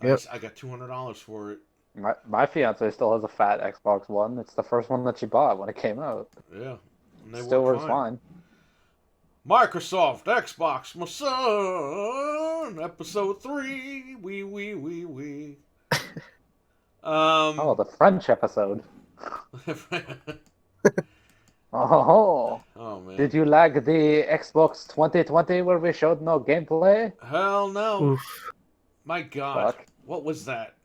Yep. I got $200 for it. My fiance still has a fat Xbox One. It's the first one that she bought when it came out. Yeah, and they Still work works fine. fine. Microsoft, Xbox, my son, episode 3. We. Oh, Um. the French episode. Oh, Oh man. did you like the Xbox 2020 where we showed no gameplay? Hell no. Oof. My God. Fuck. What was that?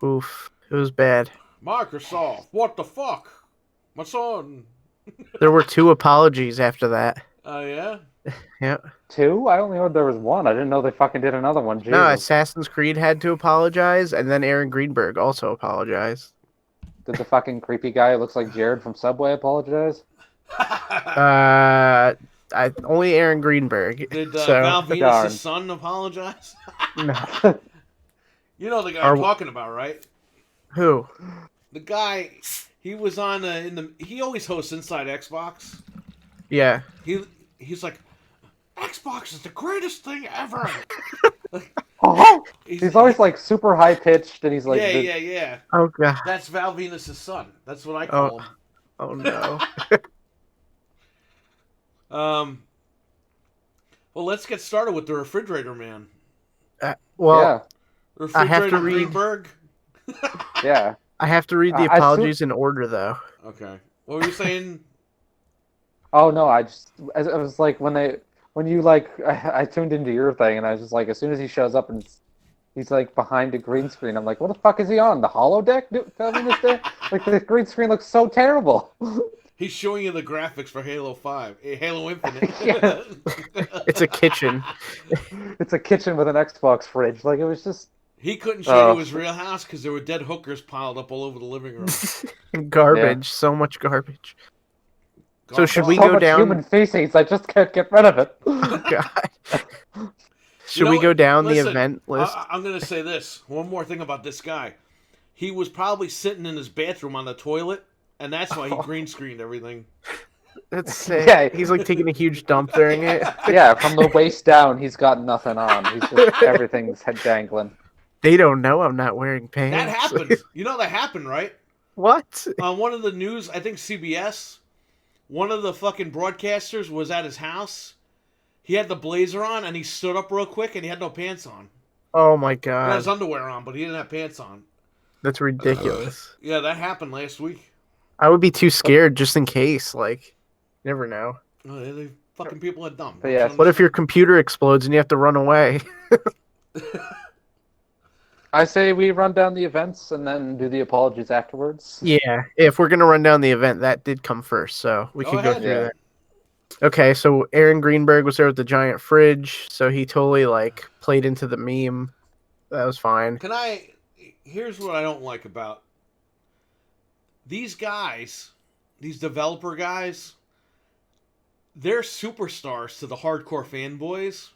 Oof. It was bad. Microsoft, what the fuck? My son. There were 2 apologies after that. Oh yeah? Yeah. 2? I only heard there was 1. I didn't know they fucking did another one. Jesus. No, Assassin's Creed had to apologize, and then Aaron Greenberg also apologized. Did the fucking creepy guy who looks like Jared from Subway apologize? Only Aaron Greenberg. Did so Val Darn. Venus' son apologize? no. You know the guy Are- I'm talking about, right? Who? The guy, he was on he always hosts Inside Xbox. Yeah. He's like, Xbox is the greatest thing ever. Oh, he's always like super high pitched, and he's like, yeah. Oh god. That's Val Venus' son. That's what I call him. Oh no. Well, let's get started with the refrigerator man. Well, Refrigerator I have to read- Greenberg. yeah. I have to read the I apologies in order, though. Okay. What were you saying? Oh no, I was like when you like I tuned into your thing, and I was just like, as soon as he shows up and he's like behind a green screen, I'm like, what the fuck is he on? The holodeck? Coming this day? Like the green screen looks so terrible. He's showing you the graphics for Halo 5, Halo Infinite. Yeah. It's a kitchen. It's a kitchen with an Xbox fridge. Like it was just He couldn't show you his real house because there were dead hookers piled up all over the living room. Garbage. So much garbage. So should we so go much down? human feces. I just can't get rid of it. God. Should You know we what? go down Listen, the event list? I'm going to say this. One more thing about this guy. He was probably sitting in his bathroom on the toilet, and that's why he green screened everything. That's sick. Yeah. He's like taking a huge dump during it. Yeah, from the waist down, he's got nothing on. He's just everything's head dangling. They don't know I'm not wearing pants. That happened. You know that happened, right? What? On one of the news, I think CBS, one of the fucking broadcasters was at his house. He had the blazer on, and he stood up real quick, and he had no pants on. Oh my He had his god. underwear on, but he didn't have pants on. That's ridiculous. Yeah, that happened last week. I would be too scared just in case. Like, you never know. Oh, they fucking people are dumb. But yeah, What if your computer explodes and you have to run away? I say we run down the events and then do the apologies afterwards. Yeah, if we're gonna run down the event, that did come first, so we Go can go ahead. through Yeah. that. Okay, so Aaron Greenberg was there with the giant fridge, so he totally like played into the meme. That was fine. Here's what I don't like about these guys, these developer guys. They're superstars to the hardcore fanboys.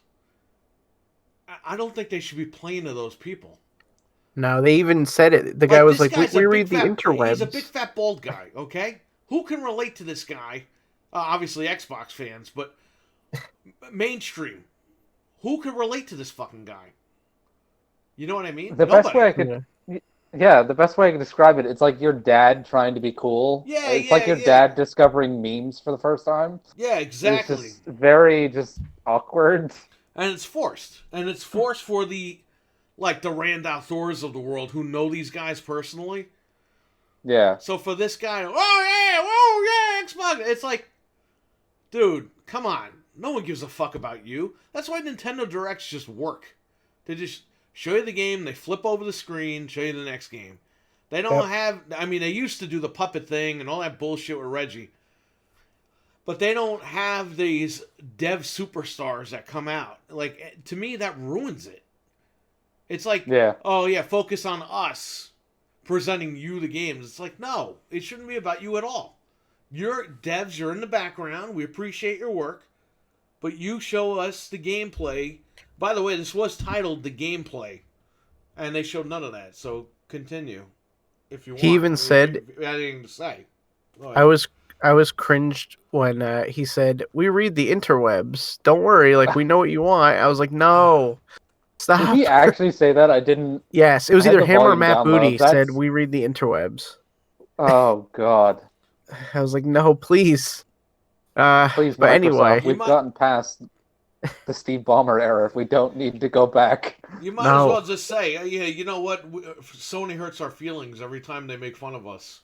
I don't think they should be playing to those people. No, they even said it. The guy was this like, guy's "We a read big the fat- interwebs." He's a big fat bald guy, okay? Who can relate to this guy? Obviously Xbox fans, but mainstream. Who can relate to this fucking guy? You know what I mean? The best Nobody. way I could, yeah, the best way I can describe it, it's like your dad trying to be cool. Yeah, it's like your yeah. dad discovering memes for the first time. Yeah, exactly. It's just very just awkward. And it's forced. And it's forced for the Rand Outdoors of the world who know these guys personally. Yeah. So for this guy, oh yeah, Xbox. It's like, dude, come on. No one gives a fuck about you. That's why Nintendo Directs just work. They just show you the game, they flip over the screen, show you the next game. They don't have, I mean, they used to do the puppet thing and all that bullshit with Reggie. But they don't have these dev superstars that come out. Like, to me, that ruins it. It's like, Yeah. oh yeah, focus on us presenting you the games. It's like, no, it shouldn't be about you at all. You're devs, you're in the background. We appreciate your work. But you show us the gameplay. By the way, this was titled The Gameplay. And they showed none of that. So continue. If you want. He even said- If you had anything to say. Go ahead. I was cringed when he said, "We read the interwebs. Don't worry, like we know what you want." I was like, "No, Stop. Did he actually say that? I didn't. Yes, it was I had either the him or volume Matt down Booty low. said, That's- "We read the interwebs." Oh God! I was like, "No, please." Please, But Microsoft. anyway, We've gotten past the Steve Ballmer era. If we don't need to go back. You might as No. well just say, yeah, you know what? Sony hurts our feelings every time they make fun of us.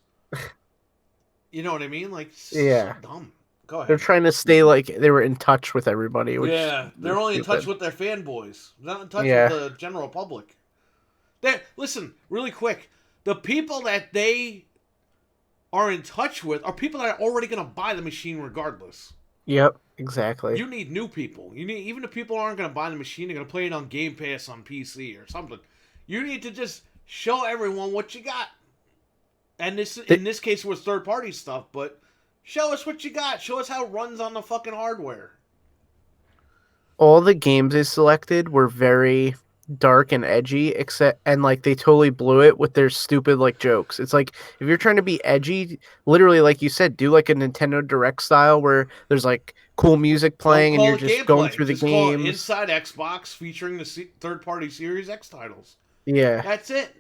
You know what I mean? Like, Yeah. so dumb. Go they're ahead. trying to stay like they were in touch with everybody. Which Yeah, they're is only in touch stupid. with their fanboys, not in touch Yeah. with the general public. Listen, really quick. The people that they are in touch with are people that are already going to buy the machine regardless. Yep, exactly. You need new people. You need even if people aren't going to buy the machine, they're going to play it on Game Pass on PC or something. You need to just show everyone what you got. And in this case, it was third party stuff, but show us what you got. Show us how it runs on the fucking hardware. All the games they selected were very dark and edgy, and like they totally blew it with their stupid like jokes. It's like if you're trying to be edgy, literally like you said, do like a Nintendo Direct style where there's like cool music playing and you're just going through the Just call it games. Inside Xbox featuring the third-party Series X titles. Yeah, That's it.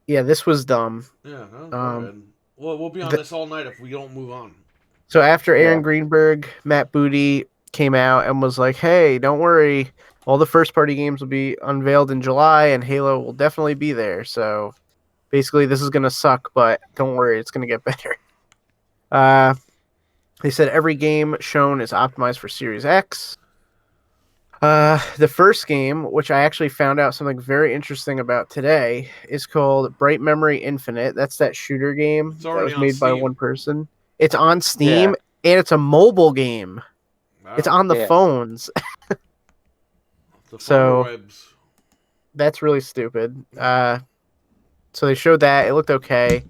yeah, this was dumb. Yeah, go ahead. Well, we'll be on this all night if we don't move on. So after Aaron Yeah. Greenberg, Matt Booty came out and was like, "Hey, don't worry, all the first-party games will be unveiled in July, and Halo will definitely be there." So basically, this is gonna suck, but don't worry, it's gonna get better. They said every game shown is optimized for Series X. The first game, which I actually found out something very interesting about today, is called Bright Memory Infinite. That's that shooter game It's that already was on made by Steam. one person. It's on Steam, and it's a mobile game. Wow. It's on the Yeah. phones. The so- webs. That's really stupid. So they showed that. It looked okay.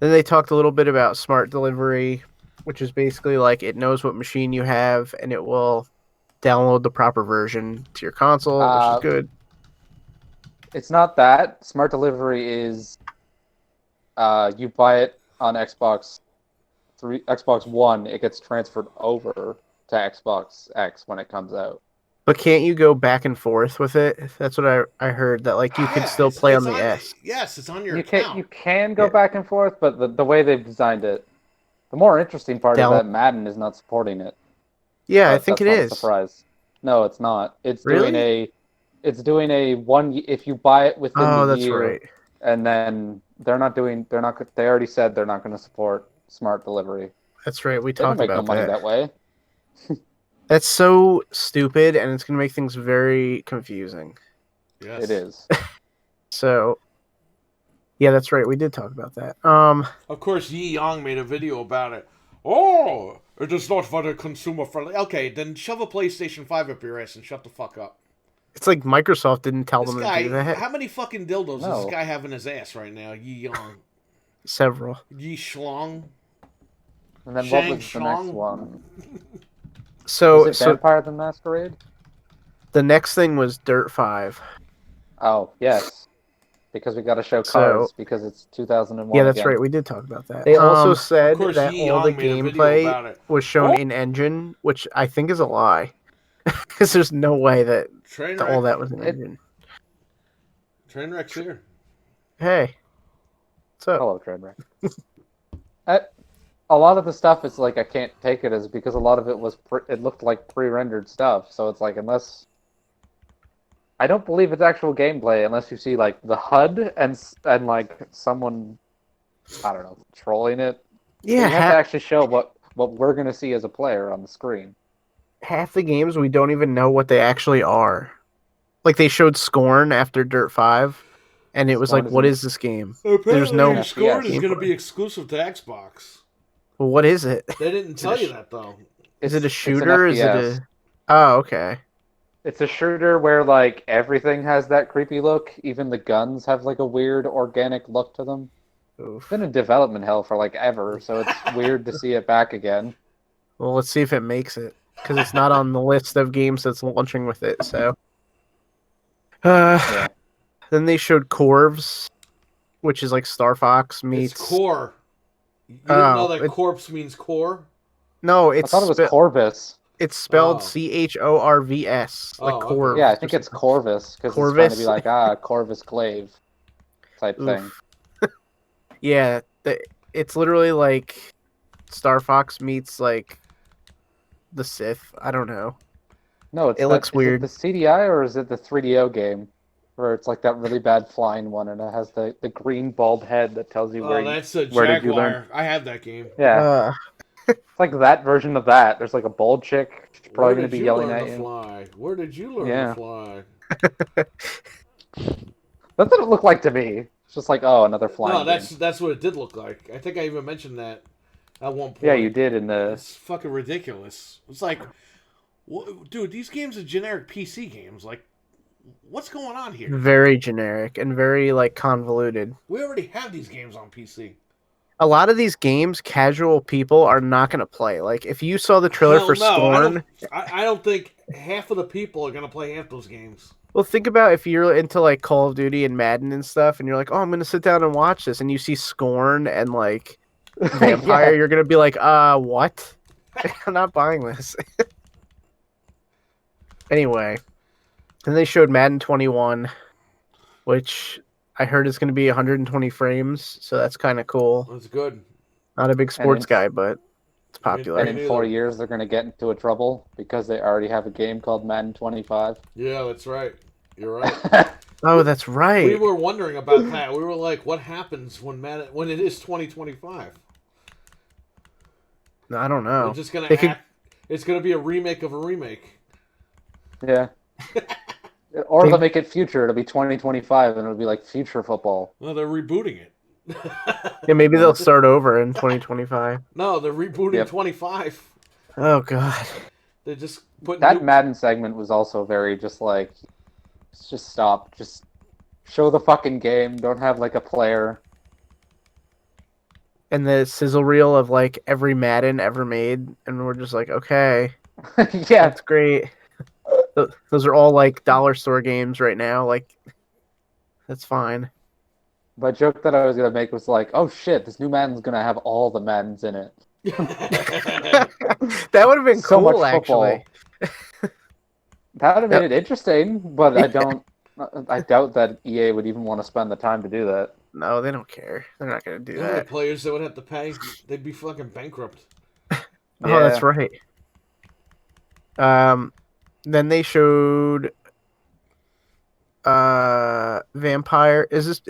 Then they talked a little bit about smart delivery, which is basically like it knows what machine you have and it will download the proper version to your console, which is good. It's not that. Smart delivery is you buy it on Xbox One, it gets transferred over to Xbox X when it comes out. But can't you go back and forth with it? That's what I heard, that like you could still play on the S. Yes, it's on your You account. can go Yeah. back and forth, but the way they've designed it, the more interesting part is that Madden is not supporting it. Yeah, I But think it that's not a is. surprise. No, it's not. It's Really? doing a one if you buy it within Oh, the that's year, right. and then they already said they're not going to support smart delivery. That's right. We They don't talked make no about money that. that way. That's so stupid, and it's going to make things very confusing. Yes. It is. So, yeah, that's right. We did talk about that. Of course, Yi Yang made a video about it. Oh, it is not very consumer friendly. Okay, then shove a PlayStation 5 up your ass and shut the fuck up. It's like Microsoft didn't tell This them guy, to do that. how many fucking dildos does No. this guy have in his ass right now? Yi Yang. Several. Yi Schlong. And then Shang what was the next Tsung? one? So, Was it Vampire the Masquerade? the next thing was Dirt 5. Oh, yes. Because we got to show So- cars because it's 2001. Yeah, that's again. right. We did talk about that. They also said Of course, that Yi all the Yang made a video gameplay about it. was shown Oh. in engine, which I think is a lie. Because there's no way that Trainwreck. all that was in It- engine. Trainwreck's here. Hey. What's up? Hello, Trainwreck. A lot of the stuff is like I can't take it as because a lot of it was it looked like pre-rendered stuff. So it's like unless I don't believe it's actual gameplay unless you see like the HUD and like someone I don't know trolling it. Yeah, you have to actually show what we're gonna see as a player on the screen. half the games we don't even know what they actually are. Like they showed Scorn after Dirt 5, and it was Scorn like, is what in- is this game? Apparently, no Scorn is gameplay. going to be exclusive to Xbox. Well, what is it? They didn't tell you that, though. Is it a It's an shooter? Is it FPS. a... Oh, okay. It's a shooter where like everything has that creepy look. Even the guns have like a weird organic look to them. Oof. It's been in development hell for like ever, so it's weird to see it back again. Well, let's see if it makes it, because it's not on the list of games that's launching with it. So, Yeah. then they showed Corvs, which is like Star Fox meets. It's core. You didn't know that it- corpse means core? No, I it's thought it was spe- Corvus. It's spelled Oh. Corvs, like Oh, okay. Corv. Yeah, I or think it's something. Corvus because it's trying to be Corvus. like Corvus Glaive type thing. Oof. Yeah, it's literally like Star Fox meets like the Sith. I don't know. No, it's It that. looks Is it the weird. CDI or is it the 3DO game where it's like that really bad flying one and it has the green bald head that tells you Oh, that's a where did you learn? Jaguar. I have that game. Yeah, Uh, it's like that version of that. There's like a bald chick. She's Where probably gonna did be you yelling learn to at you. fly? Where did you learn to Yeah, fly? that's what it looked like to me. It's just like, oh, another No, flying game. that's what it did look like. I think I even mentioned that at one Yeah, you point. did in the. It's fucking ridiculous. It's like, dude, these games are generic PC games. Like, what's going on here? very generic and very like convoluted. We already have these games on PC. A lot of these games, casual people are not going to play. Like if you saw the trailer Hell for no, Scorn, I don't think half of the people are gonna play half those games. well, think about if you're into like Call of Duty and Madden and stuff, and you're like, oh, I'm going to sit down and watch this, and you see Scorn and like Vampire, Yeah, you're going to be like, what? I'm not buying this. Anyway, then they showed Madden 21, which I heard is going to be 120 frames, so that's kind of cool. That's good. Not a big and sports in guy, but it's Me popular. and in 4 years they're gonna get into a trouble because they already have a game called Madden 25. Yeah, that's right. You're right. Oh, that's We right. were wondering about that. We were like, what happens when it is 2025? I don't They're know. just gonna They could- act. It's gonna be a remake of a remake. Yeah. Or they'll make it future. It'll be 2025, and it'll be like future football. No, they're rebooting it. Yeah, maybe they'll start over in 2025. No, they're rebooting Yep. 25. Oh god. They're just putting That Madden segment was also very just like, just stop, just show the fucking game. Don't have like a player. And the sizzle reel of like every Madden ever made, and we're just like, okay, Yeah, that's great. Those are all like dollar store games right now. Like, that's fine. my joke that I was gonna make was like, oh shit, this new Madden's gonna have all the Maddens in it. That would have been So much cool, football. actually. That would have made it interesting, but I doubt that EA would even want to spend the time to do that. No, they don't care. They're not gonna do How many that. players they would have to pay? They'd be fucking bankrupt. Oh, that's right. Then they showed Vampire. Is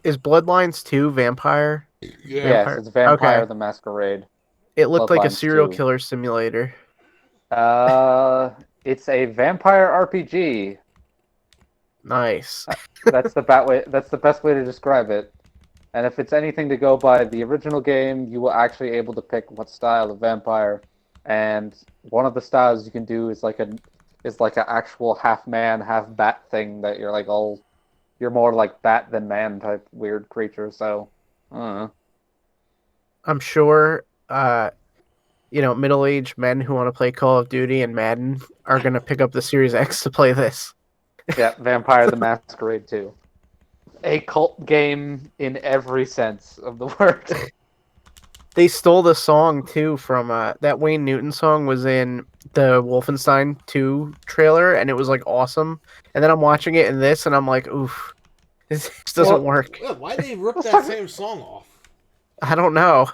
Bloodlines 2 Vampire? Yeah. Yes, Vampire. it's Vampire Okay. the Masquerade. It looked like a Bloodlines serial 2. killer simulator. It's a vampire RPG. Nice. That's the best way to describe it. And if it's anything to go by the original game, you will actually able to pick what style of vampire. And one of the styles you can do is like an actual half man, half bat thing that you're like you're more like bat than man type weird creature. So, I don't know. I'm sure middle-aged men who want to play Call of Duty and Madden are going to pick up the Series X to play this. Yeah, Vampire the Masquerade 2. A cult game in every sense of the word. They stole the song too from that Wayne Newton song was in the Wolfenstein 2 trailer, and it was like awesome. And then I'm watching it in this, and I'm like, oof, this doesn't work. Yeah, why they rip that same song off? I don't know.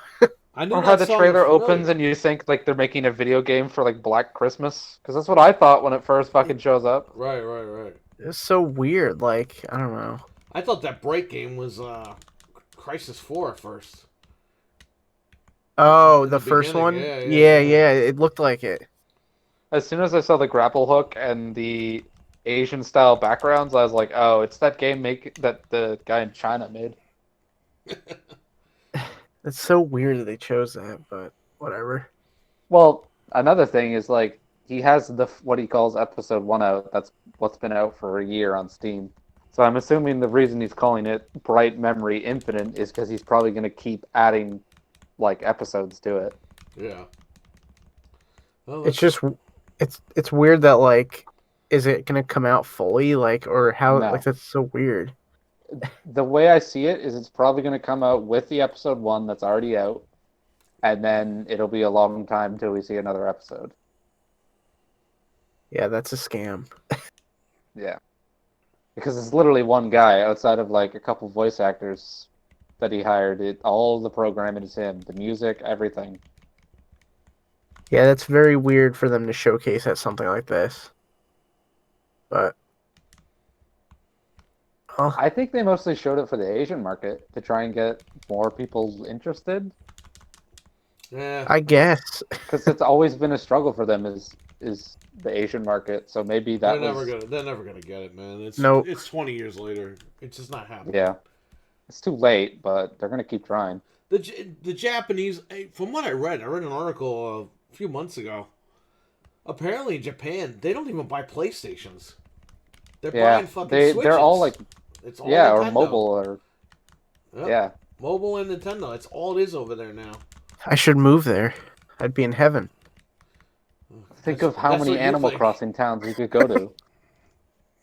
I knew Or that how the song trailer was opens familiar. and you think like they're making a video game for like Black Christmas, because that's what I thought when it first fucking shows up. Right. It's so weird. Like, I don't know. I thought that break game was Crisis 4 at first. Oh, At the the first beginning, one? yeah. Yeah, it looked like it. As soon as I saw the grapple hook and the Asian style backgrounds, I was like, oh, it's that game that the guy in China made. It's so weird that they chose that, but whatever. Well, another thing is like he has what he calls episode 1 out. That's what's been out for a year on Steam. So I'm assuming the reason he's calling it Bright Memory Infinite is because he's probably going to keep adding like episodes to it. Yeah. Well, It's just it's weird that like is it gonna come out fully like or how No. like that's so weird. The way I see it is it's probably going to come out with the episode 1 that's already out, and then it'll be a long time till we see another episode. Yeah, that's a scam. Yeah. Because it's literally one guy outside of like a couple voice actors that he hired. All the programming is him, the music, everything. Yeah, that's very weird for them to showcase at something like this. But oh, I think they mostly showed it for the Asian market to try and get more people interested. Yeah, I guess. Because it's always been a struggle for them is the Asian market. So maybe that was they're never gonna get it, man. Nope. It's 20 years later. It's just not happening. yeah. It's too late, but they're gonna keep trying. The Japanese, from what I read an article a few months ago. Apparently, in Japan, they don't even buy PlayStations. They're buying fucking Switches. They're all like it's all yeah, Nintendo. or mobile or Yep. yeah. Mobile and Nintendo. That's all it is over there now. I should move there. I'd be in heaven. Think That's- of how that's many what you Animal think. Crossing towns you could go to.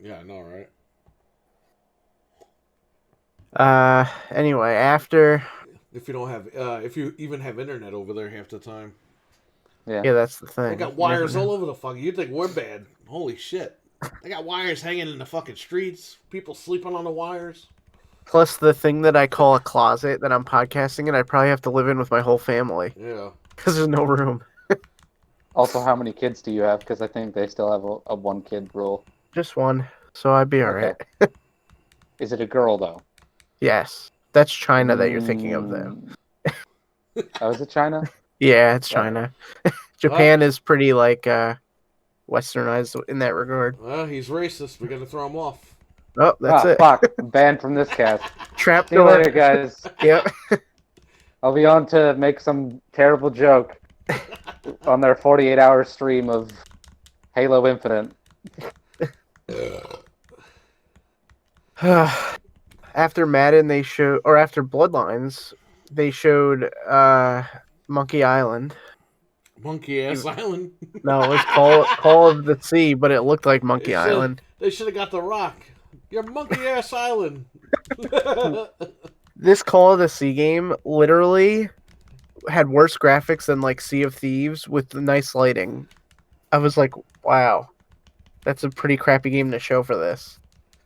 Yeah, I know, right? Anyway, after If you don't have, if you even have internet over there half the time, yeah, that's the thing. they got wires all over the fuck. You think we're bad? Holy shit! They got wires hanging in the fucking streets. People sleeping on the wires. Plus the thing that I call a closet that I'm podcasting in, I probably have to live in with my whole family Yeah. because there's no room. Also, how many kids do you have? Because I think they still have a one kid rule. Just one, so I'd be alright. Okay. Is it a girl though? Yes, that's China that you're thinking of, though. Oh, is it China? Yeah, it's China. Japan is pretty like westernized in that regard. Well, he's racist. We got to throw him off. Oh, that's it. Fuck. Banned from this cast. Trap See you door. later, guys. Yep. I'll be on to make some terrible joke on their 48-hour stream of Halo Infinite. After Madden, they showed, or after Bloodlines, they showed Monkey Island. Monkey Ass Island. No, it was Call of the Sea, but it looked like Monkey Island. They should have got the Rock. Your Monkey Ass Island. This Call of the Sea game literally had worse graphics than like Sea of Thieves with nice lighting. I was like, wow, that's a pretty crappy game to show for this.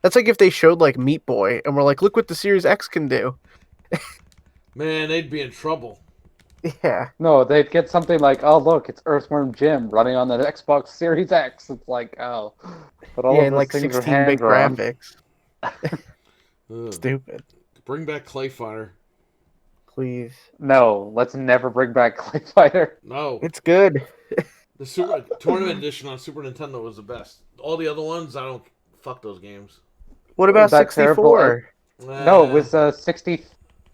That's like if they showed like Meat Boy and we're like, look what the Series X can do. Man, they'd be in trouble. Yeah. No, they'd get something like, oh, look, it's Earthworm Jim running on the Xbox Series X. It's like, oh. But all Yeah, of and those like things are 16-bit hand-drawn. graphics. Ugh. Stupid. Bring back Clay Fighter. Please. No, let's never bring back Clay Fighter. No. It's good. The Super Tournament Edition on Super Nintendo was the best. All the other ones, I don't fuck those games. What about That terrible- 64? No, it was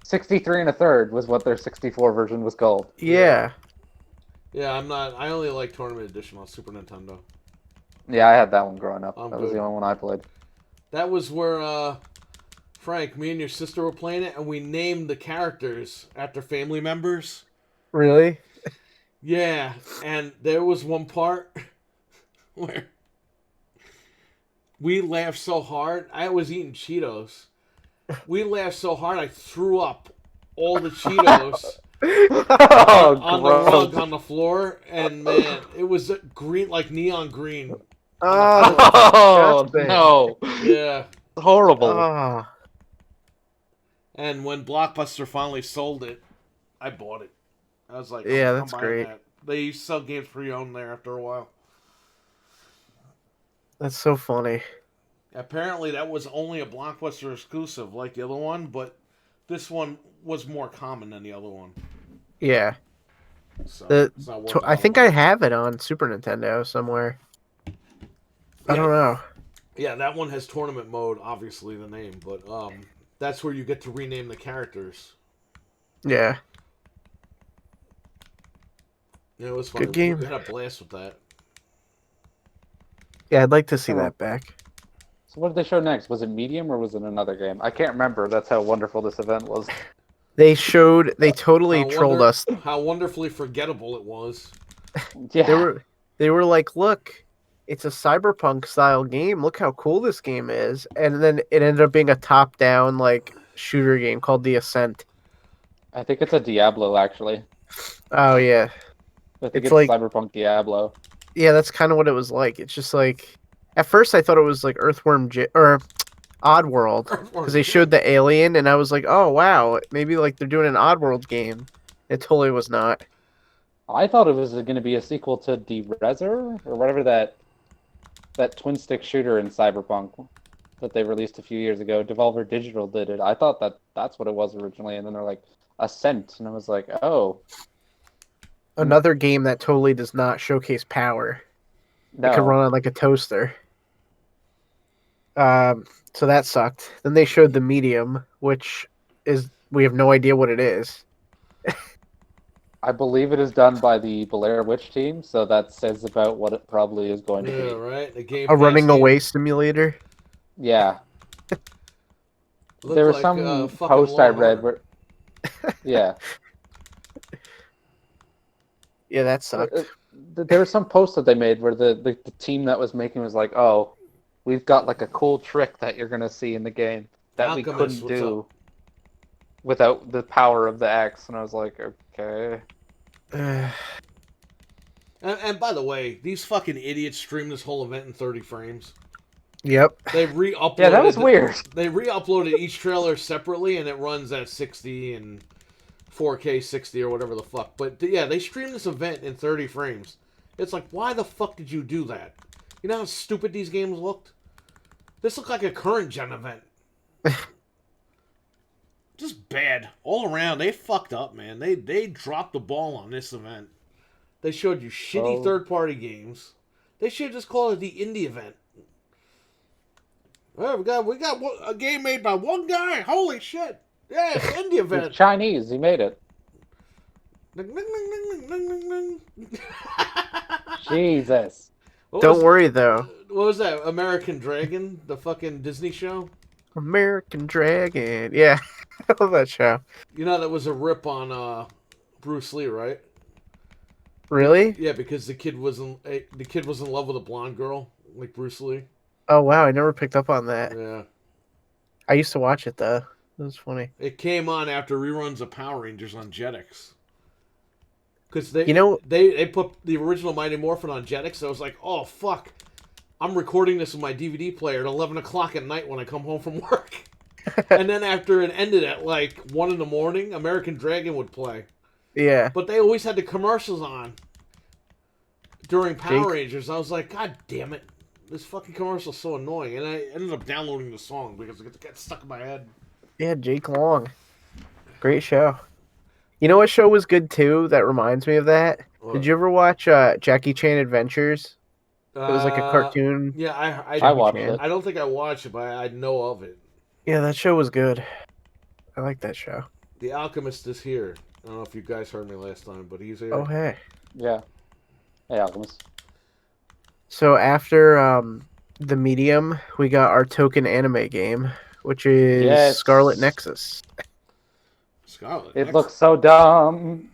63 and a third was what their 64 version was called. Yeah. Yeah, I'm not. I only like Tournament Edition on Super Nintendo. Yeah, I had that one growing up. I'm That was good. the only one I played. That was where Frank, me and your sister were playing it, and we named the characters after family members. Really? Yeah, and there was one part where we laughed so hard. I was eating Cheetos. We laughed so hard I threw up all the Cheetos Oh, on the rug on the floor, and man, it was green, like neon green. Oh, Oh, disgusting. no. Yeah. Horrible. Oh. And when Blockbuster finally sold it, I bought it. I was like, Yeah, I'm that's buying great. that. They used to sell games pre-owned there after a while. That's so funny. Apparently, that was only a Blockbuster exclusive, like the other one, but this one was more common than the other one. Yeah. So The- it's not worth I think it. I have it on Super Nintendo somewhere. I don't know. Yeah, that one has tournament mode, obviously the name, but that's where you get to rename the characters. Yeah. Yeah, it was fun. Good game. We had a blast with that. Yeah, I'd like to see Oh. that back. So what did they show next? Was it Medium or was it another game? I can't remember. That's how wonderful this event was. They totally trolled us. How wonderfully forgettable it was. Yeah. They were like, look, it's a cyberpunk style game. Look how cool this game is. And then it ended up being a top down like shooter game called The Ascent. I think it's a Diablo, actually. Oh yeah. I think It's it's like- Cyberpunk Diablo. Yeah, that's kind of what it was like. It's just like at first I thought it was like or Oddworld because they showed the alien, and I was like, oh wow, maybe like they're doing an Oddworld game. It totally was not. I thought it was going to be a sequel to D-Reser or whatever that twin stick shooter in Cyberpunk that they released a few years ago. Devolver Digital did it. I thought that's what it was originally, and then they're like Ascent, and I was like, oh Another game that totally does not showcase power. It could no. run on like a toaster. So that sucked. Then they showed the Medium, which is we have no idea what it is. I believe it is done by the Blair Witch team, so that says about what it probably is going to Yeah, be. right. The Game A Pass running game. away simulator. Yeah, Looked there was like, some fucking post I Law read Hunter. where, yeah, Yeah, that sucked. there was some post that they made where the team that was making was like, oh, we've got like a cool trick that you're gonna see in the game that we Alchemist, couldn't what's do up? without the power of the X, and I was like, okay. And by the way, these fucking idiots streamed this whole event in 30 frames. Yep. They re-uploaded. Yeah, that was weird. They re-uploaded each trailer separately, and it runs at 60 and 4K 60 or whatever the fuck. But yeah, they streamed this event in 30 frames. It's like, why the fuck did you do that? You know how stupid these games looked? This looked like a current gen event. Just bad all around. They fucked up, man. They dropped the ball on this event. They showed you shitty Oh. third-party games. They should just call it the indie event. Well, we got a game made by one guy. Holy shit! Yeah, it's an indie event. It's Chinese. He made it. Jesus. Don't worry though. What was that? American Dragon, the fucking Disney show. American Dragon. Yeah, I love that show. You know that was a rip on Bruce Lee, right? Really? Yeah, because the kid was in love with a blonde girl like Bruce Lee. Oh wow, I never picked up on that. Yeah, I used to watch it though. It was funny. it came on after reruns of Power Rangers on Jetix. Because they, You know- they put the original Mighty Morphin on Jetix, so I was like, oh fuck, I'm recording this with my DVD player at 11 o'clock at night when I come home from work. And then after it ended at like 1 in the morning, American Dragon would play. Yeah. But they always had the commercials on during Power Jake- Rangers. I was like, God damn it. This fucking commercial's so annoying. And I ended up downloading the song because it got stuck in my head. Yeah, Jake Long. Great show. You know what show was good too that reminds me of that? Did you ever watch Jackie Chan Adventures? It was like a cartoon. Yeah, I watched Chan. it. I don't think I watched it, but I know of it. Yeah, that show was good. I like that show. The Alchemist is here. I don't know if you guys heard me last time, but he's here. Oh hey. Yeah. Hey, Alchemist. So after the Medium, we got our token anime game, which is Yes. Scarlet Nexus. Scarlet. It looks so dumb.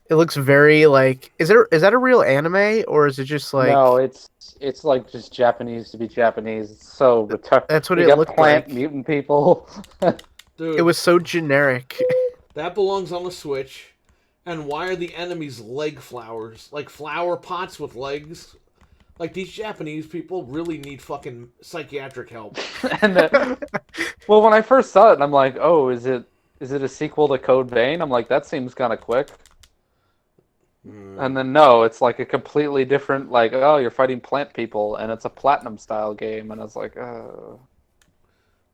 It looks very like is that a real anime or is it just like No, it's like just Japanese to be Japanese. It's so retarded. That's what You it got looked plant like. mutant people. Dude, It was so generic. that belongs on the Switch. And why are the enemies leg flowers? Like flower pots with legs? Like these Japanese people really need fucking psychiatric help. And well, when I first saw it, I'm like, oh, is it a sequel to Code Vein? I'm like, that seems kind of quick. And then no, it's like a completely different, like, oh, you're fighting plant people, and it's a platinum style game, and I was like,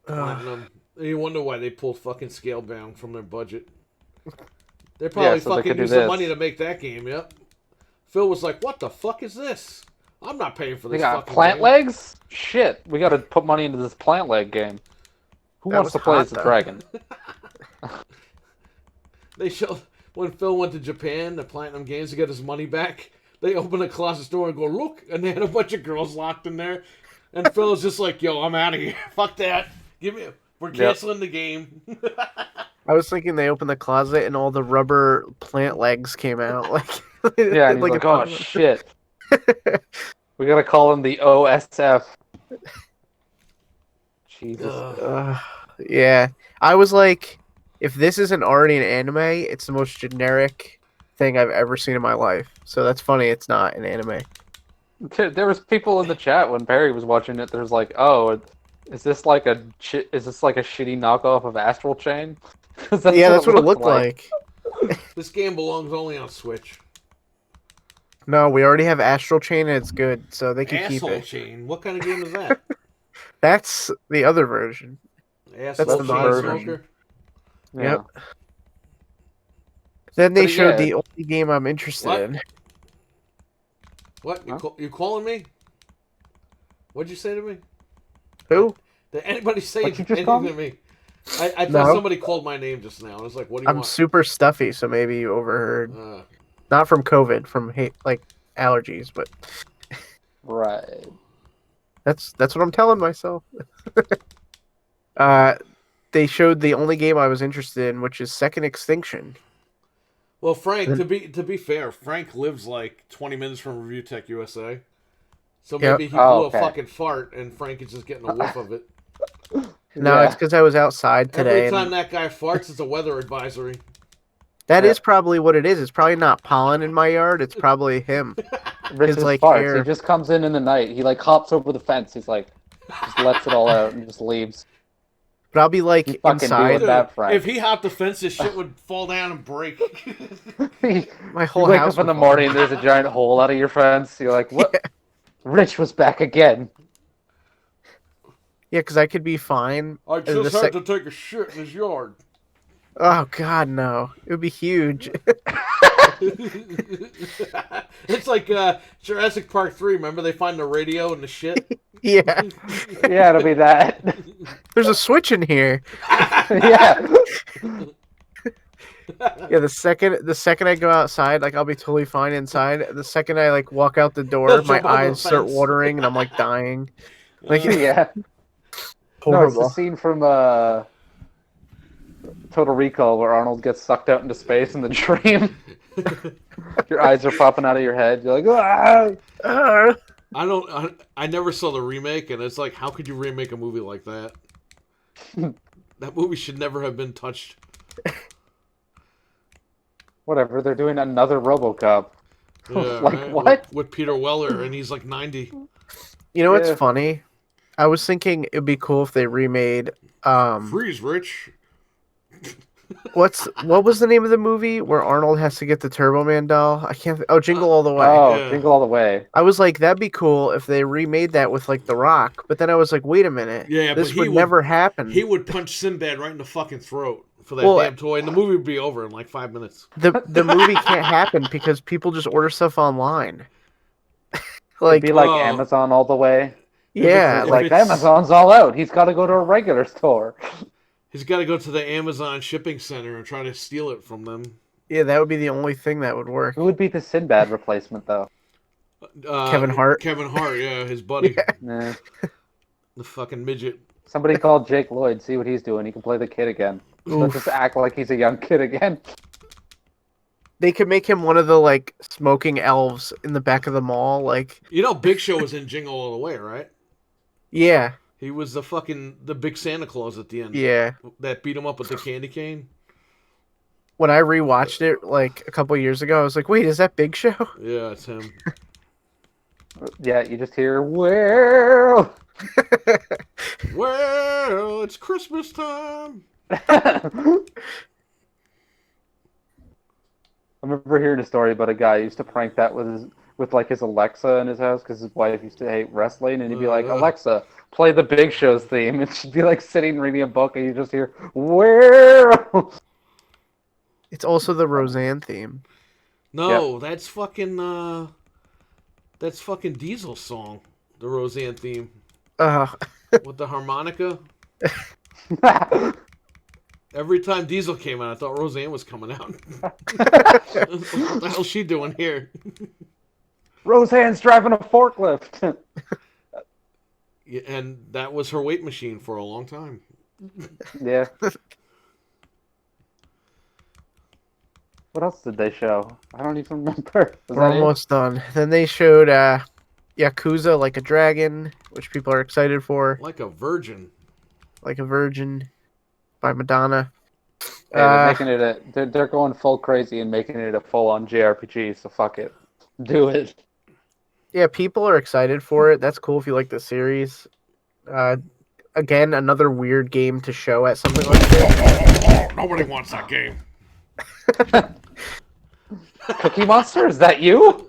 Platinum. You wonder why they pulled fucking Scalebound from their budget. They probably so they fucking could do used the this. money to make that game, yep. Phil was like, what the fuck is this? I'm not paying for they this got fucking plant game. legs? Shit, we got to put money into this plant leg game. Who That wants was to play hot, as a though. dragon? They showed when Phil went to Japan, the Platinum Games, to get his money back. They opened a closet door and go, look, and they had a bunch of girls locked in there. And Phil was just like, yo, I'm out of here. Fuck that. We're canceling the game. I was thinking they opened the closet and all the rubber plant legs came out. Like Yeah, and he's like, oh, shit. We got to call him the OSF. Jesus. Yeah. I was like, if this isn't already an anime, it's the most generic thing I've ever seen in my life. So that's funny. It's not an anime. There was people in the chat when Barry was watching it. There's like, oh, is this like a shitty knockoff of Astral Chain? 'Cause Yeah, that's what it looked looked like. This game belongs only on Switch. No, we already have Astral Chain and it's good, so they can keep Asshole it. Chain. What kind of game is that? That's the other version. Asshole the Chain modern Smoker. Yeah. Yep. Then they But showed yeah. the only game I'm interested What? in. What? Huh? You calling me? What'd you say to me? Who? Did anybody say What you just anything called to me? I thought No. somebody called my name just now. I was like, what do you I'm want? super stuffy, so maybe you overheard. Uh, Not from COVID, from like allergies, but Right. that's what I'm telling myself. They showed the only game I was interested in, which is Second Extinction. well, Frank, Then- to be fair, Frank lives like 20 minutes from Review Tech USA. So Yep. maybe he Oh, blew okay. a fucking fart and Frank is just getting a whiff of it. No, Yeah. it's because I was outside today. Every time And that guy farts, it's a weather advisory. that Yeah. is probably what it is. It's probably not pollen in my yard. It's probably him. Rich's like, farts. air. He just comes in the night. He like hops over the fence. He's like, just lets it all out and just leaves. But I'll be like You fucking do inside. it. that, Frank. If he hopped the fence, his shit would fall down and break. you My whole wake house up in would the fall morning, down. there's a giant hole out of your fence. You're like, what? Rich was back again. Yeah, because I could be fine. I the just sec- had to take a shit in his yard. Oh God, no! It would be huge. It's like Jurassic Park 3. Remember they find the radio and the shit? Yeah, Yeah, it'll be that. there's a switch in here. Yeah. Yeah, the second I go outside, like I'll be totally fine inside. The second I like walk out the door, He'll my jump over the eyes start fence. watering and I'm like dying. Like Yeah. No, it's the horrible. scene from Total Recall where Arnold gets sucked out into space in the dream. Your eyes are popping out of your head. You're like, ah! I never saw the remake, and it's like, how could you remake a movie like that? That movie should never have been touched. Whatever, they're doing another RoboCop. Yeah, Like, right? what? With Peter Weller, and he's like 90. You know what's Yeah. funny? I was thinking it'd be cool if they remade Freeze, Rich. what was the name of the movie where Arnold has to get the Turbo Man doll? I can't. Oh, Jingle All the Way. Oh, Yeah. Jingle All the Way. I was like, that'd be cool if they remade that with like The Rock. But then I was like, wait a minute. Yeah, this but he would would- never happen. He would punch Sinbad right in the fucking throat for that Well, damn toy, and the movie would be over in like 5 minutes. The movie can't happen because people just order stuff online. Like, It'd be like Oh. Amazon all the way. yeah, if Like, it's- Amazon's all out. He's got to go to a regular store. He's got to go to the Amazon shipping center and try to steal it from them. yeah, that would be the only thing that would work. Who would be the Sinbad replacement, though? Kevin Hart. Kevin Hart, yeah, his buddy. Nah. The fucking midget. Somebody call Jake Lloyd, see what he's doing. He can play the kid again. Let's Oof. just act like he's a young kid again. They could make him one of the like smoking elves in the back of the mall. Like, You know, Big Show was in Jingle All the Way, right? yeah, He was the big Santa Claus at the end. yeah. That beat him up with the candy cane. When I rewatched it like a couple years ago, I was like, wait, is that Big Show? Yeah, it's him. Yeah, you just hear, well. Well, it's Christmas time. I remember hearing a story about a guy who used to prank that with like his Alexa in his house because his wife used to hate wrestling, and he'd be like, "Alexa, play the Big Show's theme," and she'd be like sitting reading a book, and you just hear, "Well." It's also the Roseanne theme. No, that's fucking Diesel's song, the Roseanne theme with the harmonica. Every time Diesel came out, I thought Roseanne was coming out. What the hell's she doing here? Roseanne's driving a forklift. Yeah, and that was her weight machine for a long time. Yeah. What else did they show? I don't even remember. Was We're that it? almost done. Then they showed Yakuza Like a Dragon, which people are excited for, Like a virgin. like a Virgin by Madonna. Hey, they're making it they're going full crazy and making it a full-on JRPG, so fuck it. Do it. Yeah, people are excited for it. That's cool if you like the series. Again, another weird game to show at something like this. Nobody wants that game. Cookie Monster, is that you?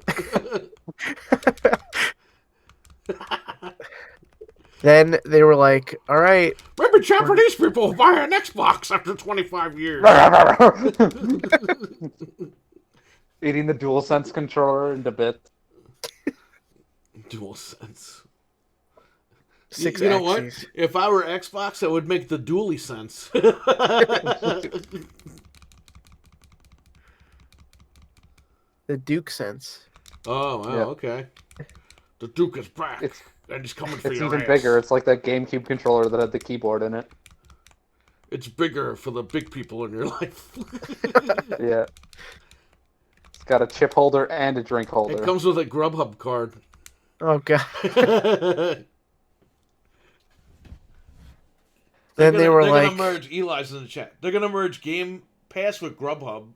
Then they were like, "All right, Maybe Japanese people will buy an Xbox after 25 years. Eating the DualSense controller into bits. Dual sense. six You know what? axes." If I were Xbox, that would make the dually sense. The Duke sense. Oh, wow, Yeah. okay. The Duke is back. It's And he's coming for it's your even ass. bigger. It's like that GameCube controller that had the keyboard in it. It's bigger for the big people in your life. Yeah. It's got a chip holder and a drink It holder. comes with a Grubhub card. Oh god. Then Then they were they're like, gonna merge. Eli's in the chat. They're gonna merge Game Pass with Grubhub.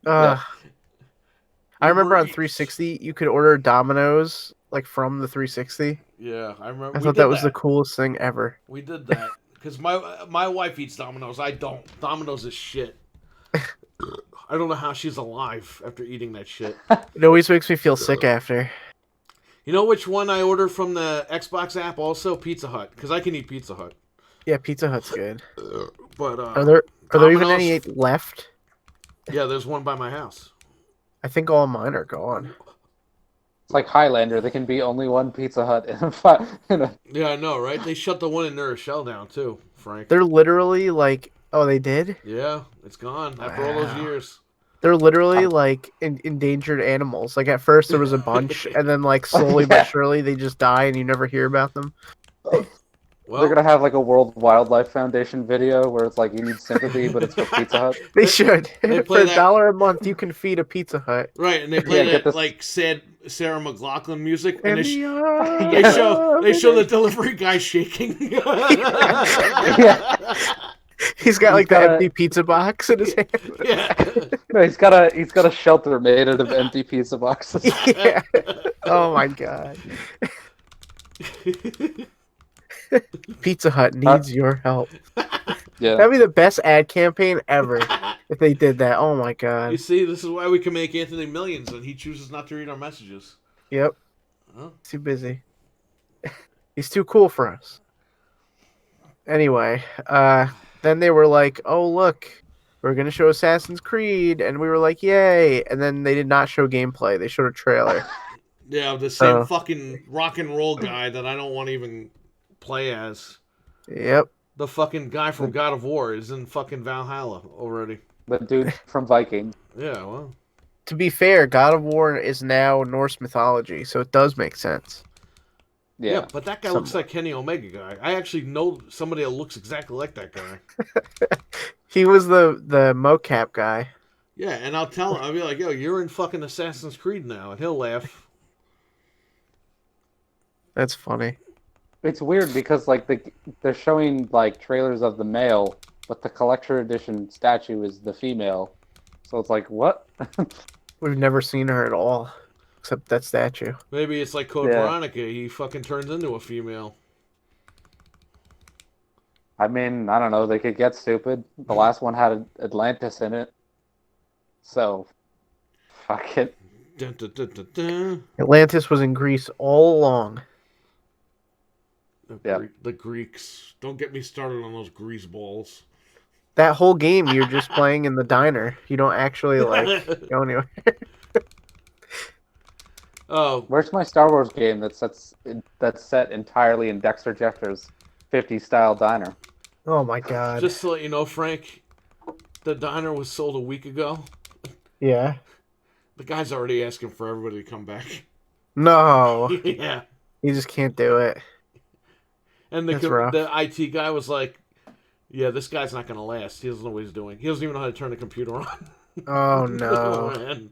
I remember Uber on Eats. 360 you could order Domino's like from the 360. Yeah, I remember. I we thought did that was the coolest thing ever. We did that because my wife eats Domino's. I don't. Domino's is shit. I don't know how she's alive after eating that shit. It always makes me feel sick after. You know which one I order from the Xbox app? Also, Pizza Hut, because I can eat Pizza Hut. Yeah, Pizza Hut's good. But Are there even Domino's- any left? Yeah, there's one by my house. I think all mine are gone. It's like Highlander. There can be only one Pizza Hut in a Yeah, I know, right? They shut the one in New Rochelle down too, Frank. They're literally like, oh, they did? Yeah, it's gone after all those Wow. years. They're literally like endangered animals. Like at first there was a bunch, and then like slowly Yeah. but surely they just die, and you never hear about them. Well, They're gonna have like a World Wildlife Foundation video where it's like you need sympathy, but it's for Pizza Hut. They should. They For play that- $1 a month, you can feed a Pizza Hut. right, and they play Yeah, get that this- like sad Sarah McLaughlin music, and And they Yeah. show the delivery guy shaking. Yeah. He's got He's like the got a- empty pizza box in his hand. Yeah. No, he's got a shelter made out of empty pizza boxes. Yeah. Oh my god. Pizza Hut needs your help. Yeah. That'd be the best ad campaign ever if they did that. Oh my You god. see, this is why we can make Anthony millions, and he chooses not to read our messages. Yep. Huh? Too busy. He's too cool for us. Anyway, then they were like, "Oh look, we're gonna show Assassin's Creed," and we were like, "Yay!" And then they did not show gameplay; they showed a trailer. Yeah, the same Oh. fucking rock and roll guy that I don't want to even play as. Yep. The fucking guy from God of War is in fucking Valhalla already. The dude from Viking. Yeah, well. To be fair, God of War is now Norse mythology, so it does make sense. Yeah, Yeah. but that guy looks like Kenny Omega guy. I actually know somebody that looks exactly like that guy. He was the mocap guy. Yeah, and I'll tell him, I'll be like, yo, you're in fucking Assassin's Creed now, and he'll laugh. That's funny. It's weird because like they're showing like trailers of the male, but the collector edition statue is the female. So it's like what? We've never seen her at all, except that statue. Maybe it's like Code Yeah. Veronica. He fucking turns into a female. I mean, I don't know. They could get stupid. The last one had Atlantis in it, so fuck it. Dun, dun, dun, dun, dun. Atlantis was in Greece all along. Yeah. The Greeks. Don't get me started on those grease balls. That whole game you're just playing in the diner. You don't actually like go anywhere. Oh, Where's my Star Wars game that's set entirely in Dexter Jettner's 50s style diner? Oh my god. just to let you know, Frank, the diner was sold a week ago. Yeah. The guy's already asking for everybody to come back. No. Yeah. You just can't do it. And That's rough. the IT guy was like, yeah, this guy's not going to last. He doesn't know what he's doing. He doesn't even know how to turn the computer on. Oh no. Man.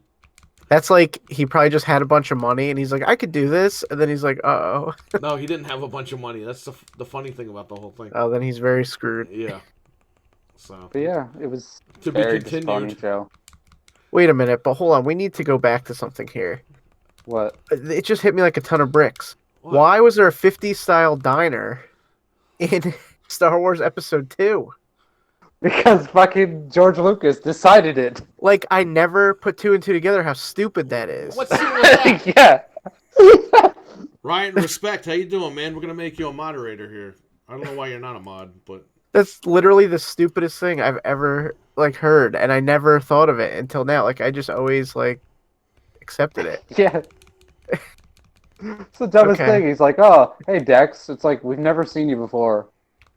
That's like he probably just had a bunch of money and he's like, I could do this, and then he's like, uh-oh. No, he didn't have a bunch of money. That's the funny thing about the whole thing. Oh, then he's very screwed. Yeah. So, But yeah, it was to be very continued. disappointing show. Wait a minute, but hold on. We need to go back to something here. What? It just hit me like a ton of bricks. What? Why was there a 50s style diner in Star Wars Episode 2? Because fucking George Lucas decided it. Like, I never put two and two together how stupid that is. What's scene was that? Yeah. Ryan, respect. How you doing, man? We're gonna make you a moderator here. I don't know why you're not a mod, but That's literally the stupidest thing I've ever like heard, and I never thought of it until now. Like, I just always like accepted it. Yeah. It's the dumbest Okay. thing. He's like, "Oh, hey Dex." It's like we've never seen you before.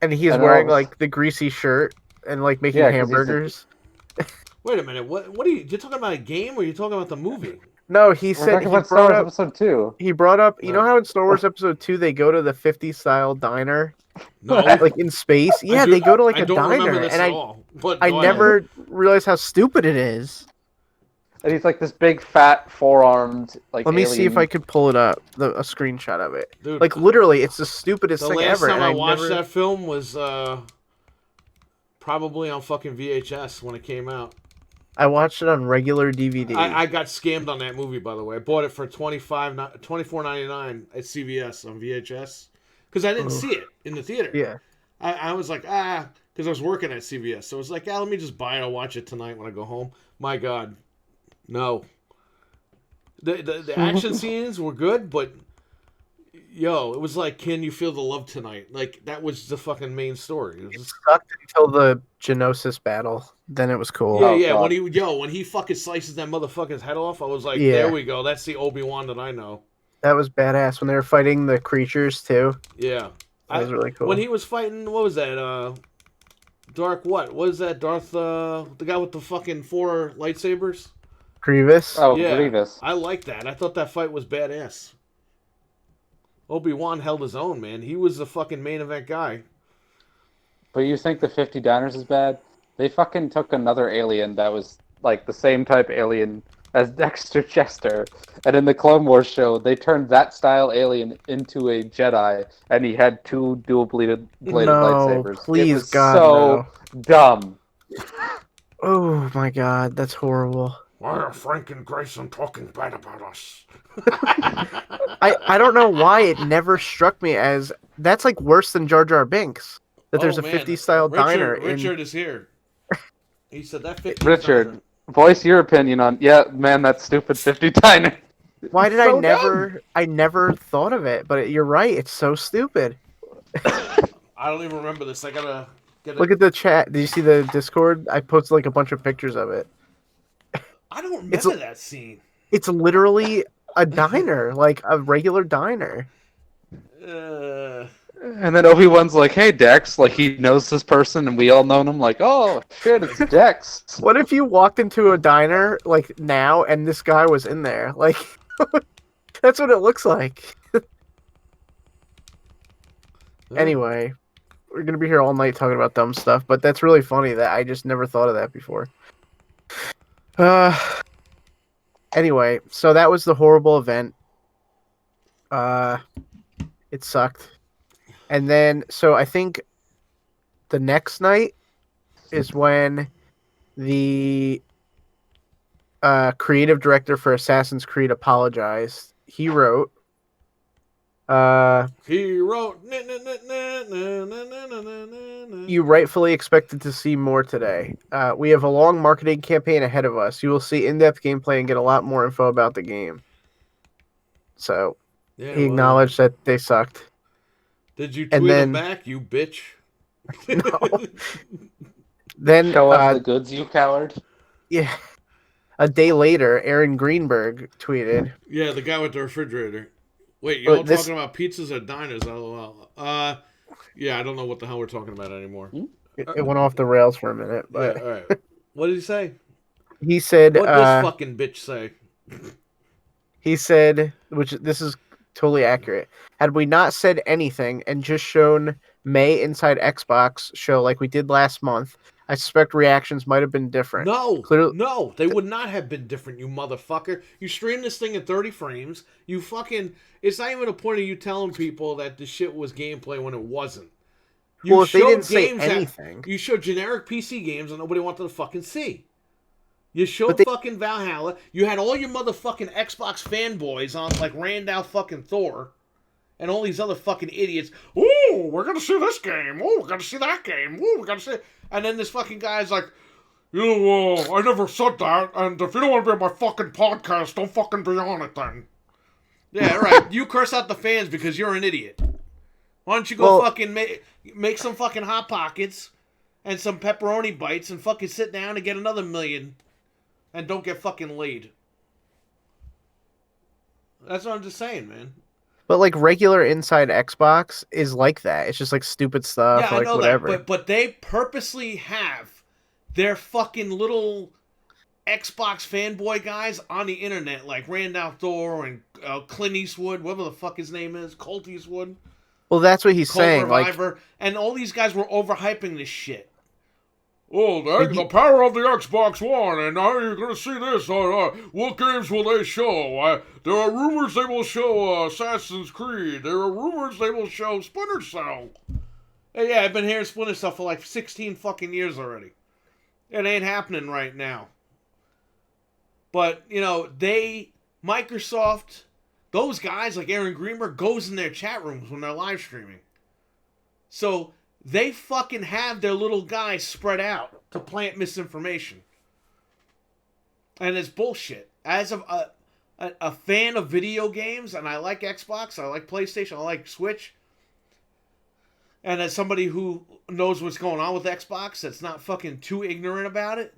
And he's I know, wearing it was- like the greasy shirt and like making Yeah, 'cause he's a- hamburgers. wait a minute. What are you talking about a game or are you talking about the movie? No, he We're said talking he about Star brought Wars up. Episode 2. He brought up. You know Right. how in Star Wars Episode 2 they go to the 50 style diner, No. like in space. Yeah, they go to like I a don't diner, remember this and at I all. But I go ahead. never realized how stupid it is. And he's like this big, fat, four-armed, like. Let me see if alien- I could pull it up, a screenshot of it. Dude, Like literally, it's the stupidest the thing last ever. time and I watched never... that film was probably on fucking VHS when it came out. I watched it on regular DVD. I got scammed on that movie, by the way. I bought it for $24.99 at CVS on VHS because I didn't Ugh. see it in the theater. Yeah, I was like, because I was working at CVS. So I was like, let me just buy it. I'll watch it tonight when I go home. My God, no. The action scenes were good, but yo, it was like, can you feel the love tonight? Like that was the fucking main story. It was it just, sucked until the Genosis battle. Then it was cool. yeah, Oh, yeah. God. When he fucking slices that motherfucker's head off, I was like, Yeah. there we go. That's the Obi-Wan that I know. That was badass when they were fighting the creatures too. Yeah. That was really cool. When he was fighting, what was that? Dark what? What is that? Darth, the guy with the fucking 4 lightsabers? Grievous. Oh, Yeah. Grievous. I like that. I thought that fight was badass. Obi-Wan held his own, man. He was the fucking main event guy. But you think the 50 Diners is bad? They fucking took another alien that was like the same type alien as Dexter Chester, and in the Clone Wars show, they turned that style alien into a Jedi, and he had 2 dual-bladed no, lightsabers. please, it was God, so dumb. no. Oh my God, that's horrible. Why are Frank and Grayson talking bad about us? I don't know why it never struck me as that's like worse than Jar Jar Binks. That there's Oh, a man. 50 style diner in. Richard is here. He said that 50 Richard, voice your opinion on, yeah, man, that stupid 50 Diner. Why did So I never? I never thought of it, but you're right. It's so stupid. I don't even remember this. I gotta get it. Look at the chat. Did you see the Discord? I posted like a bunch of pictures of it. I don't It's remember that scene. It's literally a diner, like a regular diner. And then Obi-Wan's like, hey, Dex, like, he knows this person, and we all know him, like, oh, shit, it's Dex. What if you walked into a diner like now and this guy was in there? Like, that's what it looks like. Anyway, we're gonna be here all night talking about dumb stuff, but that's really funny that I just never thought of that before. Anyway, so that was the horrible event. It sucked. And then, so I think the next night is when the creative director for Assassin's Creed apologized. He wrote, He wrote. you rightfully expected to see more today. We have a long marketing campaign ahead of us. You will see in-depth gameplay and get a lot more info about the game. So Yeah, he acknowledged that they sucked. Did you and tweet then- him back, you bitch? No. Then, Show us the goods, you coward. yeah, a day later, Aaron Greenberg tweeted, Yeah, the guy with the refrigerator. Wait, Well, y'all this- talking about pizzas or diners? LOL. Yeah, I don't know what the hell we're talking about anymore. it went off the rails for a minute, Yeah, but all right. What did he say? he said, What this fucking bitch say? he said, which this is totally accurate. Had we not said anything and just shown May inside Xbox show like we did last month, I suspect reactions might have been different. No, Clearly- no, they would not have been different, you motherfucker. You stream this thing at 30 frames. You fucking. It's not even a point of you telling people that the shit was gameplay when it wasn't. You Well, if they showed didn't say games that- anything. you showed generic PC games that nobody wanted to fucking see. You showed But they fucking Valhalla. You had all your motherfucking Xbox fanboys on like Randall fucking Thor. And all these other fucking idiots. Oh, we're gonna see this game. Oh, we're gonna see that game. Oh, we're gonna see. And then this fucking guy's like, I never said that. And if you don't want to be on my fucking podcast, don't fucking be on it then. Yeah, right. You curse out the fans because you're an idiot. Why don't you go fucking make some fucking Hot Pockets and some pepperoni bites and fucking sit down and get another million and don't get fucking laid. That's what I'm just saying, man. But like regular inside Xbox is like that. It's just like stupid stuff, Yeah, I like know whatever. that, but they purposely have their fucking little Xbox fanboy guys on the internet, like Randall Thor and Clint Eastwood, whatever the fuck his name is, Colt Eastwood, Well, that's what he's Colt saying. Reviver, and all these guys were overhyping this shit. Oh, Like the power of the Xbox One, and now you're gonna see this. What games will they show? There are rumors they will show Assassin's Creed. There are rumors they will show Splinter Cell. Hey, yeah, I've been hearing Splinter Cell for like 16 fucking years already. It ain't happening right now. But, Microsoft, those guys like Aaron Greenberg goes in their chat rooms when they're live streaming. So they fucking have their little guys spread out to plant misinformation. And it's bullshit. As a fan of video games, and I like Xbox, I like PlayStation, I like Switch, and as somebody who knows what's going on with Xbox that's not fucking too ignorant about it,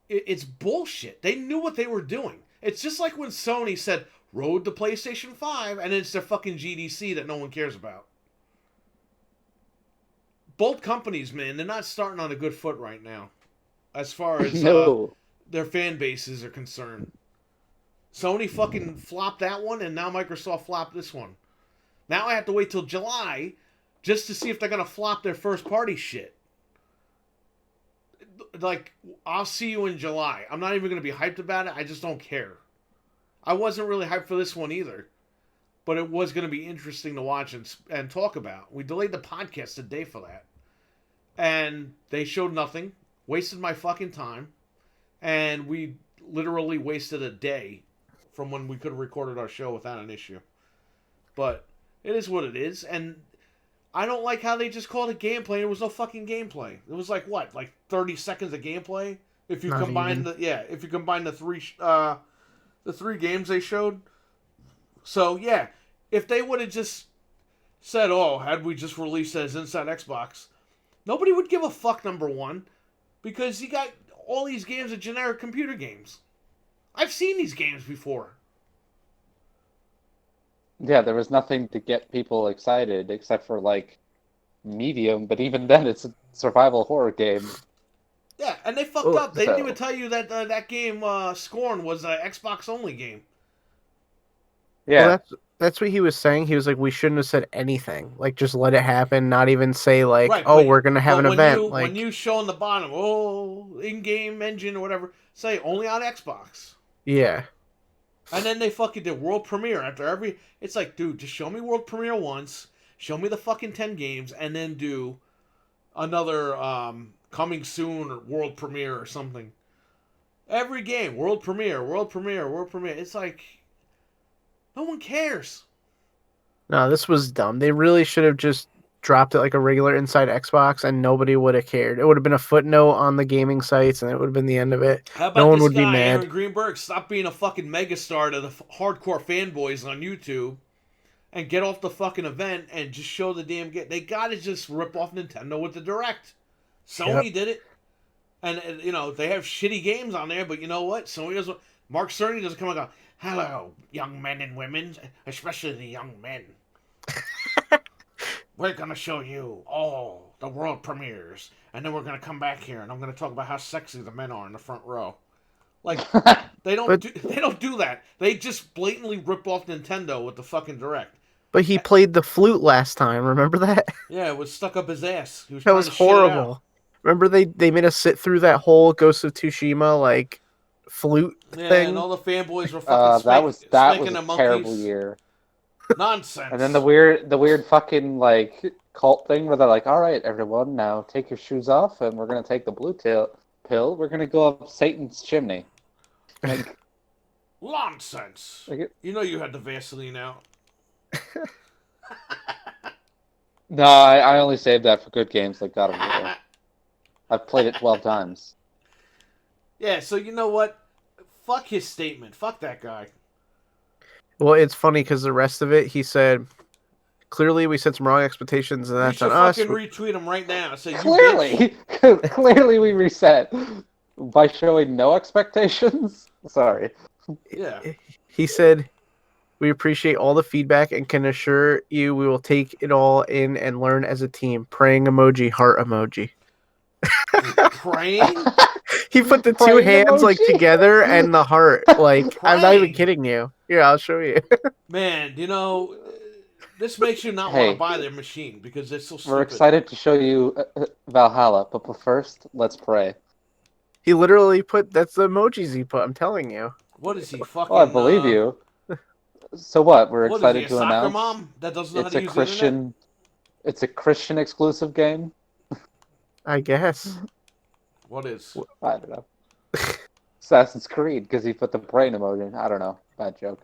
it's bullshit. They knew what they were doing. It's just like when Sony said, road to PlayStation 5, and it's their fucking GDC that no one cares about. Both companies, man, they're not starting on a good foot right now, as far as No. their fan bases are concerned. Sony fucking flopped that one, and now Microsoft flopped this one. Now I have to wait till July just to see if they're going to flop their first party shit. Like, I'll see you in July. I'm not even going to be hyped about it. I just don't care. I wasn't really hyped for this one either. But it was going to be interesting to watch and talk about. We delayed the podcast a day for that. And they showed nothing. Wasted my fucking time. And we literally wasted a day from when we could have recorded our show without an issue. But it is what it is. And I don't like how they just called it gameplay. There was no fucking gameplay. It was like what, like 30 seconds of gameplay? If you Not combine even. if you combine the three games they showed. So yeah, if they would have just said, "Oh, had we just released it as Inside Xbox," nobody would give a fuck. Number one, because you got all these games are generic computer games. I've seen these games before. Yeah, there was nothing to get people excited except for like Medium, but even then it's a survival horror game. Yeah, and they fucked Oh, up. They didn't so- even tell you that that game Scorn was an Xbox only game. Yeah. Well, that's what he was saying. He was like, we shouldn't have said anything. Like, just let it happen. Not even say like, Right, oh, but- we're gonna have But an event. when you show on the bottom, in-game engine or whatever, say only on Xbox. yeah, And then they fucking did world premiere after every. It's like, dude, just show me world premiere once, show me the fucking 10 games, and then do another coming soon or world premiere or something. Every game, world premiere, world premiere, world premiere. It's like, no one cares. no, this was dumb. They really should have just dropped it like a regular Inside Xbox, and nobody would have cared. It would have been a footnote on the gaming sites, and it would have been the end of it. How about No one this would be guy, mad. Aaron Greenberg, stop being a fucking megastar to the hardcore fanboys on YouTube and get off the fucking event and just show the damn game. They gotta just rip off Nintendo with the Direct. Sony did it. And, they have shitty games on there, but you know what? Sony doesn't. Mark Cerny doesn't come and go, hello, young men and women, especially the young men. We're going to show you all the world premieres, and then we're going to come back here, and I'm going to talk about how sexy the men are in the front row. Like, they don't do that. They just blatantly rip off Nintendo with the fucking Direct. But he played the flute last time. Remember that? Yeah, it was stuck up his ass. He was That trying was to shit it out. horrible. Remember they made us sit through that whole Ghost of Tsushima like flute Yeah, thing. and all the fanboys were fucking that was spanking a the terrible monkeys. year. Nonsense. And then the weird fucking like cult thing where they're like, "All right, everyone, now take your shoes off, and we're gonna take the blue pill. We're gonna go up Satan's chimney. Like, Nonsense. like You know you had the Vaseline out. no, I only saved that for good games like God of War. I've played it 12 times. Yeah, so you know what? Fuck his statement. Fuck that guy. Well, it's funny because the rest of it, he said, clearly we set some wrong expectations, and You that's should on us. fucking retweet him right now. Say, you bitch. Clearly, clearly we reset by showing no expectations. Sorry. Yeah. He said, we appreciate all the feedback and can assure you we will take it all in and learn as a team. Praying emoji, heart emoji. Praying? He put the two Praying hands like emoji? together and the heart. Like, I'm not even Praying. kidding you. Here, I'll show you. Man, you know, this makes you not want Hey. to buy their machine because it's so stupid. We're excited to show you Valhalla, but first, let's pray. He literally put, that's the emojis he put, I'm telling you. What is he, fucking... Well, I believe you. So what? We're What is he, excited a to soccer announce mom that doesn't know how it's to a use the internet? Christian. It's a Christian exclusive game. I guess. What is? I don't know. Assassin's Creed, because he put the brain emoji. I don't know. Bad joke.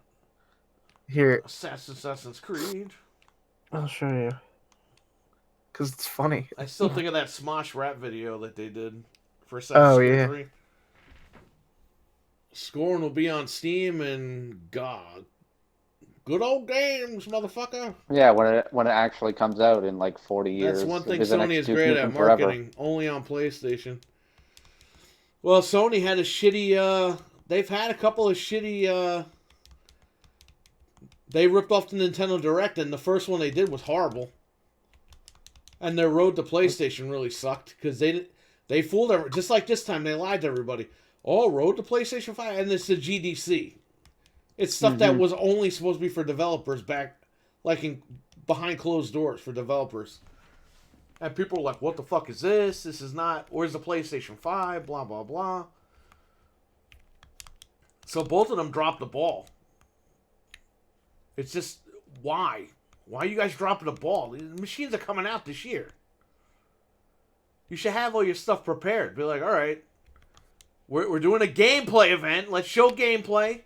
Here, Assassin's Creed. I'll show you. Because it's funny. I still think of that Smosh rap video that they did for Assassin's Creed yeah. 3. Scorn will be on Steam and God. Good old games, motherfucker. Yeah, when it actually comes out in like 40 years. That's one thing it'll be the Sony next is Duke great Nukem at, Forever. marketing. Only on PlayStation. Well, Sony had a shitty, they've had a couple of shitty, they ripped off the Nintendo Direct, and the first one they did was horrible. And their road to PlayStation really sucked, because they fooled everyone. Just like this time, they lied to everybody. Oh, road to PlayStation 5, and it's the GDC. It's stuff that was only supposed to be for developers back, like behind closed doors for developers. And people were like, what the fuck is this? This is not... Where's the PlayStation 5? Blah, blah, blah. So both of them dropped the ball. It's just... Why? Why are you guys dropping the ball? The machines are coming out this year. You should have all your stuff prepared. Be like, all right, we're doing a gameplay event. Let's show gameplay.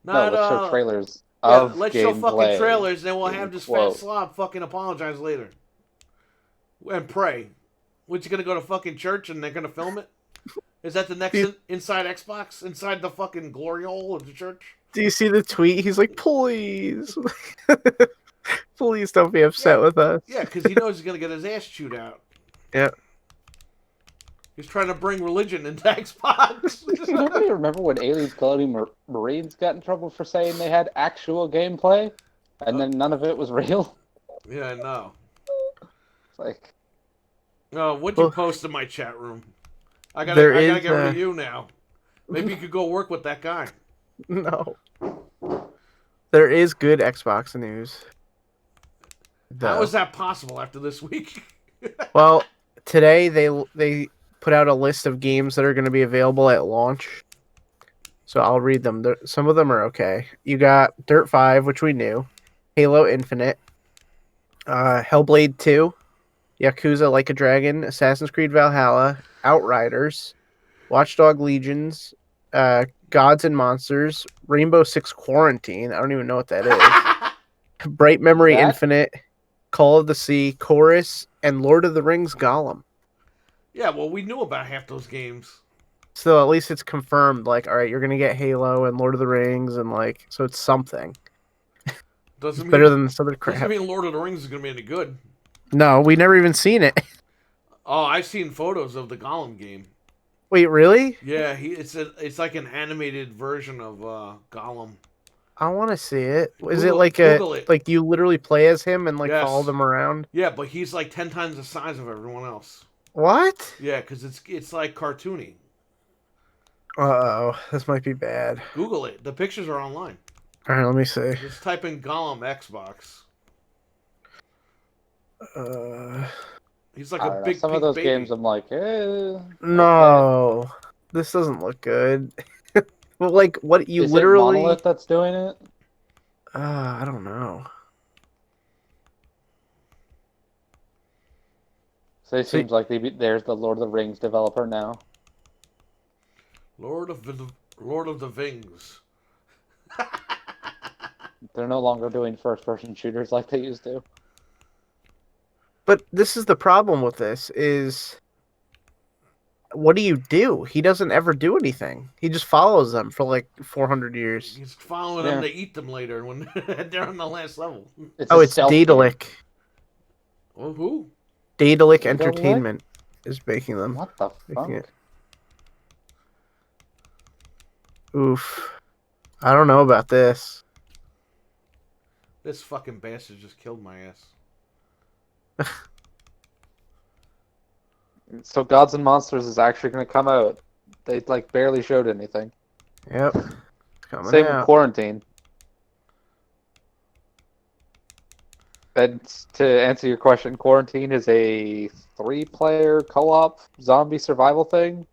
Not, No, let's show trailers yeah, of let's show fucking gameplay. trailers, then we'll have this fat Quote. slob fucking apologize later. And pray. What, you gonna go to fucking church and they're gonna film it? Is that the next inside Xbox? Inside the fucking glory hole of the church? Do you see the tweet? He's like, please. Please don't be upset with us. Yeah, because he knows he's gonna get his ass chewed out. Yeah. He's trying to bring religion into Xbox. Does anybody remember when Aliens Colonial Marines got in trouble for saying they had actual gameplay, and then none of it was real? Yeah, I know. It's like, Oh, what'd you post in my chat room? I gotta get rid of you now. Maybe you could go work with that guy. No. There is good Xbox news. How is that possible after this week? Well, today they put out a list of games that are going to be available at launch. So I'll read them. Some of them are okay. You got Dirt 5, which we knew. Halo Infinite. Hellblade 2. Yakuza Like a Dragon. Assassin's Creed Valhalla. Outriders. Watchdog Legions. Gods and Monsters. Rainbow Six Quarantine. I don't even know what that is. Bright Memory Infinite. Call of the Sea. Chorus. And Lord of the Rings Gollum. Yeah, well, we knew about half those games. So at least it's confirmed, like, all right, you're going to get Halo and Lord of the Rings, and, like, so it's something. Doesn't mean, better than this other crap. Doesn't mean Lord of the Rings is going to be any good. No, we never even seen it. Oh, I've seen photos of the Gollum game. Wait, really? Yeah, it's like an animated version of Gollum. I want to see it. Is Google, it like it. like you literally play as him and, like, Yes. follow them around? Yeah, but he's like 10 times the size of everyone else. What? Yeah, because it's like cartoony. Uh-oh, this might be bad. Google it. The pictures are online. All right, let me see. Just type in Gollum Xbox. He's like a big some pink of those baby. games I'm like, No, this doesn't look good. Well, like, what you is literally... it Monolith that's doing it? I don't know. So it So- seems like there's the Lord of the Rings developer now. Lord of the Vings. They're no longer doing first-person shooters like they used to. But this is the problem with this is what do? He doesn't ever do anything. He just follows them for like 400 years. He's following them to eat them later when they're on the last level. It's Oh, a it's stealth game. Daedalic. Oh, who? Daedalic Daedalic? Entertainment is making them. What the Making fuck? it. Oof. I don't know about this. This fucking bastard just killed my ass. So Gods and Monsters is actually going to come out. They like barely showed anything. Yep. It's coming Same with out. Quarantine. And to answer your question, Quarantine is a 3-player co-op zombie survival thing.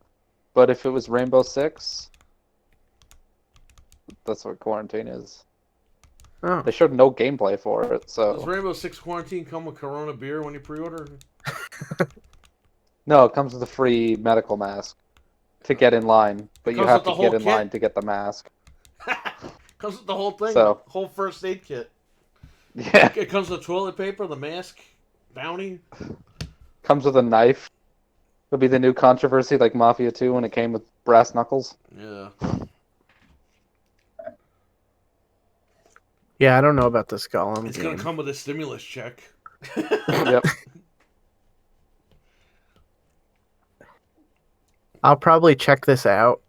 But if it was Rainbow Six, that's what Quarantine is. Oh. They showed no gameplay for it, Does so Rainbow Six Quarantine come with Corona beer when you pre-order? no, it comes with a free medical mask to get in line, but It you comes have with the to get whole in line kit? to get the mask. Comes with the whole thing, So- the whole first aid kit. Yeah, It comes with toilet paper, the mask, bounty. comes with a knife. It'll be the new controversy like Mafia 2 when it came with brass knuckles. Yeah. Yeah, I don't know about this Gollum It's game. gonna come with a stimulus check. Yep. I'll probably check this out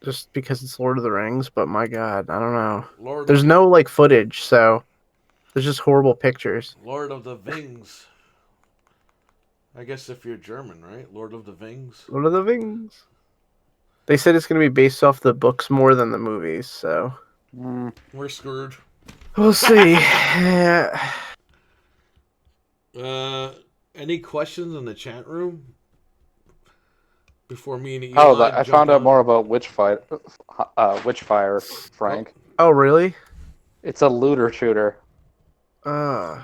just because it's Lord of the Rings, but my god, I don't know. Lord There's no like footage, so there's just horrible pictures. Lord of the Vings. I guess if you're German, right? Lord of the Vings. Lord of the Rings. They said it's going to be based off the books more than the movies, so Mm, We're screwed. we'll see. Yeah. Any questions in the chat room? Before me and Eli I jump found out on? more about Witchfire, Frank. Oh, really? It's a looter shooter, Uh,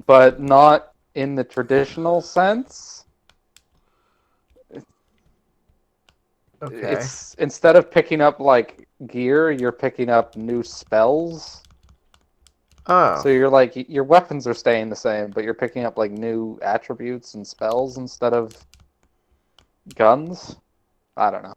but not in the traditional sense. okay. It's instead of picking up like gear, you're picking up new spells. Oh, So you're like your weapons are staying the same, but you're picking up like new attributes and spells instead of guns. I don't know.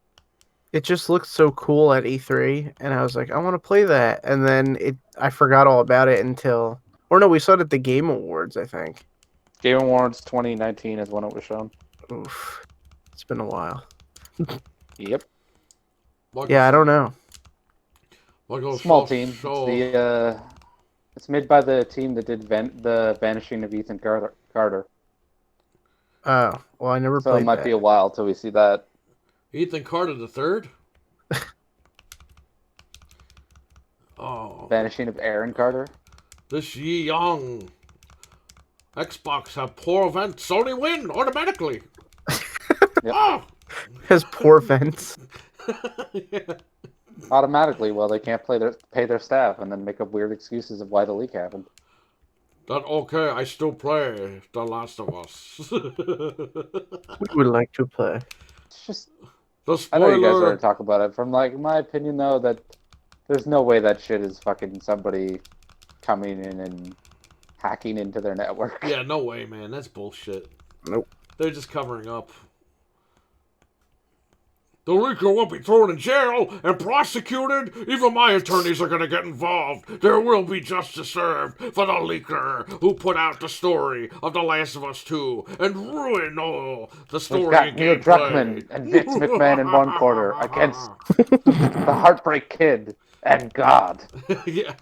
it just looked so cool at E3, and I was like, I want to play that. And then I forgot all about it until, or no, we saw it at the Game Awards, I think. Game Awards 2019 is when it was shown. Oof, it's been a while. Yep. Yeah, I don't know. Small team. It's made by the team that did the Vanishing of Ethan Carter. Oh, well, I never So played it might that. be a while till we see that. Ethan Carter the third. Oh, Vanishing of Aaron Carter. this ye young. Xbox have poor events. Sony win automatically. Yep. Oh. Has poor vents. Yeah. Automatically, well, they can't pay their staff and then make up weird excuses of why the leak happened. That okay? I still play The Last of Us. We would like to play. It's just, The I know you guys spoiler. already talk about it. From like my opinion, though, that there's no way that shit is fucking somebody coming in and hacking into their network. Yeah, no way, man. That's bullshit. Nope. They're just covering up. The leaker will be thrown in jail and prosecuted. Even my attorneys are going to get involved. There will be justice served for the leaker who put out the story of The Last of Us 2 and ruined all the story We've got and Neil gameplay. Druckmann and Vince McMahon in one corner against the Heartbreak Kid and God. Yeah.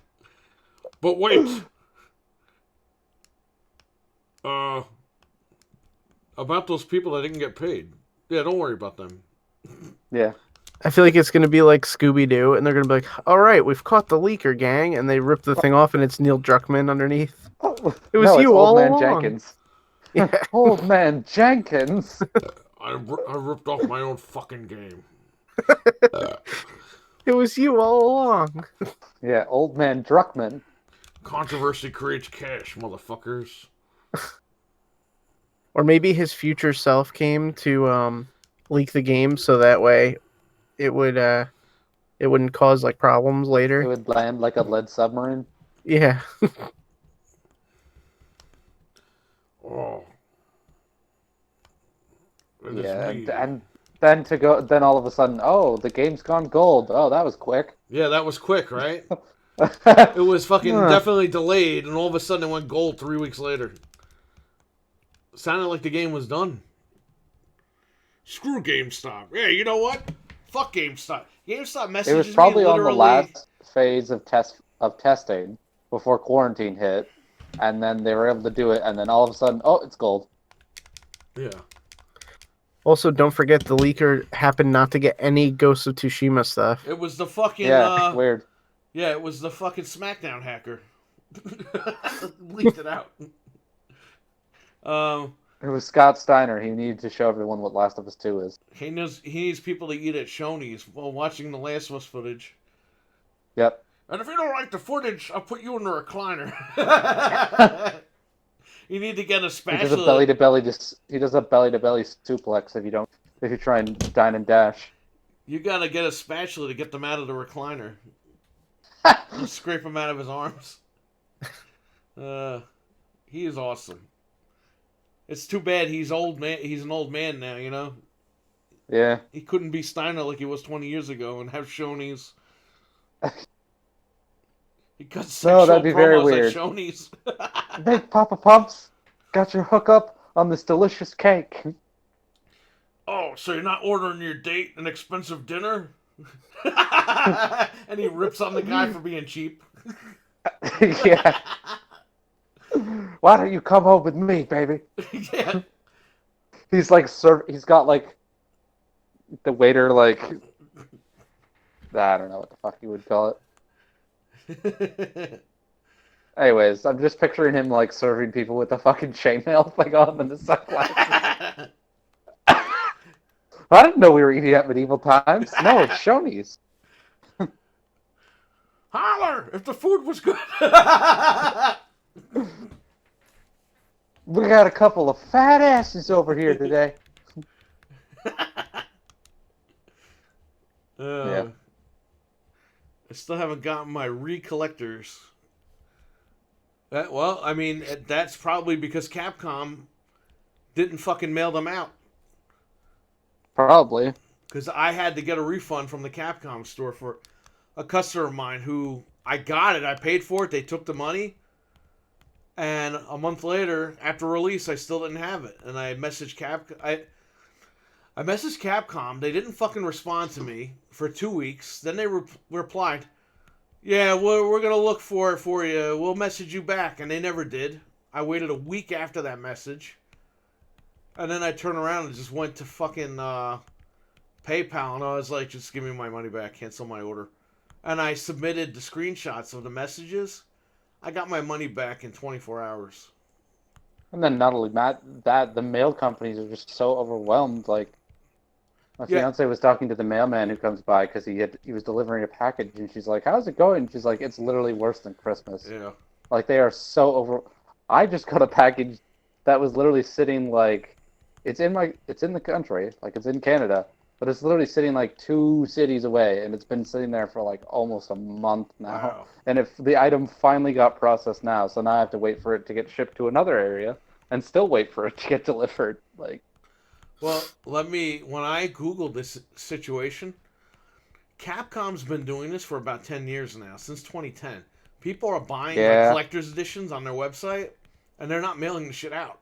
But wait. About those people that didn't get paid. Yeah, don't worry about them. Yeah. I feel like it's going to be like Scooby-Doo, and they're going to be like, all right, we've caught the leaker gang, and they rip the thing off, and it's Neil Druckmann underneath. It was no, you it's all Old Man along. Jenkins. Yeah. Old Man Jenkins. I ripped off my own fucking game. It was you all along. Yeah, Old Man Druckmann. Controversy creates cash, motherfuckers. Or maybe his future self came to leak the game so that way it would it wouldn't cause like problems It later. would land like a lead submarine. Yeah. Oh, and it's Yeah, me. and then all of a sudden, oh, the game's gone gold. Oh, that was quick. Yeah, that was quick, right? Huh. It was fucking definitely delayed, and all of a sudden it went gold 3 weeks later. Sounded like the game was done. Screw GameStop. Yeah, you know what? Fuck GameStop. GameStop It messages was me probably on the literally. last phase of testing before quarantine hit, and then they were able to do it, and then all of a sudden, oh, it's gold. Yeah. Also, don't forget the leaker happened not to get any Ghost of Tsushima stuff. It was the fucking Yeah, weird. yeah, it was the fucking SmackDown hacker. Leaked it out. Um It was Scott Steiner. He needed to show everyone what Last of Us 2 is. he needs people to eat at Shoney's while watching the Last of Us footage. Yep. And if you don't like the footage, I'll put you in the recliner. You need to get a He spatula. does a belly to belly. He does a belly to belly suplex if you try and dine and dash. You gotta get a spatula to get them out of the recliner. Just scrape him out of his arms. He is awesome. It's too bad he's old man. He's an old man now. You know, Yeah. he couldn't be Steiner like he was 20 years ago and have Shoney's. He cut sexual that'd be very promos weird. at Shoney's. Big Papa Pumps got your hookup on this delicious cake. Oh, so you're not ordering your date an expensive dinner? And he rips on the guy for being cheap. Yeah. Why don't you come home with me, baby? Yeah. He's like he's got like the waiter like I don't know what the fuck you would call it. Anyways, I'm just picturing him like serving people with the fucking chainmail thing on and the sunglasses. I didn't know we were eating at medieval times. No, it's Shoney's. Holler if the food was good. We got a couple of fat asses over here today. Yeah. I still haven't gotten my recollectors. Well, I mean, that's probably because Capcom didn't fucking mail them out. Probably. Because I had to get a refund from the Capcom store for a customer of mine who I got it. I paid for it. They took the money. And a month later, after release, I still didn't have it. And I messaged I messaged Capcom. They didn't fucking respond to me for 2 weeks. Then they replied, "Yeah, we're gonna look for it for you. We'll message you back." And they never did. I waited a week after that message, and then I turned around and just went to fucking PayPal, and I was like, "Just give me my money back. Cancel my order." And I submitted the screenshots of the messages. I got my money back in 24 hours. And then not only that the mail companies are just so overwhelmed. Like my fiance was talking to the mailman who comes by because he was delivering a package, and she's like, "How's it going?" And she's like, "It's literally worse than Christmas." Yeah. Like they are so over. I just got a package that was literally sitting like it's in the country, like it's in Canada, but it's literally sitting like 2 cities away, and it's been sitting there for like almost a month now. Wow. And if the item finally got processed now, so now I have to wait for it to get shipped to another area, and still wait for it to get delivered. Like, Well, when I Googled this situation, Capcom's been doing this for about 10 years now, since 2010. People are buying like collector's editions on their website, and they're not mailing the shit out.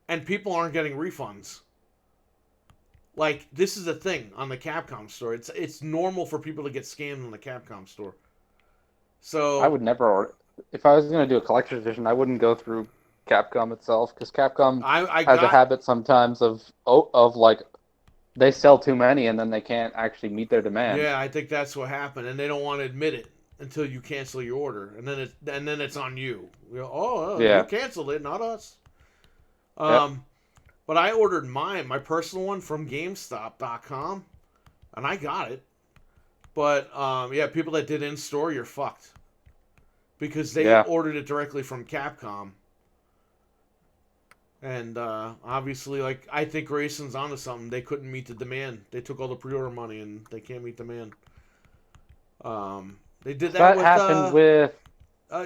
And people aren't getting refunds. Like, this is a thing on the Capcom store. It's normal for people to get scammed on the Capcom store. So I would never order. If I was going to do a collector's edition, I wouldn't go through Capcom itself, because Capcom has a habit sometimes of like they sell too many and then they can't actually meet their demand. Yeah, I think that's what happened, and they don't want to admit it until you cancel your order, and then it's on you. You canceled it, not us. But I ordered my personal one from GameStop.com, and I got it. But people that did in store, you're fucked, because they ordered it directly from Capcom. And obviously, like, I think Grayson's onto something. They couldn't meet the demand. They took all the pre-order money and they can't meet demand. They did So that that with happened with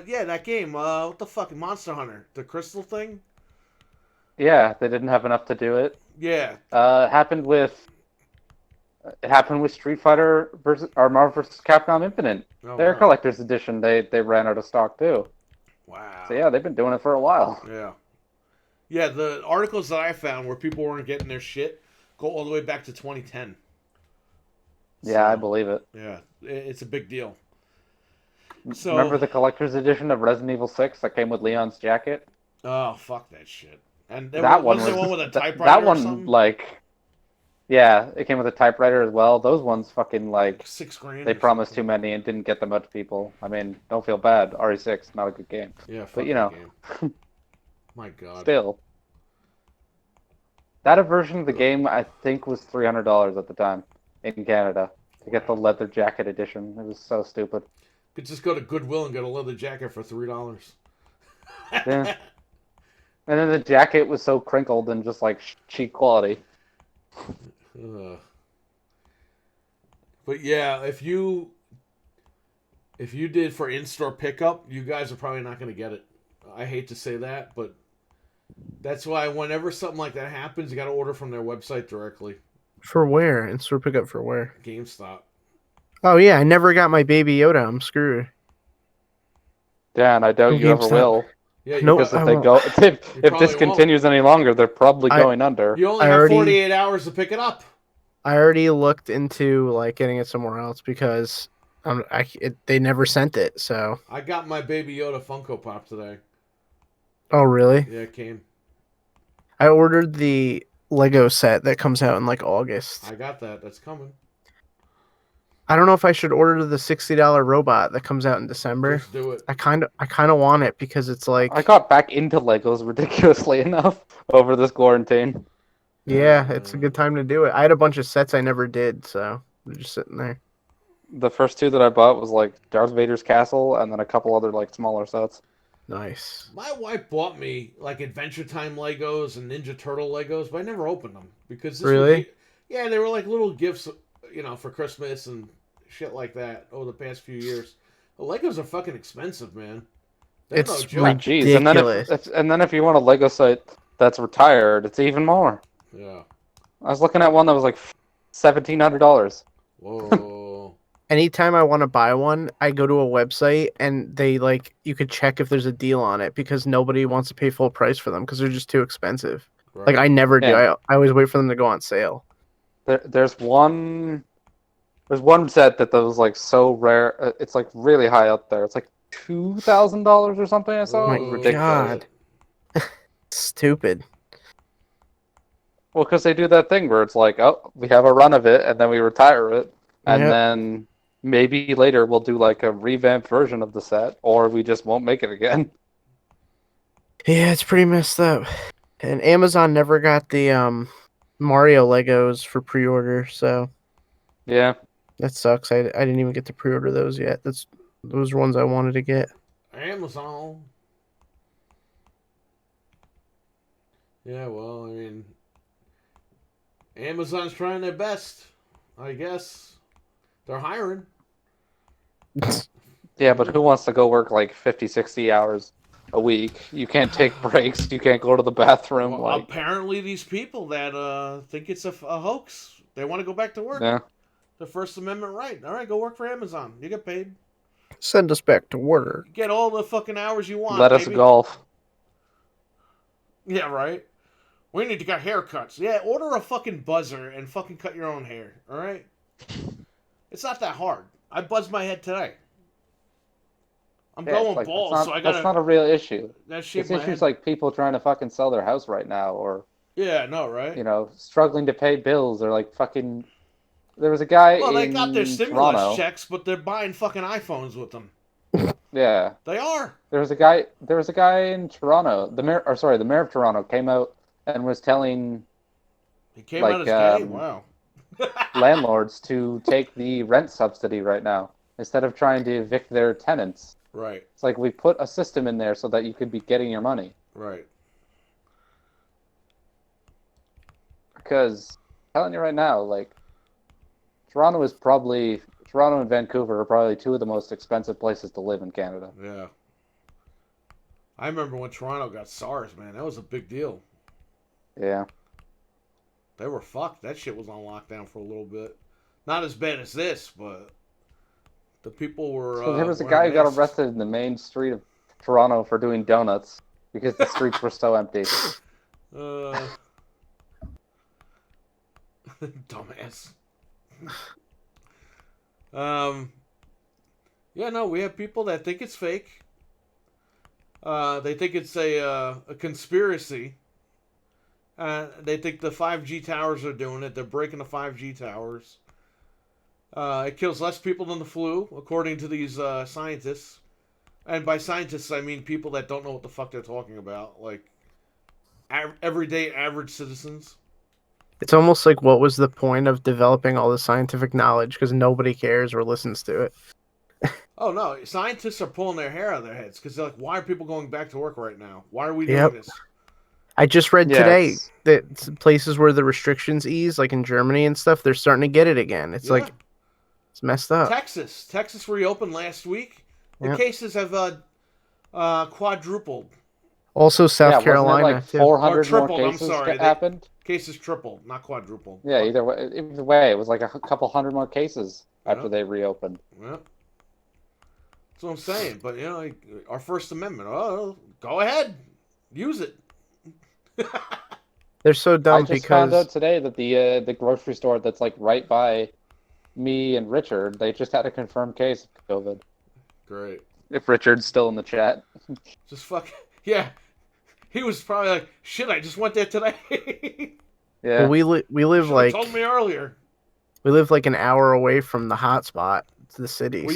yeah, that game. What the fuck, Monster Hunter, the Crystal thing. yeah, they didn't have enough to do it. Yeah, It happened with Street Fighter versus or Marvel vs. Capcom Infinite. oh Their wow, collector's edition, they ran out of stock too. So wow, yeah, they've been doing it for a while. yeah, yeah. The articles that I found where people weren't getting their shit go all the way back to 2010. Yeah, I So believe it. yeah, it's a big deal. So Remember the collector's edition of Resident Evil 6 that came with Leon's jacket? oh fuck that shit. And there That one wasn't there one with a that typewriter or one something. like yeah, it came with a typewriter as well. Those ones fucking Like like 6 grand. they Or promised something. too many and didn't get them out to people. I mean, don't feel bad. RE6 not a good game, Yeah, but fuck you that know, game. My God. still that version of the game I think was $300 at the time in Canada to get the Wow. leather jacket edition. It was so stupid. Could just go to Goodwill and get a leather jacket for $3. Yeah, and then the jacket was so crinkled and just like cheap quality. Ugh. But yeah, if you did for in-store pickup, you guys are probably not going to get it. I hate to say that, but that's why whenever something like that happens, you got to order from their website directly. For where? And store pickup for where? GameStop. Oh yeah, I never got my Baby Yoda. I'm screwed. Yeah, and I doubt No you ever GameStop. will. Yeah, you Nope, Because probably, I if they won't. go, you if this probably won't. continues any longer, they're probably I- going under. You only I have already- 48 hours to pick it up. I already looked into like getting it somewhere else because they never sent it. So. I got my Baby Yoda Funko Pop today. Oh really? Yeah, it came. I ordered the Lego set that comes out in like August. I got that. That's coming. I don't know if I should order the $60 robot that comes out in December. Just do it. I kind of want it because it's like I got back into Legos ridiculously enough over this quarantine. yeah, it's a good time to do it. I had a bunch of sets I never did, so they're just sitting there. The first two that I bought was like Darth Vader's castle, and then a couple other like smaller sets. Nice. My wife bought me like Adventure Time Legos and Ninja Turtle Legos, but I never opened them because this Really? yeah, they were like little gifts, you know, for Christmas and shit like that over the past few years. The Legos are fucking expensive, man. They're no It's joke. Like, geez, and then ridiculous. if you want a Lego set that's retired, it's even more. Yeah. I was looking at one that was like $1,700. Whoa. Anytime I want to buy one, I go to a website and they like you could check if there's a deal on it because nobody wants to pay full price for them because they're just too expensive. Right. Like I never do. Yeah. I always wait for them to go on sale. There's one set that was like so rare. It's like really high up there. It's like $2,000 or something. I saw. Oh my It was ridiculous. God. Stupid. Well, because they do that thing where it's like, oh, we have a run of it, and then we retire it, and Yep. then maybe later we'll do like a revamped version of the set, or we just won't make it again. Yeah, it's pretty messed up. And Amazon never got the Mario Legos for pre-order, so Yeah. that sucks. I didn't even get to pre-order those yet. Those are ones I wanted to get. Amazon. Yeah, well, I mean, Amazon's trying their best, I guess. They're hiring. Yeah, but who wants to go work like 50, 60 hours a week? You can't take breaks. You can't go to the bathroom. Well, Like, apparently, these people that think it's a hoax, they want to go back to work. yeah. The First Amendment right. All right, go work for Amazon. You get paid. Send us back to work. You get all the fucking hours you want. Let us baby. golf. Yeah, right. We need to get haircuts. Yeah, order a fucking buzzer and fucking cut your own hair. All right. It's not that hard. I buzzed my head today. I'm Yeah, going it's like, bald, that's so not, I gotta. that's not a real issue. that shaped It's my issues head. like people trying to fucking sell their house right now, or Yeah, no, right? you know, struggling to pay bills, or like fucking. There was a guy Well, they in got their stimulus Toronto. checks, but they're buying fucking iPhones with them. Yeah, They are. there was a guy. There was a guy in Toronto. The mayor of Toronto came out and was telling He came Like, out as gay. Wow. landlords to take the rent subsidy right now instead of trying to evict their tenants. Right, It's like we put a system in there so that you could be getting your money. right. because I'm telling you right now, like Toronto and Vancouver are probably two of the most expensive places to live in Canada. Yeah. I remember when Toronto got SARS, man. That was a big deal. Yeah. They were fucked. That shit was on lockdown for a little bit. Not as bad as this, but the people were. So there was a wearing guy who got masks. arrested in the main street of Toronto for doing donuts because the streets were so empty. Dumbass. Yeah, no, we have people that think it's fake. They think it's a conspiracy. They think the 5G towers are doing it. They're breaking the 5G towers. It kills less people than the flu, according to these scientists. And by scientists, I mean people that don't know what the fuck they're talking about. Like, everyday average citizens. It's almost like, what was the point of developing all this scientific knowledge? Because nobody cares or listens to it. Oh, no. Scientists are pulling their hair out of their heads because they're like, why are people going back to work right now? Why are we doing Yep. this? I just read Yeah, today it's- that places where the restrictions ease, like in Germany and stuff, they're starting to get it again. It's Yeah. like, it's messed up. Texas reopened last week. The Yep. cases have quadrupled. Also, South wasn't it Carolina, like too. 400 Or tripled, more I'm cases sorry, happened. Cases tripled, not quadrupled. Yeah, either way, it was like a couple hundred more cases after Yeah. they reopened. Yeah. That's what I'm saying. But, like, our First Amendment, go ahead. Use it. They're so I dumb just found out because today that the grocery store that's like right by me and Richard, they just had a confirmed case of COVID. Great. If Richard's still in the chat. Just yeah. He was probably like, shit, I just went there today. Yeah. well, we live Should've like told me earlier. an hour away from the hot spot, the city.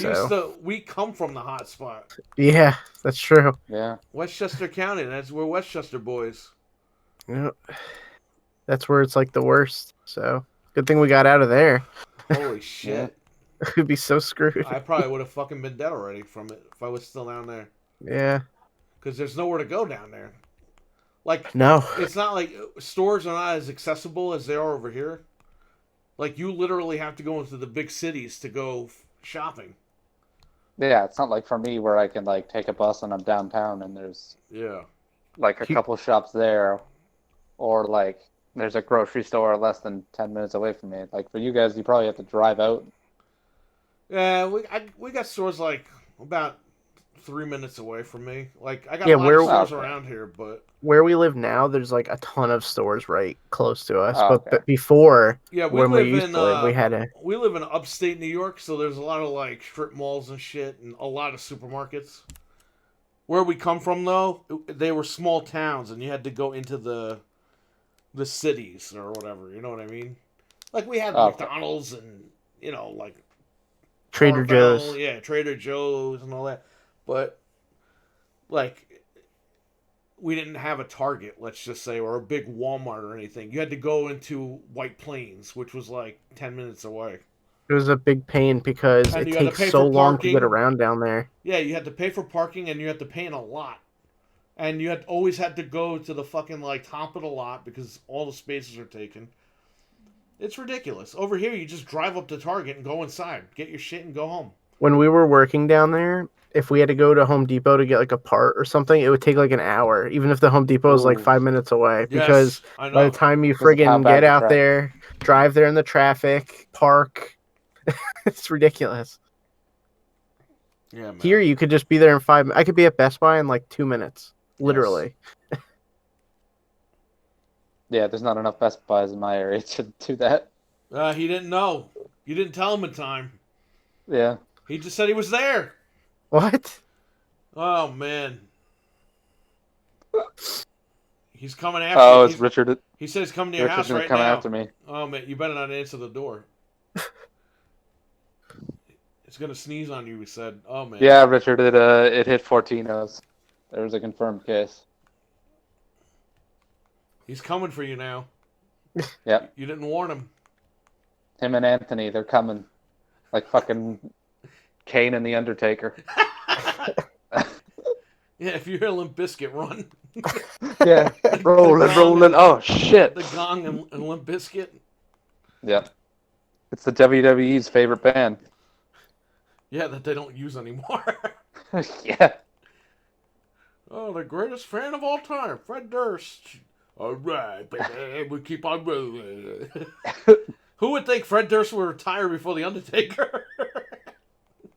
We come from the hot spot. Yeah, that's true. Yeah. Westchester County, we're Westchester boys. Yeah. That's where it's like the worst. So good thing we got out of there. Holy shit. We'd be so screwed. I probably would have fucking been dead already from it if I was still down there. Yeah. Because there's nowhere to go down there. Like, No. it's not like stores are not as accessible as they are over here. Like, you literally have to go into the big cities to go shopping. Yeah, it's not like for me where I can like take a bus and I'm downtown and there's Yeah. like a couple shops there, or like there's a grocery store less than 10 minutes away from me. Like for you guys, you probably have to drive out. Yeah, we got stores like about 3 minutes away from me. Like, I got Yeah, a lot where- of stores Okay. around here, but Where we live now, there's like a ton of stores right close to us. Oh, but okay. before, yeah, when we used to live, we had a we live in upstate New York, so there's a lot of like strip malls and shit, and a lot of supermarkets. Where we come from, though, they were small towns, and you had to go into the cities or whatever. You know what I mean? Like, we had Okay. McDonald's and like Trader Carvel, Joe's. yeah, Trader Joe's and all that, but like, we didn't have a Target, let's just say, or a big Walmart or anything. You had to go into White Plains, which was like 10 minutes away. It was a big pain because And it you had to takes pay so for long to get parking. around down there. Yeah, you had to pay for parking, and you had to pay in a lot. And you always had to go to the fucking like top of the lot because all the spaces are taken. It's ridiculous. Over here, you just drive up to Target and go inside, get your shit, and go home. When we were working down there, if we had to go to Home Depot to get like a part or something, it would take like an hour, even if the Home Depot was like Ooh. 5 minutes away. Because Yes, I know. by the time you Because of how friggin' bad get the out traffic- there, drive there in the traffic, park, it's ridiculous. Yeah, man. Here, you could just be there in 5 minutes. I could be at Best Buy in like 2 minutes, literally. Yeah, there's not enough Best Buys in my area to do that. He didn't know. You didn't tell him in time. Yeah. He just said he was there. What? Oh man. He's coming after Oh, you. it's Richard. He said he's coming to your Richard's house gonna right come now. after me. Oh man, you better not answer the door. It's gonna sneeze on you. He said, "Oh man." Yeah, Richard. It hit Fortino's. There was a confirmed case. He's coming for you now. Yep. You didn't warn him. Him and Anthony, they're coming. Like fucking Kane and the Undertaker. Yeah, if you hear Limp Bizkit, run. Yeah, rolling. Oh shit. The Gong and Limp Bizkit. Yep. It's the WWE's favorite band. Yeah, that they don't use anymore. Yeah. Oh, the greatest fan of all time, Fred Durst. All right, baby, we keep on rolling. Who would think Fred Durst would retire before the Undertaker?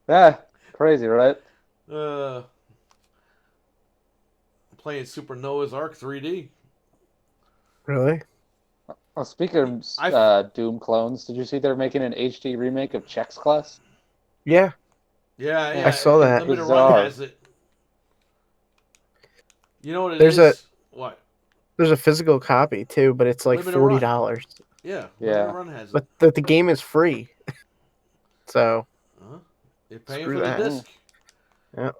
Yeah. Crazy, right? uh, Playing Super Noah's Ark 3D. Really? Well, speaking of Doom clones, did you see they're making an HD remake of Chex Class? Yeah, Yeah, Yeah. I saw that. Limited Bizarre. Run has it. You know what it There's is? What? There's a physical copy too, but it's like Limited Run. $40. Yeah, Yeah. Limited Run has it. But the game is free. So You're paying Screw for the that. disc. Yeah.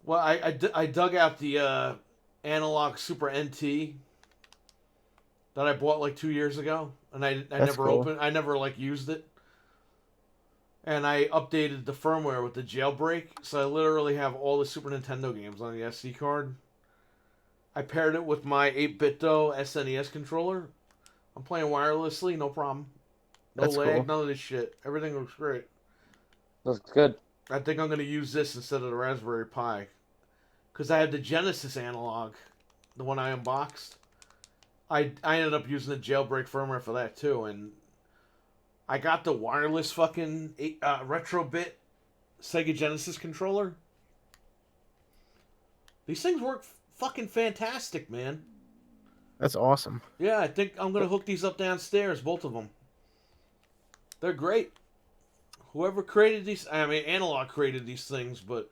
Well, I dug out the analog Super NT that I bought like 2 years ago, and I never cool. opened. I never like used it. And I updated the firmware with the jailbreak, so I literally have all the Super Nintendo games on the SD card. I paired it with my 8BitDo SNES controller. I'm playing wirelessly, no problem. No That's lag, cool. none of this shit. Everything looks great. Looks good. I think I'm going to use this instead of the Raspberry Pi. Because I had the Genesis analog, the one I unboxed. I ended up using the jailbreak firmware for that too, and I got the wireless fucking Retrobit Sega Genesis controller. These things work fucking fantastic, man. that's awesome. Yeah, I think I'm going to hook these up downstairs, both of them. They're great. Whoever created these, I mean, Analog created these things, but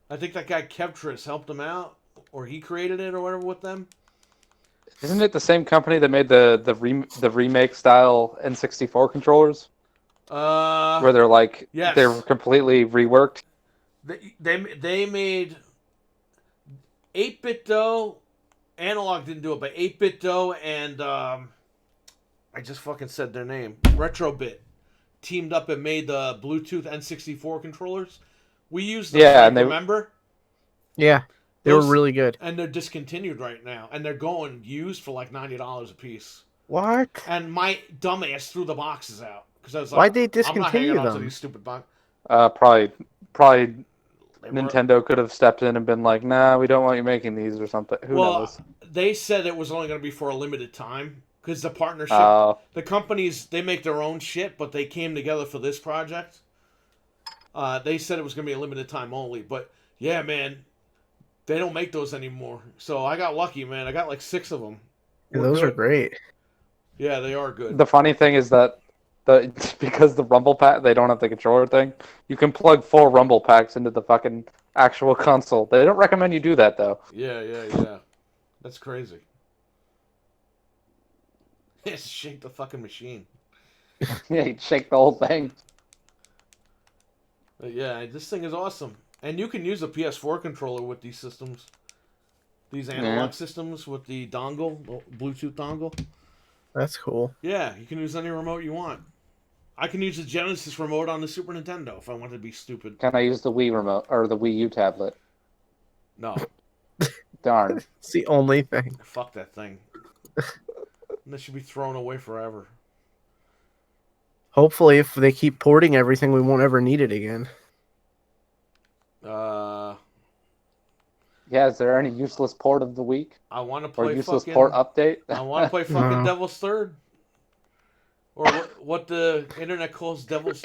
I think that guy Kevtris helped them out, or he created it or whatever with them. Isn't it the same company that made the remake style N64 controllers? Where they're like yes. they're completely reworked. They made 8BitDo. Analog didn't do it, but 8BitDo and I just fucking said their name. Retrobit teamed up and made the Bluetooth N64 controllers. We used them, Yeah, Frank, and they remember? Yeah, they Those- were really good. And they're discontinued right now, and they're going used for like $90 a piece. What? And my dumbass threw the boxes out because I was like, Why'd they I'm not discontinue hanging on to them? these stupid boxes. Probably They were- Nintendo could have stepped in and been like, "Nah, we don't want you making these" or something. Who knows? They said it was only going to be for a limited time because the partnership, the companies, they make their own shit, but they came together for this project. They said it was going to be a limited time only, but yeah, man, they don't make those anymore. So I got lucky, man. I got like 6 of them. Yeah, those are great. Yeah, they are good. The funny thing is that because the Rumble Pack, they don't have the controller thing. You can plug 4 Rumble Packs into the fucking actual console. They don't recommend you do that though. Yeah. That's crazy. Yes, shake the fucking machine. Yeah, you shake the whole thing. But yeah, this thing is awesome. And you can use a PS4 controller with these systems. These analog systems with the dongle, the Bluetooth dongle. That's cool. Yeah, you can use any remote you want. I can use the Genesis remote on the Super Nintendo if I want to be stupid. Can I use the Wii remote or the Wii U tablet? No, Darn. It's the only thing. fuck that thing. And that should be thrown away forever. Hopefully, if they keep porting everything, we won't ever need it again. Yeah, is there any useless port of the week I want to or play useless fucking. port update? I want to play fucking No. Devil's Third, or what the internet calls Devil's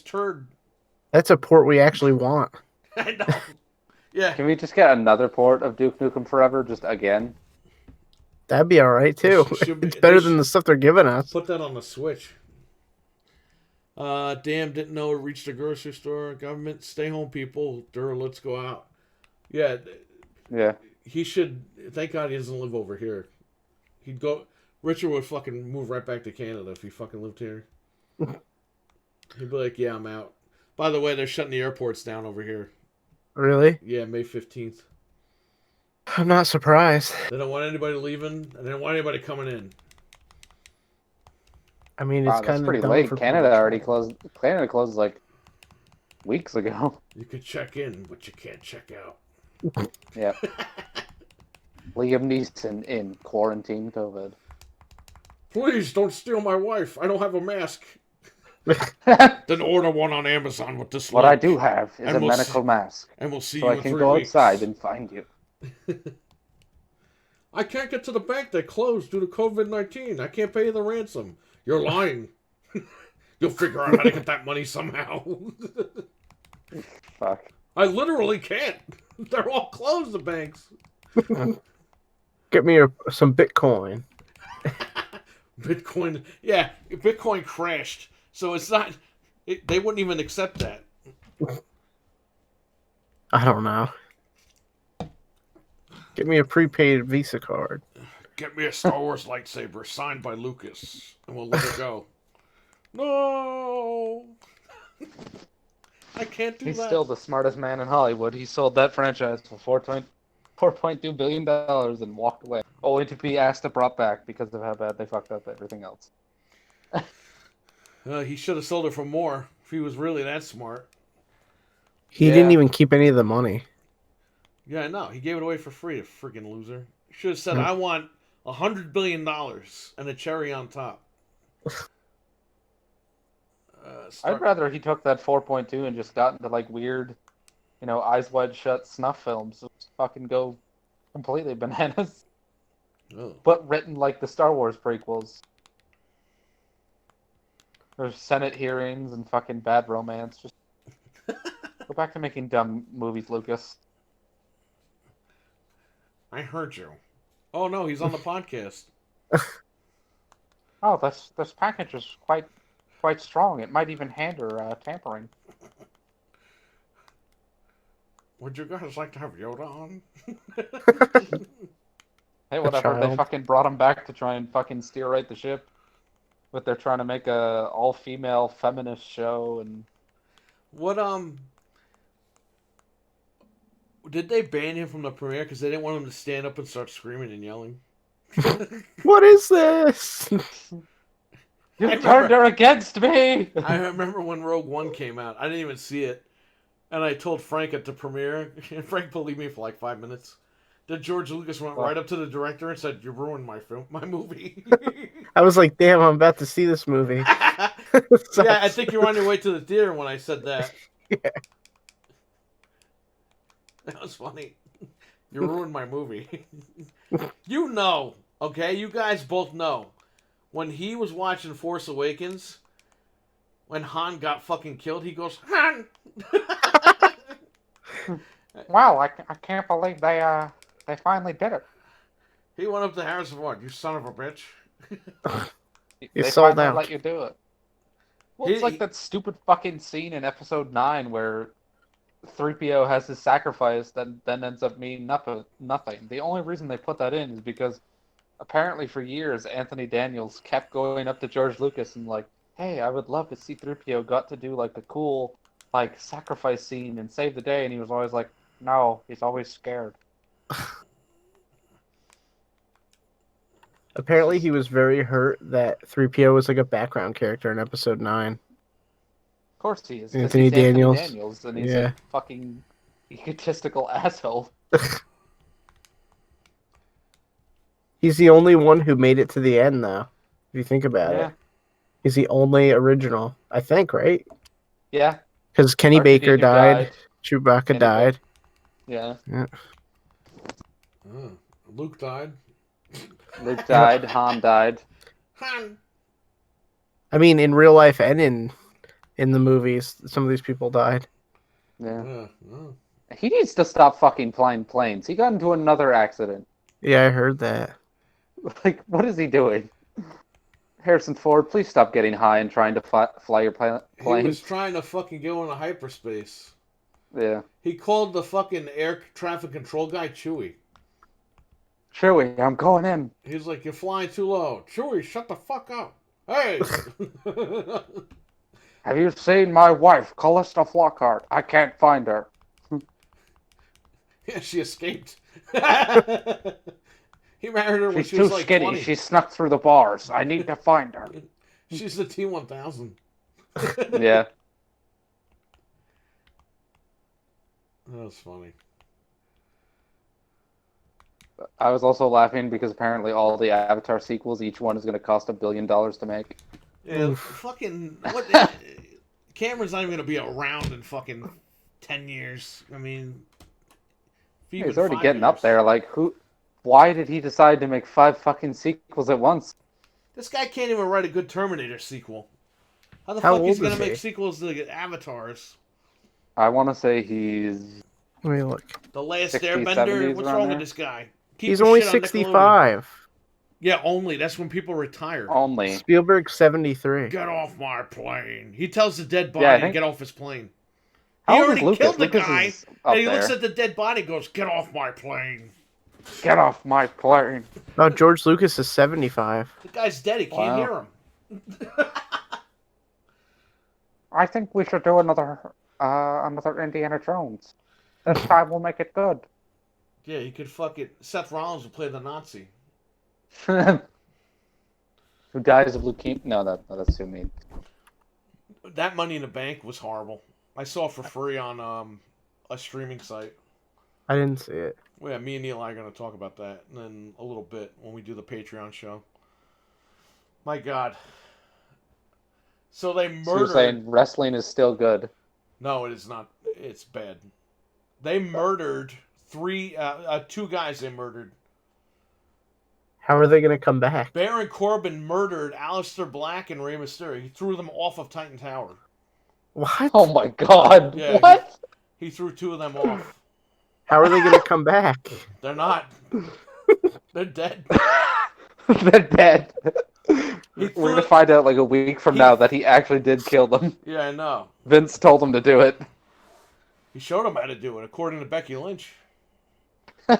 Turd. That's a port we actually want. I know. Yeah. Can we just get another port of Duke Nukem Forever just again? That'd be all right too. Should be- It's better they than the stuff they're giving us. Put that on the Switch. Damn, didn't know it reached the grocery store. Government, stay home, people. Let's go out. Yeah, Yeah. he should. Thank God he doesn't live over here. He'd go. Richard would fucking move right back to Canada if he fucking lived here. He'd be like, yeah, I'm out. By the way, they're shutting the airports down over here. Really? Yeah, May 15th. I'm not surprised. They don't want anybody leaving, and they don't want anybody coming in. I mean, Wow, it's that's kind of pretty dumb late. for Canada people. already closed. Canada closed like weeks ago. You could check in, but you can't check out. Yep. Liam Neeson in quarantine COVID. Please don't steal my wife. I don't have a mask. Then order one on Amazon with this What I link. do have is And a medical mask, And we'll see so you I in can 3 go outside weeks. and find you. I can't get to the bank. They closed due to COVID-19. I can't pay the ransom. You're lying. You'll figure out how to get that money somehow. Fuck. I literally can't. They're all closed, the banks. Get me some Bitcoin. Bitcoin, yeah, Bitcoin crashed. So it's not, they wouldn't even accept that. I don't know. Get me a prepaid Visa card. Get me a Star Wars lightsaber signed by Lucas, and we'll let it go. No! I can't do He's that. still the smartest man in Hollywood. He sold that franchise for $4.2 billion and walked away, only to be asked to brought back because of how bad they fucked up everything else. He should have sold it for more if he was really that smart. He didn't even keep any of the money. Yeah, I know. He gave it away for free, a freaking loser. He should have said, Hmm. I want $100 billion and a cherry on top. I'd rather he took that 4.2 and just got into like weird, eyes wide shut snuff films. Just fucking go completely bananas. Oh. But written like the Star Wars prequels. There's Senate hearings and fucking bad romance. Just go back to making dumb movies, Lucas. I heard you. Oh no, he's on the podcast. Oh, this package is quite strong. It might even hinder tampering. Would you guys like to have Yoda on? Hey, whatever. They child. fucking brought him back to try and fucking steer right the ship. But they're trying to make a all-female feminist show, and What did they ban him from the premiere because they didn't want him to stand up and start screaming and yelling? What is this? you I turned remember- her against me. I remember when Rogue One came out. I didn't even see it, and I told Frank at the premiere, and Frank believed me for like 5 minutes. That George Lucas went right up to the director and said, "You ruined my movie." I was like, damn, I'm about to see this movie. Yeah, I think you were on your way to the theater when I said that. Yeah. That was funny. You ruined my movie. Okay? You guys both know. When he was watching Force Awakens, when Han got fucking killed, he goes, Han! Wow, I can't believe they finally did it. He went up to Harrison Ford, you son of a bitch. You They sold finally out. let you do it. Well, it's He- like that stupid fucking scene in Episode 9 where 3PO has his sacrifice that then ends up meaning nothing. The only reason they put that in is because apparently for years Anthony Daniels kept going up to George Lucas and like, hey, I would love to see 3PO got to do like the cool like sacrifice scene and save the day, and he was always like, no, he's always scared. Apparently, he was very hurt that 3PO was like a background character in Episode 9. Of course he is. 'Cause Anthony he's Daniels. Anthony Daniels, and he's Yeah. a fucking egotistical asshole. He's the only one who made it to the end, though. If you think about Yeah. it, he's the only original, I think, right? Yeah. Because Kenny Baker R2D2 died, Chewbacca Kenny died. Yeah. Luke died. Luke died. Han died. Han! I mean, in real life and in the movies, some of these people died. Yeah. Oh. He needs to stop fucking flying planes. He got into another accident. Yeah, I heard that. Like, what is he doing? Harrison Ford, please stop getting high and trying to fly your He was planes. trying to fucking go into hyperspace. Yeah. He called the fucking air traffic control guy Chewie. Chewie, I'm going in. He's like, you're flying too low. Chewie, shut the fuck up. Hey! Have you seen my wife, Callista Flockhart? I can't find her. Yeah, she escaped. He married her when She's she was too like skinny. 20. She snuck through the bars. I need to find her. She's the T-1000. Yeah. That was funny. I was also laughing because apparently all the Avatar sequels, each one is going to cost $1 billion to make. Yeah, Oof. fucking what? Cameron's not even gonna be around in fucking 10 years. I mean, even He's already 5 getting years. up there. Like, who? Why did he decide to make 5 fucking sequels at once? This guy can't even write a good Terminator sequel. How the How fuck he's old gonna is make he? sequels to the Avatars? I want to say he's Let me look. The Last 60s, Airbender. 70s What's around wrong there. with this guy? Keep He's his only shit on Nickelodeon. 65. Yeah, only. That's when people retire. Only. Spielberg 73. Get off my plane. He tells the dead Yeah, I body to think- get off his plane. How He old is already Lucas? killed the Lucas guy, is up and he looks there. at the dead body and goes, "Get off my plane." Get off my plane. Oh, George Lucas is 75. The guy's dead. He can't Wow. hear him. I think we should do another Indiana Jones. This time we'll make it good. Yeah, he could fucking. Seth Rollins would play the Nazi. Who dies of leukemia? No, that's too mean. That Money in the Bank was horrible. I saw it for free on a streaming site. I didn't see it. Well, yeah, me and Eli are going to talk about that in a little bit when we do the Patreon show. My God. So they So you're murdered. saying wrestling is still good? No, it is not. It's bad. They murdered two guys. They murdered. How are they going to come back? Baron Corbin murdered Aleister Black and Rey Mysterio. He threw them off of Titan Tower. What? Oh my god! Yeah, What? He threw two of them off. How are they going to come back? They're not. They're dead. They're dead. He We're gonna find out like a week from now that he actually did kill them. Yeah, I know. Vince told him to do it. He showed him how to do it, according to Becky Lynch. I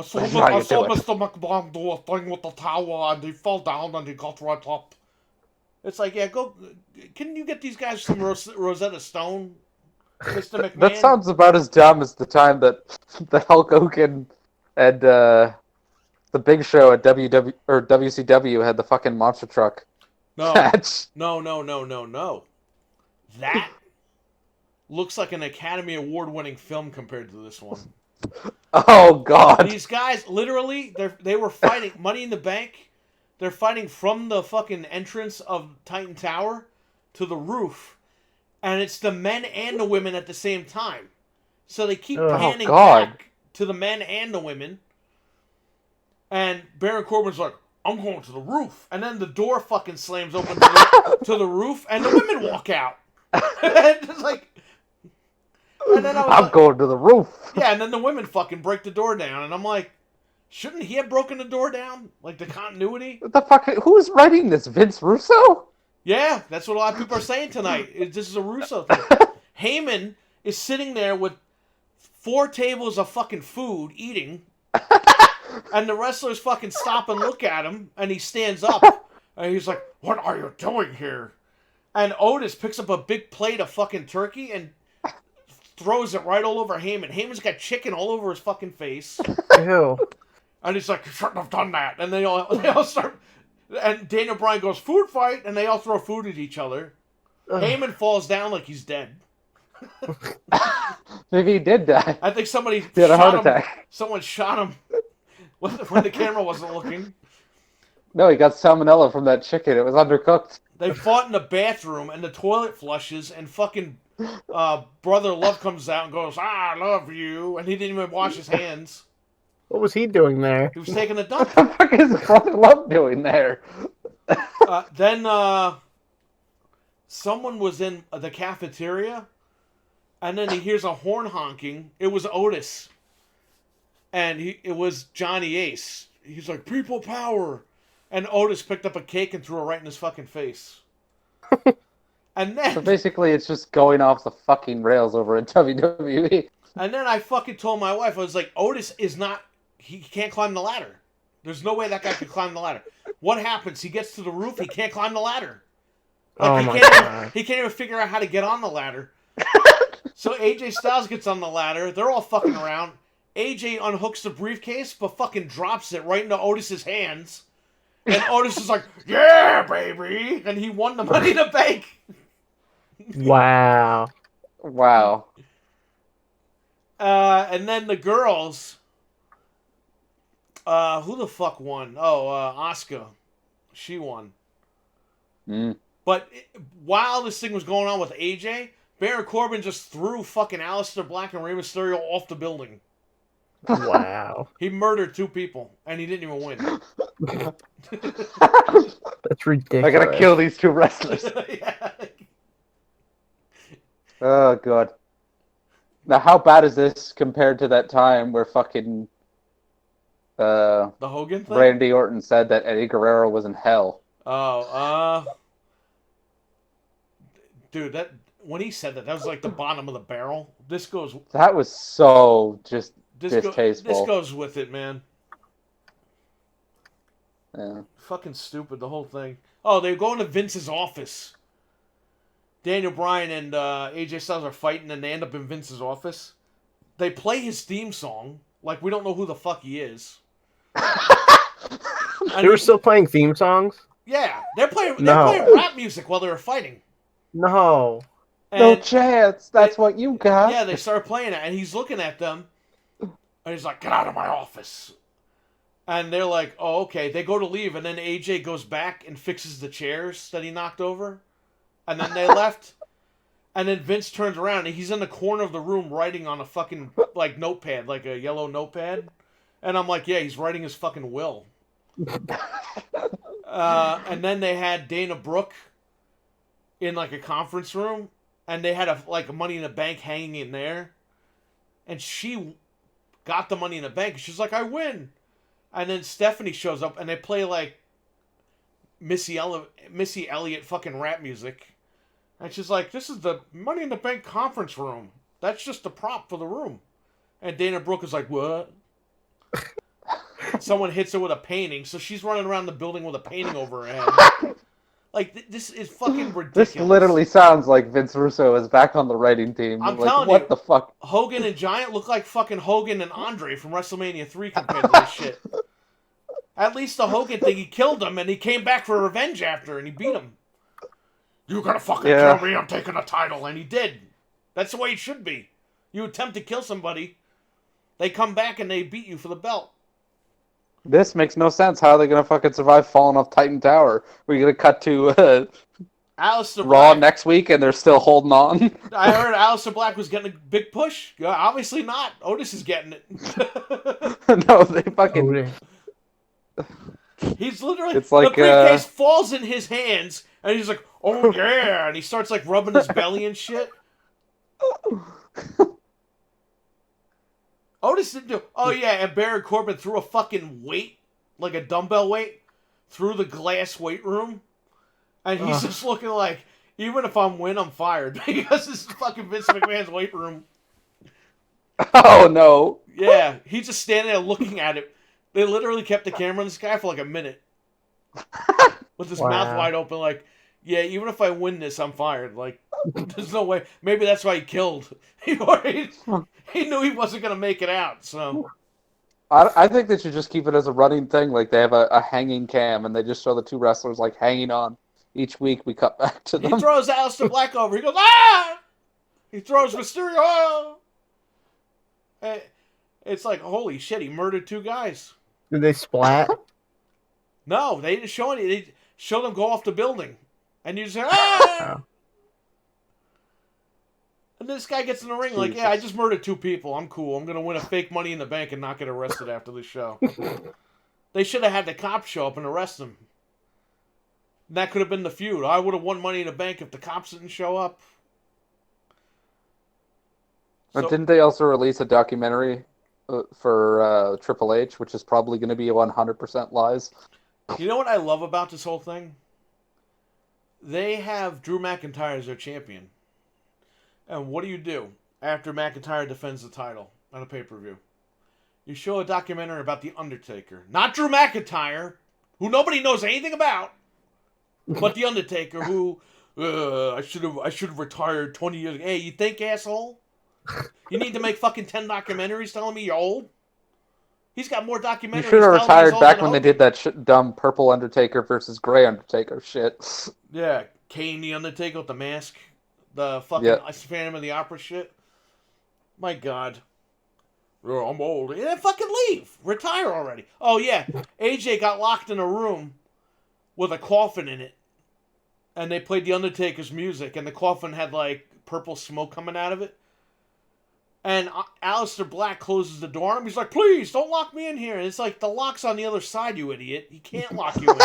saw, That's how you do it. Mr. McMahon do a thing with the tower, and he fell down, and he got right up. It's like, yeah, go. Can you get these guys some Rosetta Stone, Mr. McMahon? That sounds about as dumb as the time that Hulk Hogan and the Big Show at WCW had the fucking monster truck No, match. no. That looks like an Academy Award-winning film compared to this one. Oh god! These guys, literally, they were fighting Money in the Bank. They're fighting from the fucking entrance of Titan Tower to the roof, and it's the men and the women at the same time. So they keep Oh, panning God. back to the men and the women. And Baron Corbin's like, "I'm going to the roof," and then the door fucking slams open to the roof, and the women walk out. It's like, and then I was I'm like, going to the roof. yeah, and then the women fucking break the door down, and I'm like, shouldn't he have broken the door down? Like the continuity? What the fuck? Who's writing this? Vince Russo? Yeah, that's what a lot of people are saying tonight. This is a Russo thing. Heyman is sitting there with 4 tables of fucking food eating, and the wrestlers fucking stop and look at him, and he stands up, and he's like, "What are you doing here?" And Otis picks up a big plate of fucking turkey and throws it right all over Heyman. Heyman's got chicken all over his fucking face. Ew. And he's like, "You shouldn't have done that." And they all start. And Daniel Bryan goes, "Food fight," and they all throw food at each other. Ugh. Heyman falls down like he's dead. Maybe he did die. I think somebody He had a shot heart him. attack. Someone shot him when the camera wasn't looking. No, he got salmonella from that chicken. It was undercooked. They fought in the bathroom, and the toilet flushes, and fucking Brother Love comes out and goes, "I love you," and he didn't even wash his hands. What was he doing there? He was taking a dump. What the fuck is Brother Love doing there? Then someone was in the cafeteria, and then he hears a horn honking. It was Otis, and it was Johnny Ace. He's like, "People power," and Otis picked up a cake and threw it right in his fucking face. And So then, basically, it's just going off the fucking rails over at WWE. I fucking told my wife, I was like, Otis is not. He can't climb the ladder. There's no way that guy can climb the ladder. What happens? He gets to the roof. He can't climb the ladder. Oh he my can't God. he can't even figure out how to get on the ladder. So AJ Styles gets on the ladder. They're all fucking around. AJ unhooks the briefcase, but fucking drops it right into Otis's hands. And Otis is like, "Yeah, baby!" And he won the Money in the Bank. Wow. Wow. And then the girls Who the fuck won? Oh, Asuka. She won. Mm. But while this thing was going on with AJ, Baron Corbin just threw fucking Aleister Black and Rey Mysterio off the building. Wow. He murdered 2 people, and he didn't even win. That's I ridiculous. gotta kill these 2 wrestlers. Yeah. Oh god. Now, how bad is this compared to that time where fucking The Hogan thing? Randy Orton said that Eddie Guerrero was in hell? Oh, dude, that when he said that was like the bottom of the barrel. This goes. That was so just This distasteful. goes with it, man. Yeah. Fucking stupid, the whole thing. Oh, they go into Vince's office. Daniel Bryan and AJ Styles are fighting, and they end up in Vince's office. They play his theme song, like we don't know who the fuck he is. They were still playing theme songs? Yeah, they're playing No. rap music while they were fighting. No. No And chance. That's what you got. yeah, they started playing it, and he's looking at them, and he's like, "Get out of my office." And they're like, "Oh, okay." They go to leave, and then AJ goes back and fixes the chairs that he knocked over, and then they left. And then Vince turns around, and he's in the corner of the room writing on a fucking like notepad, like a yellow notepad. And I'm like, "Yeah, he's writing his fucking will." And then they had Dana Brooke in like a conference room, and they had a Money in the Bank hanging in there, and she got the Money in the Bank. She's like, "I win," and then Stephanie shows up, and they play like Missy Elliott fucking rap music, and she's like, "This is the Money in the Bank conference room. That's just the prop for the room," and Dana Brooke is like, "What?" Someone hits her with a painting, so she's running around the building with a painting over her head. Like, this is fucking ridiculous. This literally sounds like Vince Russo is back on the writing team. I'm like, telling what you. the fuck? Hogan and Giant look like fucking Hogan and Andre from WrestleMania 3 compared to this shit. At least the Hogan thing, he killed him, and he came back for revenge after, and he beat him. "You're gonna fucking Yeah. kill me, I'm taking the title," and he did. That's the way it should be. You attempt to kill somebody, they come back and they beat you for the belt. This makes no sense. How are they gonna fucking survive falling off Titan Tower? We're gonna cut to Aleister Raw Black, next week, and they're still holding on. I heard Aleister Black was getting a big push. Obviously not. Otis is getting it. No, they fucking. He's literally, It's like, the briefcase falls in his hands, and he's like, "Oh yeah," and he starts like rubbing his belly and shit. Otis didn't do. Oh yeah, and Baron Corbin threw a fucking weight, like a dumbbell weight, through the glass weight room, and he's just looking like, even if I'm I'm fired because this is fucking Vince McMahon's weight room. Oh no! Yeah, he's just standing there looking at it. They literally kept the camera on this guy for like a minute, with his mouth wide open, like, "Yeah, even if I win this, I'm fired." Like, there's no way. Maybe that's why he killed. He knew he wasn't gonna make it out. So I think they should just keep it as a running thing. Like they have a hanging cam, and they just show the 2 wrestlers like hanging on. Each week we cut back to he them. throws Aleister Black over. He goes, "Ah!" He throws Mysterio. "Ah!" It's like, holy shit! He murdered 2 guys. Did they splat? No, they didn't show any. They showed them go off the building, and you just say, "Ah!" And this guy gets in the ring like, "Yeah, I just murdered 2 people. I'm cool. I'm gonna win a fake Money in the Bank and not get arrested after this show." They should have had the cops show up and arrest him. And that could have been the feud. I would have won Money in the Bank if the cops didn't show up. But didn't they also release a documentary for Triple H, which is probably going to be 100% lies? You know what I love about this whole thing? They have Drew McIntyre as their champion. And what do after McIntyre defends the title on a pay-per-view? You show a documentary about The Undertaker. Not Drew McIntyre, who nobody knows anything about, but The Undertaker, who, I should have retired 20 years ago. Hey, you think, asshole? You need to make fucking 10 documentaries telling me you're old? He's got more documentaries. You should have telling me he's retired older back than when they Hogan. did that dumb purple Undertaker versus gray Undertaker shit. Yeah, Kane the Undertaker with the mask. The fucking Phantom of the Opera shit. My God. Oh, I'm old. Yeah, fucking leave. Retire already. Oh yeah, AJ got locked in a room with a coffin in it, and they played the Undertaker's music, and the coffin had like purple smoke coming out of it. And Aleister Black closes the door on him. He's like, "Please don't lock me in here." And it's like the lock's on the other side, you idiot. He can't lock you in.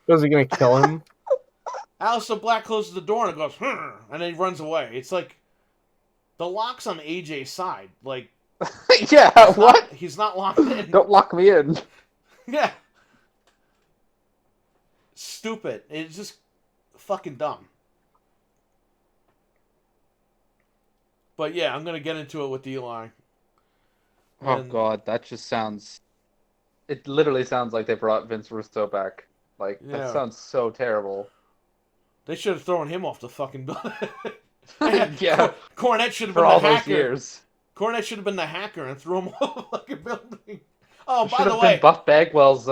Was he gonna kill him? Aleister Black closes the door and it goes, and then he runs away. It's like the lock's on AJ's side. Like, Yeah, what? He's not locked in. Don't lock me in. Yeah. Stupid. It's just fucking dumb. But yeah, I'm gonna get into it with Eli. Oh And god, that just sounds. It literally sounds like they brought Vince Russo back. Like Yeah. that sounds so terrible. they should have thrown him off the fucking building. Yeah, Cornette should have for been all the those hacker. years. Cornette should have been the hacker and threw him off the fucking building. Oh, It by should the have way, been Buff Bagwell's.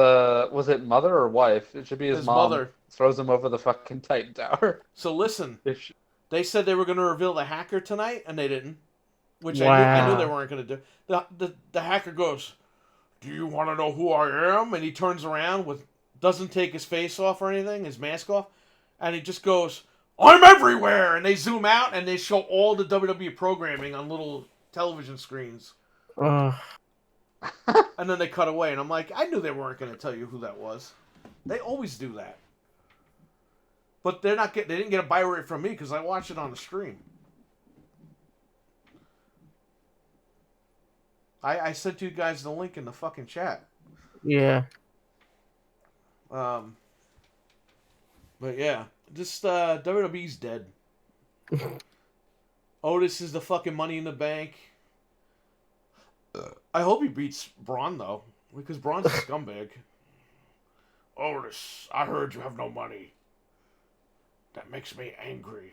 Was it mother or wife? It should be his his mom. mother. Throws him over the fucking Titan Tower. So listen, It sh- they said they were going to reveal the hacker tonight, and they didn't. Which I knew Wow. they weren't going to do. The hacker goes, "Do you want to know who I am?" And he turns around doesn't take his face off or anything, his mask off, and he just goes, "I'm everywhere!" And they zoom out and they show all the WWE programming on little television screens, Ugh. and then they cut away. And I'm like, I knew they weren't going to tell you who that was. They always do that. But they didn't get a buy rate from me because I watched it on the stream. I sent you guys the link in the fucking chat. Yeah. But yeah, just WWE's dead. Otis is the fucking Money in the Bank. I hope he beats Braun though, because Braun's a scumbag. Otis, I heard you have no money. That makes me angry.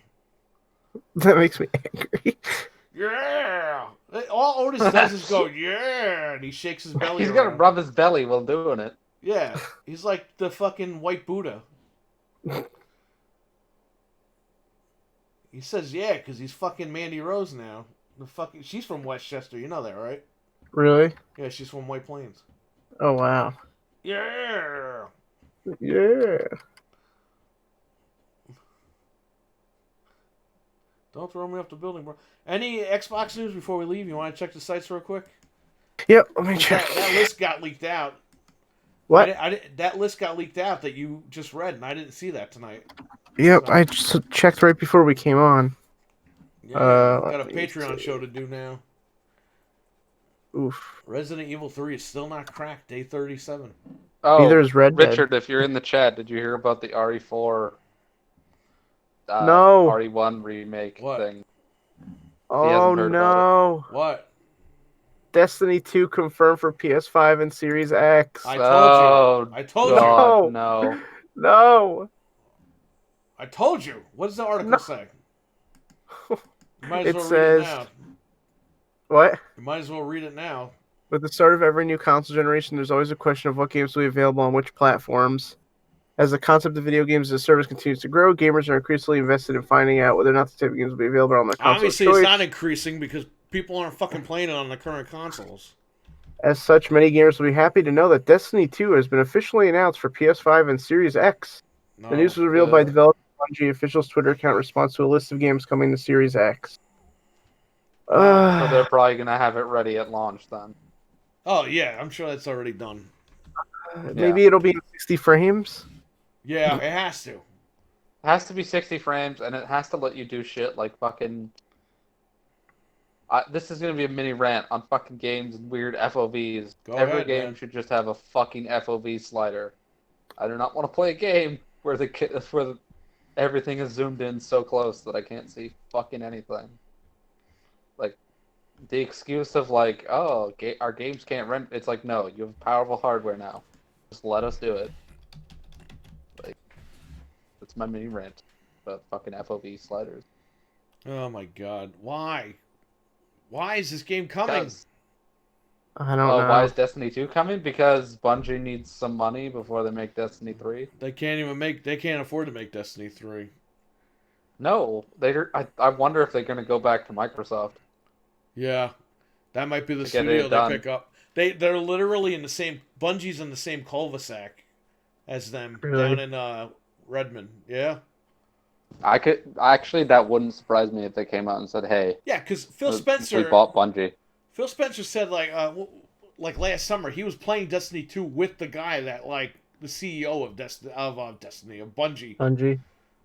That makes me angry. Yeah. All Otis does is go, yeah, and he shakes his belly. He's gonna around. rub his belly while doing it. Yeah, he's like the fucking white Buddha. He says yeah because he's fucking Mandy Rose now. She's from Westchester, you know that, right? Really? Yeah, she's from White Plains. Oh wow. Yeah. Yeah. Don't throw me off the building, bro. Any Xbox news before we leave? You want to check the sites real quick? Yep. Let me check. That list got leaked out. What? That list got leaked out that you just read, and I didn't see that tonight. Yep. I just checked right before we came on. Yeah, got a let me Patreon see. show to do now. Oof. Resident Evil 3 is still not cracked. Day 37. Oh, Neither is Red Dead. Richard, if you're in the chat, did you hear about the RE4? No. RE1 remake What? thing. Oh heard about no. What? Destiny 2 confirmed for PS5 and Series X. I told you. I told you. God, no. No. I told you. What does the article No. say? You might as It well says- read it now. What? You might as well read it now. With the start of every new console generation, there's always a question of what games will be available on which platforms. As the concept of video games as a service continues to grow, gamers are increasingly invested in finding out whether or not the type of games will be available on their console of Obviously, it's choice. not increasing because people aren't fucking playing it on the current consoles. As such, many gamers will be happy to know that Destiny 2 has been officially announced for PS5 and Series X. No. The news was revealed by developer Bungie official's Twitter account in response to a list of games coming to Series X. So they're probably gonna have it ready at launch then. Oh, yeah. I'm sure that's already done. Maybe it'll be in 60 frames. Yeah, it has to. It has to be 60 frames, and it has to let you do shit like fucking. This is gonna be a mini rant on fucking games and weird FOVs. Go Every ahead, game man. should just have a fucking FOV slider. I do not want to play a game where everything is zoomed in so close that I can't see fucking anything. Like the excuse of like, oh, our games can't render. It's like, no, you have powerful hardware now. Just let us do it. Like, that's my mini rant about fucking FOV sliders. Oh, my God. Why? Why is this game coming? 'Cause- I don't know. Why is Destiny 2 coming? Because Bungie needs some money before they make Destiny 3. They can't afford to make Destiny 3. No, I wonder if they're going to go back to Microsoft. Yeah. That might be the To get studio it they done. pick up. They're literally in the same. Bungie's in the same cul-de-sac as them Really? down in Redmond. Yeah, I could actually that wouldn't surprise me if they came out and said, "Hey, yeah. Because Phil we Spencer, bought Bungie." Phil Spencer said like last summer he was playing Destiny 2 with the guy that like the CEO of Destiny of Bungie. Bungie.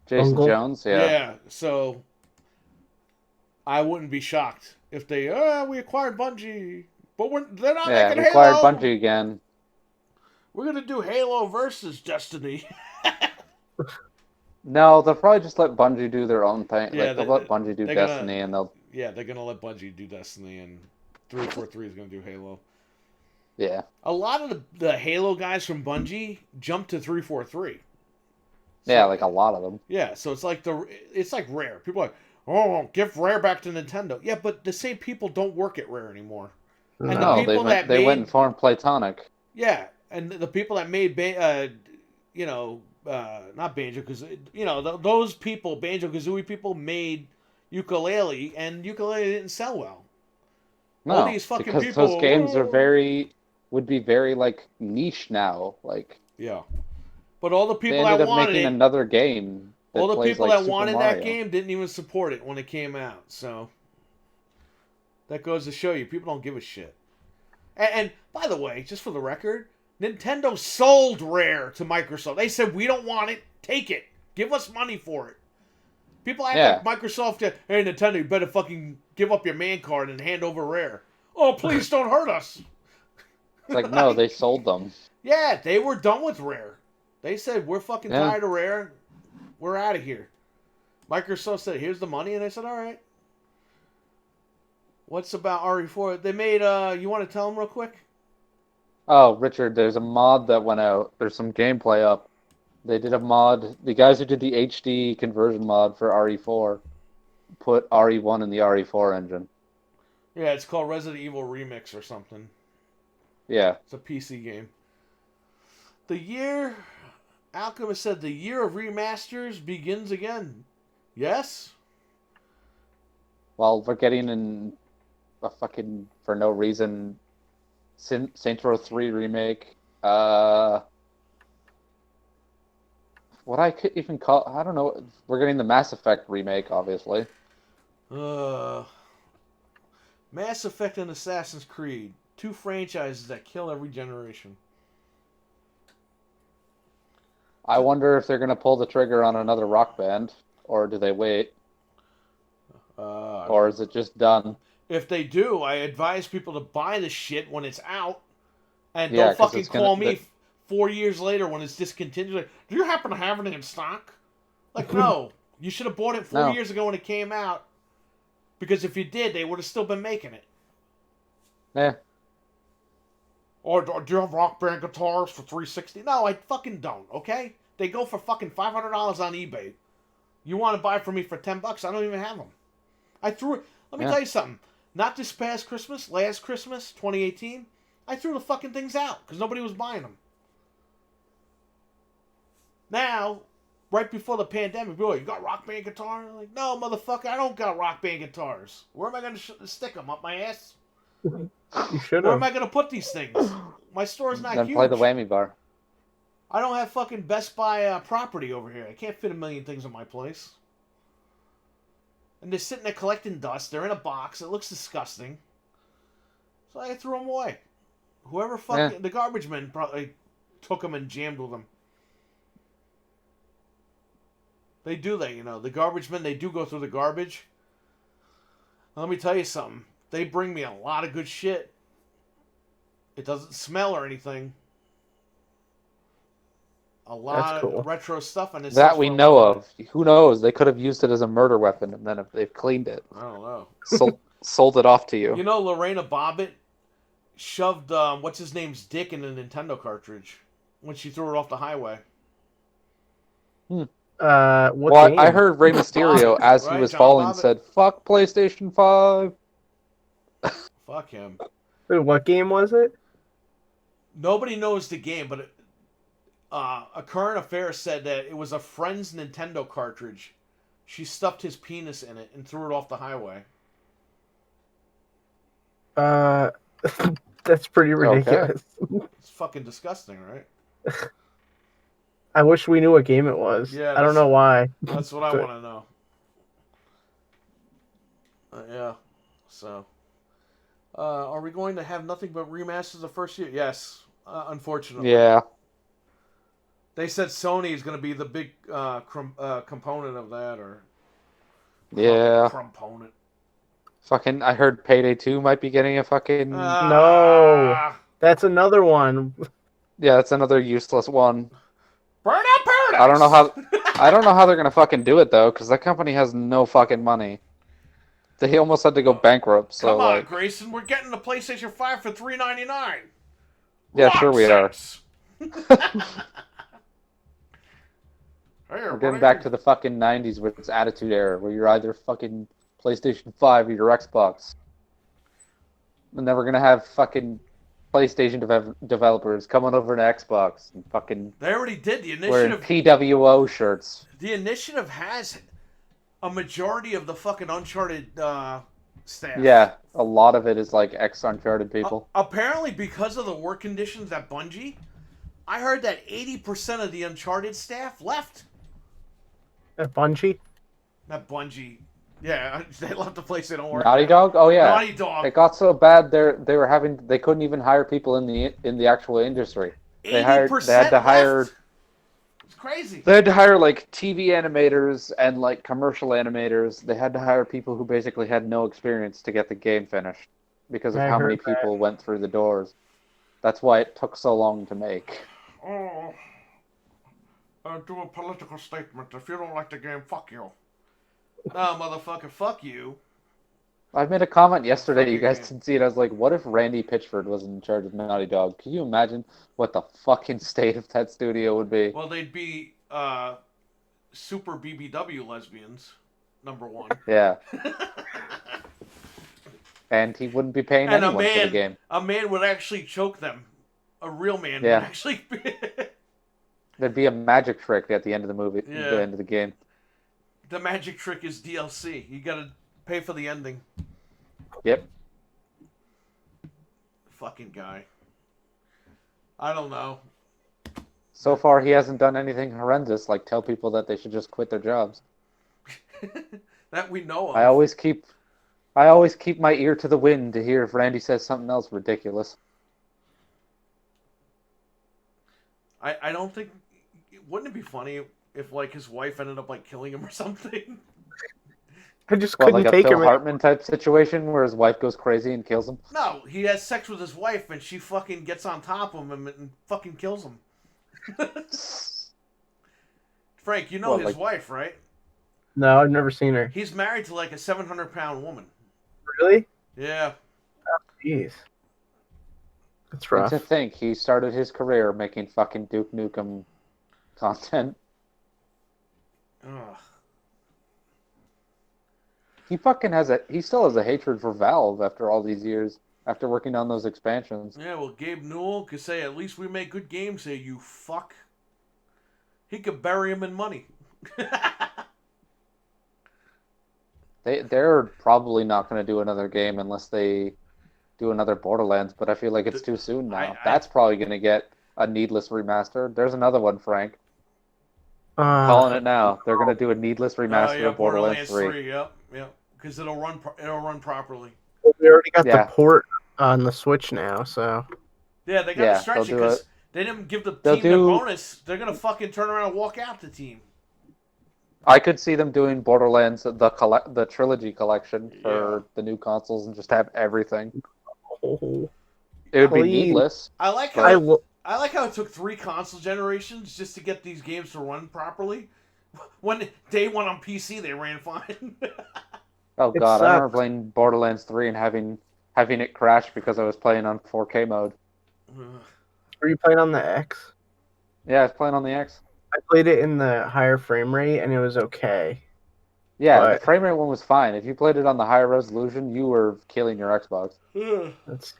Jason Bungle. Jones, yeah. Yeah, so I wouldn't be shocked if they we acquired Bungie, but they're not Yeah, making we acquired Halo. Bungie again. We're gonna do Halo versus Destiny. No, they'll probably just let Bungie do their own thing. Yeah, Like they'll let Bungie do they're gonna Destiny, and they'll they're gonna let Bungie do Destiny, and 343 is gonna do Halo. yeah, A lot of the Halo guys from Bungie jumped to 343. So, yeah, like a lot of them. yeah, so it's like Rare. People are like, oh, give Rare back to Nintendo. Yeah, but the same people don't work at Rare anymore. And the No. No, people that they went and made formed Platonic. yeah, and the people that made not Banjo because those people, Banjo Kazooie people, made Ukulele, and Ukulele didn't sell well. All No, these fucking because people, those games would be very like niche now. Like yeah. But all the they people ended that up wanted making it, another game that all the plays people like that Super wanted Mario. that game didn't even support it when it came out. So that goes to show you, people don't give a shit. And by the way, just for the record, Nintendo sold Rare to Microsoft. They said, we don't want it. Take it. Give us money for it. People act like Microsoft, hey, Nintendo, you better fucking give up your man card and hand over Rare. Oh, please don't hurt us. It's like no, they sold them. Yeah, they were done with Rare. They said, we're fucking tired of Rare. We're out of here. Microsoft said, here's the money. And they said, all right. What's about RE4? They made, you want to tell them real quick? Oh, Richard, there's a mod that went out. There's some gameplay up. They did a mod. The guys who did the HD conversion mod for RE4 put RE1 in the RE4 engine. Yeah, it's called Resident Evil Remix or something. Yeah. It's a PC game. Alchemist said, the year of remasters begins again. Yes? Well, we're getting in a fucking, for no reason, Saints Row 3 remake. What I could even call, I don't know. We're getting the Mass Effect remake, obviously. Mass Effect and Assassin's Creed. Two franchises that kill every generation. I wonder if they're going to pull the trigger on another Rock Band, or do they wait? Or is it just done? If they do, I advise people to buy the shit when it's out, and Yeah, don't 'cause fucking it's gonna- call me 4 years later when it's discontinued. Like, do you happen to have it in stock? Like, no. You should have bought it 4 years ago when it came out. Because if you did, they would have still been making it. Yeah. Or do you have Rock Band guitars for $360? No, I fucking don't, okay? They go for fucking $500 on eBay. You want to buy from me for $10? I don't even have them. I threw it. Let me tell you something. Not this past Christmas, last Christmas, 2018, I threw the fucking things out because nobody was buying them. Now, right before the pandemic, people are like, you got Rock Band guitar? I'm like, no, motherfucker, I don't got Rock Band guitars. Where am I going to stick them? Up my ass? You should Where am have. I going to put these things? My store's not Then huge. play the whammy bar. I don't have fucking Best Buy property over here. I can't fit a million things in my place. And they're sitting there collecting dust. They're in a box. It looks disgusting. So I threw them away. Whoever fucking... The garbage men probably took them and jammed with them. They do that, you know. The garbage men, they do go through the garbage. Now, let me tell you something. They bring me a lot of good shit. It doesn't smell or anything. A lot of retro stuff. And that we know of. Who knows? They could have used it as a murder weapon, and then if they've cleaned it. I don't know. Sold it off to you. You know, Lorena Bobbitt shoved, what's his name's dick in a Nintendo cartridge when she threw it off the highway. What game? I heard Rey Mysterio, as right? he was John falling, Bobbitt. said, "Fuck PlayStation 5." Fuck him. Wait, what game was it? Nobody knows the game, but a current affair said that it was a friend's Nintendo cartridge. She stuffed his penis in it and threw it off the highway. Uh, that's pretty ridiculous. It's fucking disgusting, right? I wish we knew what game it was. Yeah, I don't know why. That's what I But- want to know. Yeah. So, are we going to have nothing but remasters the first year? Yes. Unfortunately. Yeah. They said Sony is going to be the big component of that, or Yeah. component. Fucking, I heard Payday 2 might be getting a fucking... No. That's another one. Yeah, that's another useless one. Burnout Paradise. I don't know how... I don't know how they're gonna fucking do it, though, because that company has no fucking money. They almost had to go bankrupt, so, Come on, like... Grayson. We're getting the PlayStation 5 for $3.99. Yeah, sure we are. We're getting back to the fucking 90s with its Attitude Era, where you're either fucking PlayStation 5 or your Xbox. And then we're gonna have fucking PlayStation developers coming over to Xbox and fucking They already did. The wearing initiative. PWO shirts. The initiative has a majority of the fucking Uncharted staff. Yeah, a lot of it is like ex-Uncharted people. Apparently, because of the work conditions at Bungie, I heard that 80% of the Uncharted staff left. At Bungie? Not Bungie. Yeah, they left the place. They don't work. Naughty there. Dog? Oh yeah. Naughty Dog. It got so bad they couldn't even hire people in the actual industry. They had to hire left. It's crazy. They had to hire like TV animators and like commercial animators. They had to hire people who basically had no experience to get the game finished because of I how many heard that. people went through the doors. That's why it took so long to make. Oh, do a political statement. If you don't like the game, fuck you. No, motherfucker, fuck you. I made a comment yesterday. You guys Okay. didn't see it. I was like, "What if Randy Pitchford was in charge of Naughty Dog? Can you imagine what the fucking state of that studio would be?" Well, they'd be super BBW lesbians, number one. Yeah, and he wouldn't be paying And a anyone for the man, game. a man would actually choke them. A real man Yeah. would actually. There'd be a magic trick at the end of the movie, Yeah. the end of the game. The magic trick is DLC. You gotta pay for the ending. Yep. Fucking guy. I don't know. So far, he hasn't done anything horrendous, like tell people that they should just quit their jobs. That we know of. I always keep my ear to the wind to hear if Randy says something else ridiculous. I don't think. Wouldn't it be funny if like his wife ended up like killing him or something? I just What, couldn't like a take Phil him. Hartman type situation where his wife goes crazy and kills him? No, he has sex with his wife and she fucking gets on top of him and fucking kills him. Frank, you know What, his like- wife, right? No, I've never seen her. He's married to like a 700-pound woman. Really? Yeah. Jeez. That's And rough. to think he started his career making fucking Duke Nukem content. Ugh. He still has a hatred for Valve after all these years, after working on those expansions. Yeah, well, Gabe Newell could say, at least we make good games here, you fuck. He could bury him in money. They're probably not going to do another game unless they do another Borderlands, but I feel like it's too soon now. That's probably going to get a needless remaster. There's another one, Frank. Calling it now. They're going to do a needless remaster yeah, of Borderlands 3. Yep. Because it'll run properly. We already got Yeah. the port on the Switch now, so Yeah, they got Yeah, to stretch it they'll do because it. they didn't give the They'll team the do- bonus. They're gonna fucking turn around and walk out the team. I could see them doing Borderlands, the trilogy collection for the new consoles and just have everything. oh, It would be Please. needless. I like how I like how it took 3 console generations just to get these games to run properly. When day one on PC, they ran fine. Oh It god, I remember sucks. playing Borderlands 3 and having it crash because I was playing on 4K mode. were you playing on the X? Yeah, I was playing on the X. I played it in the higher frame rate and it was okay. Yeah, But- the frame rate one was fine. If you played it on the higher resolution, you were killing your Xbox. That's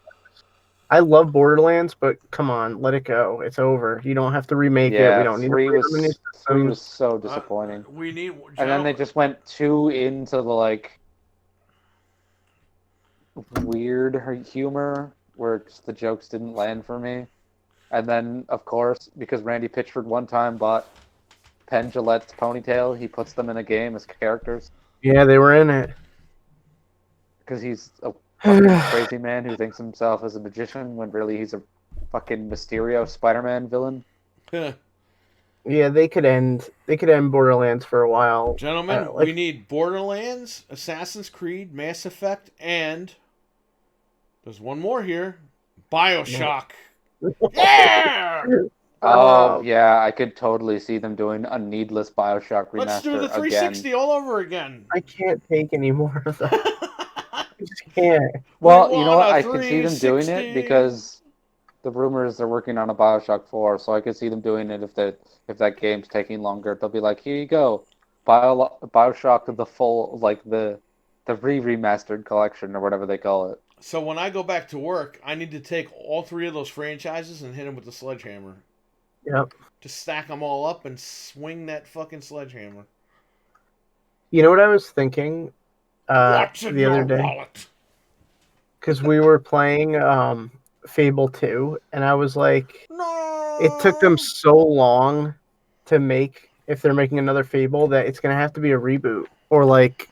I love Borderlands, but come on, let it go. It's over. You don't have to remake it. We Yeah, don't need to 3 play it on the new was 3 was systems. so disappointing. We need. And then they just went 2 into the like weird humor where just the jokes didn't land for me. And then, of course, because Randy Pitchford one time bought Penn Jillette's ponytail, he puts them in a game as characters Yeah, they were in it. because he's a fucking crazy man who thinks himself as a magician when really he's a fucking Mysterio Spider-Man villain. Yeah, they could end Borderlands for a while. Gentlemen, Like, we need Borderlands, Assassin's Creed, Mass Effect, and there's one more here. BioShock. Yeah! Oh yeah, I could totally see them doing a needless Bioshock remaster Let's do the again. 360 all over again. I can't take any more of that. I just can't. Well, you know what? I could see them doing 360. it because the rumors they're working on a Bioshock 4, so I could see them doing it if that game's taking longer. They'll be like, here you go, Bioshock the full the remastered collection or whatever they call it. So when I go back to work, I need to take all three of those franchises and hit them with the sledgehammer. Yep. Just stack them all up and swing that fucking sledgehammer. You know what I was thinking What's in the other your day? wallet? Because we were playing Fable 2, and I was like, No. it took them so long to make, if they're making another Fable, that it's going to have to be a reboot or like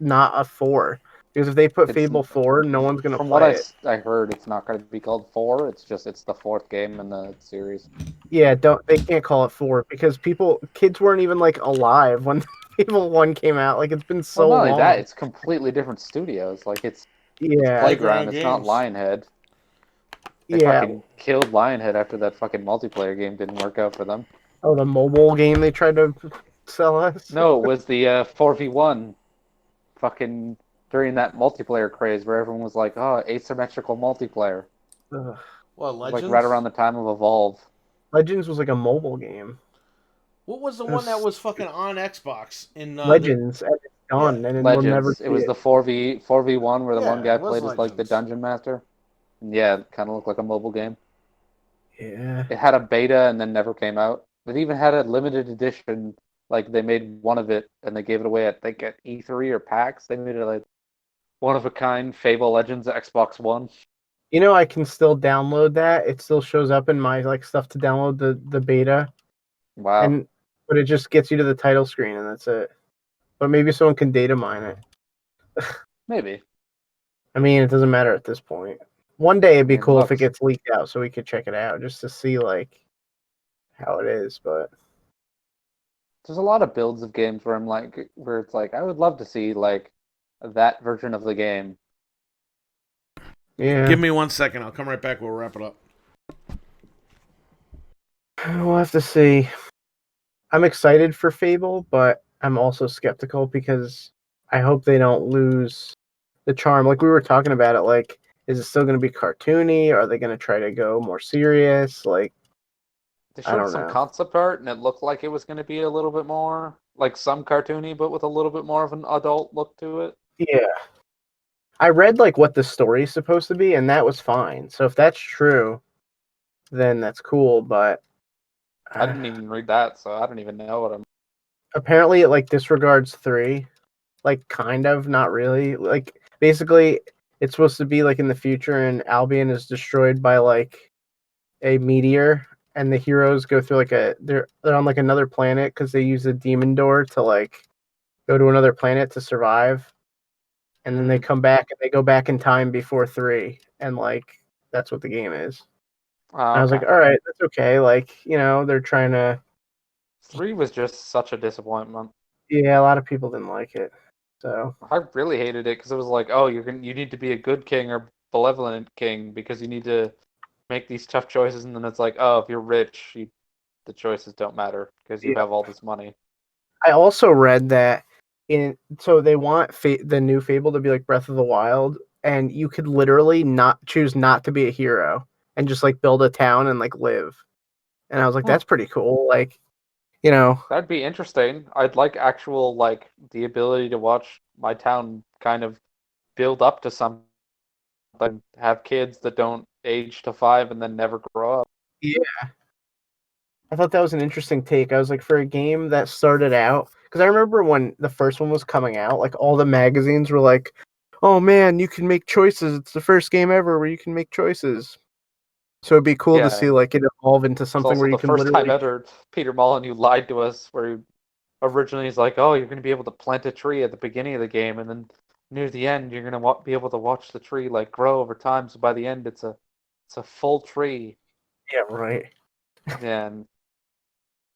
not a 4. Because if they put Fable 4, no one's going to From play what it. I heard, it's not going to be called 4. It's the fourth game in the series. Yeah, they can't call it 4 because kids weren't even like alive when Fable 1 came out. Like, it's been so Well, not only long. that, it's completely different studios. Like it's Yeah. Playground. It's not Games. Lionhead. They Yeah. fucking killed Lionhead after that fucking multiplayer game didn't work out for them. Oh, the mobile game they tried to sell us? No, it was the 4v1 fucking during that multiplayer craze where everyone was like, oh, asymmetrical multiplayer. Ugh. What, It was Legends? like right around the time of Evolve. Legends was like a mobile game. What was the It one was- that was fucking on Xbox? In Legends, and it's done, and we'll never Legends. see It was the 4v1 where the one Yeah, guy it was played as like the Legends. dungeon master. And yeah, it kind of looked like a mobile game. Yeah. It had a beta and then never came out. It even had a limited edition. Like they made one of it and they gave it away. I think at E3 or PAX. They made it like one of a kind Fable Legends Xbox One. You know, I can still download that. It still shows up in my like stuff to download the beta, Wow. but it just gets you to the title screen and that's it. But maybe someone can data mine it. Maybe. I mean, it doesn't matter at this point. One day it'd be I mean, cool if it look. gets leaked out so we could check it out just to see like how it is. But There's a lot of builds of games where where it's like I would love to see like that version of the game. yeah, Give me 1 second. I'll come right back. We'll wrap it up. we'll have to see. I'm excited for Fable, but I'm also skeptical because I hope they don't lose the charm. Like we were talking about it, like, is it still going to be cartoony? Are they going to try to go more serious? Like, They I showed don't some know. concept art and it looked like it was going to be a little bit more like some cartoony, but with a little bit more of an adult look to it. yeah. I read like what the story's supposed to be, and that was fine. So if that's true, then that's cool. But I didn't even read that, so I don't even know what I'm. apparently it like disregards 3, like kind of, not really. Like basically it's supposed to be like in the future and Albion is destroyed by like a meteor and the heroes go through like they're on like another planet because they use a demon door to like go to another planet to survive, and then they come back and they go back in time before 3, and like that's what the game is. Oh, And I was like, all right, that's okay. Like, they're trying to. 3 was just such a disappointment. Yeah, a lot of people didn't like it. So I really hated it because it was like, oh, you need to be a good king or benevolent king because you need to make these tough choices, and then it's like, oh, if you're rich, the choices don't matter because you have all this money. I also read that so they want the new Fable to be like Breath of the Wild, and you could literally not choose not to be a hero and just like build a town and like live. And I was like, that's pretty cool. Like, That'd be interesting. I'd like actual like the ability to watch my town kind of build up to something, have kids that don't age to 5 and then never grow up. Yeah. I thought that was an interesting take. I was like, for a game that started out, because I remember when the first one was coming out, like all the magazines were like, oh man, you can make choices. It's the first game ever where you can make choices. So it'd be cool to Yeah. see like it evolve into It's something also where you the can first time literally. ever Peter Molyneux lied to us, where originally he's like, "Oh, you're going to be able to plant a tree at the beginning of the game, and then near the end, you're going to be able to watch the tree like grow over time. So by the end, it's a full tree." Yeah, right. And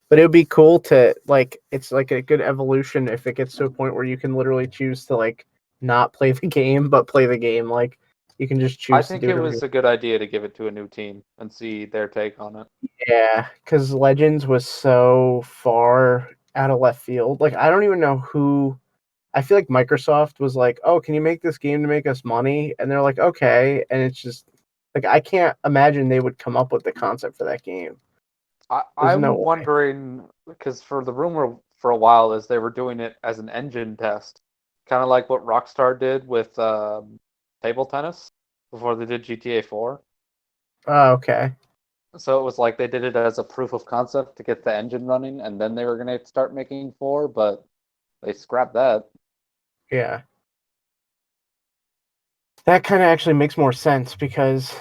But it would be cool to like it's like a good evolution if it gets to a point where you can literally choose to like not play the game but play the game. Like you can just I choose to think do it whatever you was a good idea to give it to a new team and see their take on it. Yeah, because Legends was so far out of left field. Like I don't even know who. I feel like Microsoft was like, "Oh, can you make this game to make us money?" And they're like, "Okay," and it's just like I can't imagine they would come up with the concept for that game. There's no I'm way. wondering because for the rumor for a while is they were doing it as an engine test, kind of like what Rockstar did with table tennis before they did GTA 4. Oh, okay. So it was like they did it as a proof of concept to get the engine running, and then they were going to start making 4, but they scrapped that. Yeah. That kind of actually makes more sense because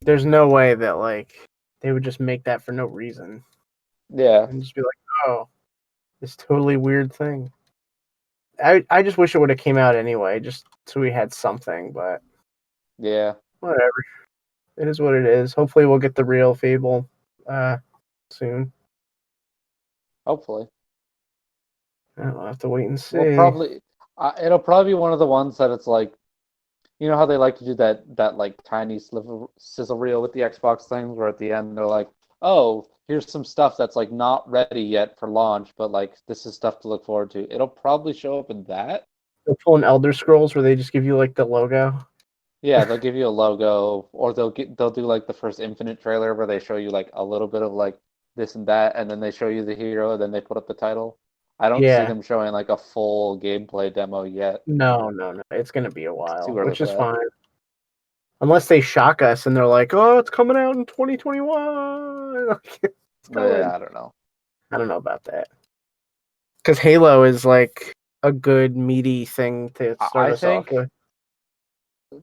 there's no way that like they would just make that for no reason Yeah, and just be like, "Oh, this totally weird thing." I just wish it would have came out anyway, just so we had something. But yeah, whatever, it is what it is. Hopefully, we'll get the real Fable soon. hopefully. I'll have to wait and We'll see. probably it'll probably be one of the ones that it's like you know how they like to do that like tiny sliver sizzle reel with the Xbox things where at the end they're like, "Oh, here's some stuff that's like not ready yet for launch, but like this is stuff to look forward to." It'll probably show up in that. They'll pull an Elder Scrolls where they just give you like the logo. Yeah, they'll give you a logo, or they'll do like the first Infinite trailer where they show you like a little bit of like this and that, and then they show you the hero, and then they put up the title. I don't see Yeah. them showing like a full gameplay demo yet. No, no, no. It's gonna be a It's while, too early which for is that. fine. Unless they shock us and they're like, "Oh, it's coming out in 2021." Like, it's Yeah, coming. I don't know. I don't know about that. Because Halo is like a good meaty thing to start I us off think with.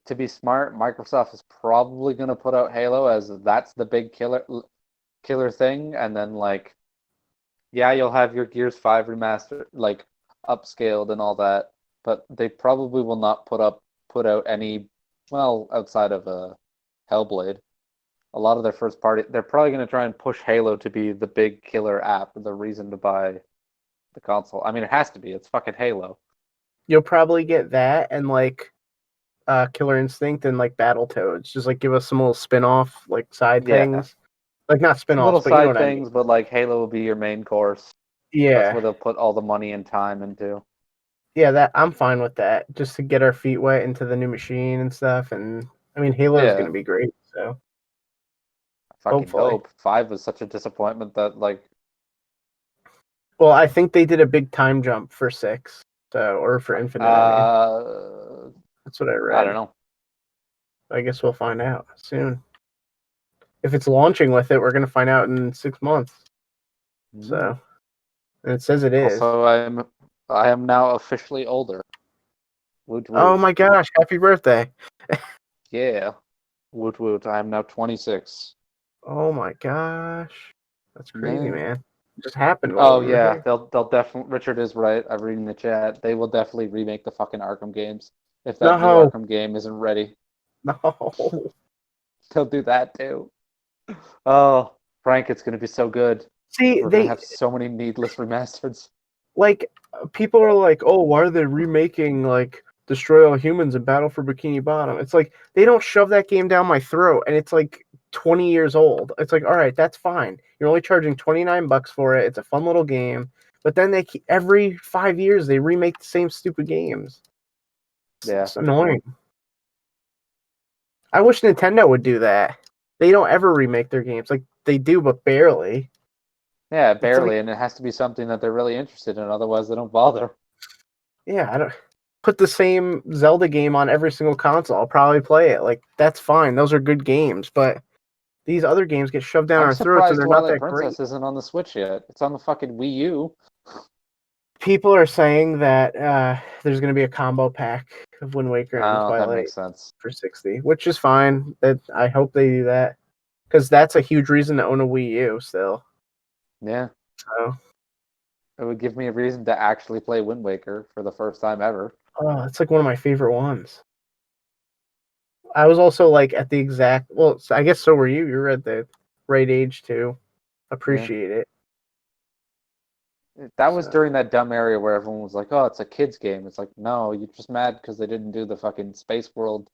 to be smart, Microsoft is probably going to put out Halo as that's the big killer thing, and then like yeah, you'll have your Gears 5 remaster like upscaled and all that, but they probably will not put out any well outside of Hellblade. A lot of their first party, they're probably going to try and push Halo to be the big killer app, the reason to buy the console. I mean, it has to be. It's fucking Halo. You'll probably get that and like Killer Instinct and like Battletoads. Just like give us some little spin-off like side Yeah, things. Like not spin-offs, little but you know side what I mean. things, but like Halo will be your main course. That's Yeah. where they'll put all the money and time into. Yeah, that I'm fine with that. Just to get our feet wet into the new machine and stuff. And I mean Halo is Yeah, gonna be great, so I fucking hopefully. hope. 5 was such a disappointment that like Well, I think they did a big time jump for 6. So or for Infinite, I mean. uh That's what I I don't read. know. I guess we'll find out soon. If it's launching with it, we're gonna find out in 6 months. Mm. So, and it says it is. Also, I am now officially older. Woot Oh woot. my gosh! Happy birthday! Yeah. Woot woot. I am now 26. Oh my gosh, that's crazy, Yeah. man. It just happened while Oh we were yeah, here. they'll definitely. Richard is right. I'm reading the chat. They will definitely remake the fucking Arkham games if that new No, Arkham game isn't ready. no. They'll do that too. Oh, Frank, it's gonna be so good. See, We're gonna they have so many needless remasters. like people are like, oh, why are they remaking like Destroy All Humans and Battle for Bikini Bottom? It's like they don't shove that game down my throat, and it's like 20 years old. It's like, all right, that's fine. You're only charging $29 for it. It's a fun little game, but then every 5 years they remake the same stupid games. Yeah. It's annoying. I wish Nintendo would do that. They don't ever remake their games. Like they do, but barely. Yeah, It's like, barely, and it has to be something that they're really interested in, otherwise they don't bother. yeah, I don't put the same Zelda game on every single console. I'll probably play it. Like that's fine. Those are good games, but these other games get shoved down I'm our throats and surprised they're not Twilight that great. Princess isn't on the Switch yet. It's on the fucking Wii U. people are saying that there's going to be a combo pack of Wind Waker and Oh, that Twilight makes sense. for 60, which is fine. That I hope they do that because that's a huge reason to own a Wii U still. Yeah, So, it would give me a reason to actually play Wind Waker for the first time ever. oh, it's like one of my favorite ones. I was also like at the exact well, I guess so were you. You're at the right age to appreciate it. That was So- during that dumb area where everyone was like, "Oh, it's a kids game." It's like, no, you're just mad because they didn't do the fucking Space World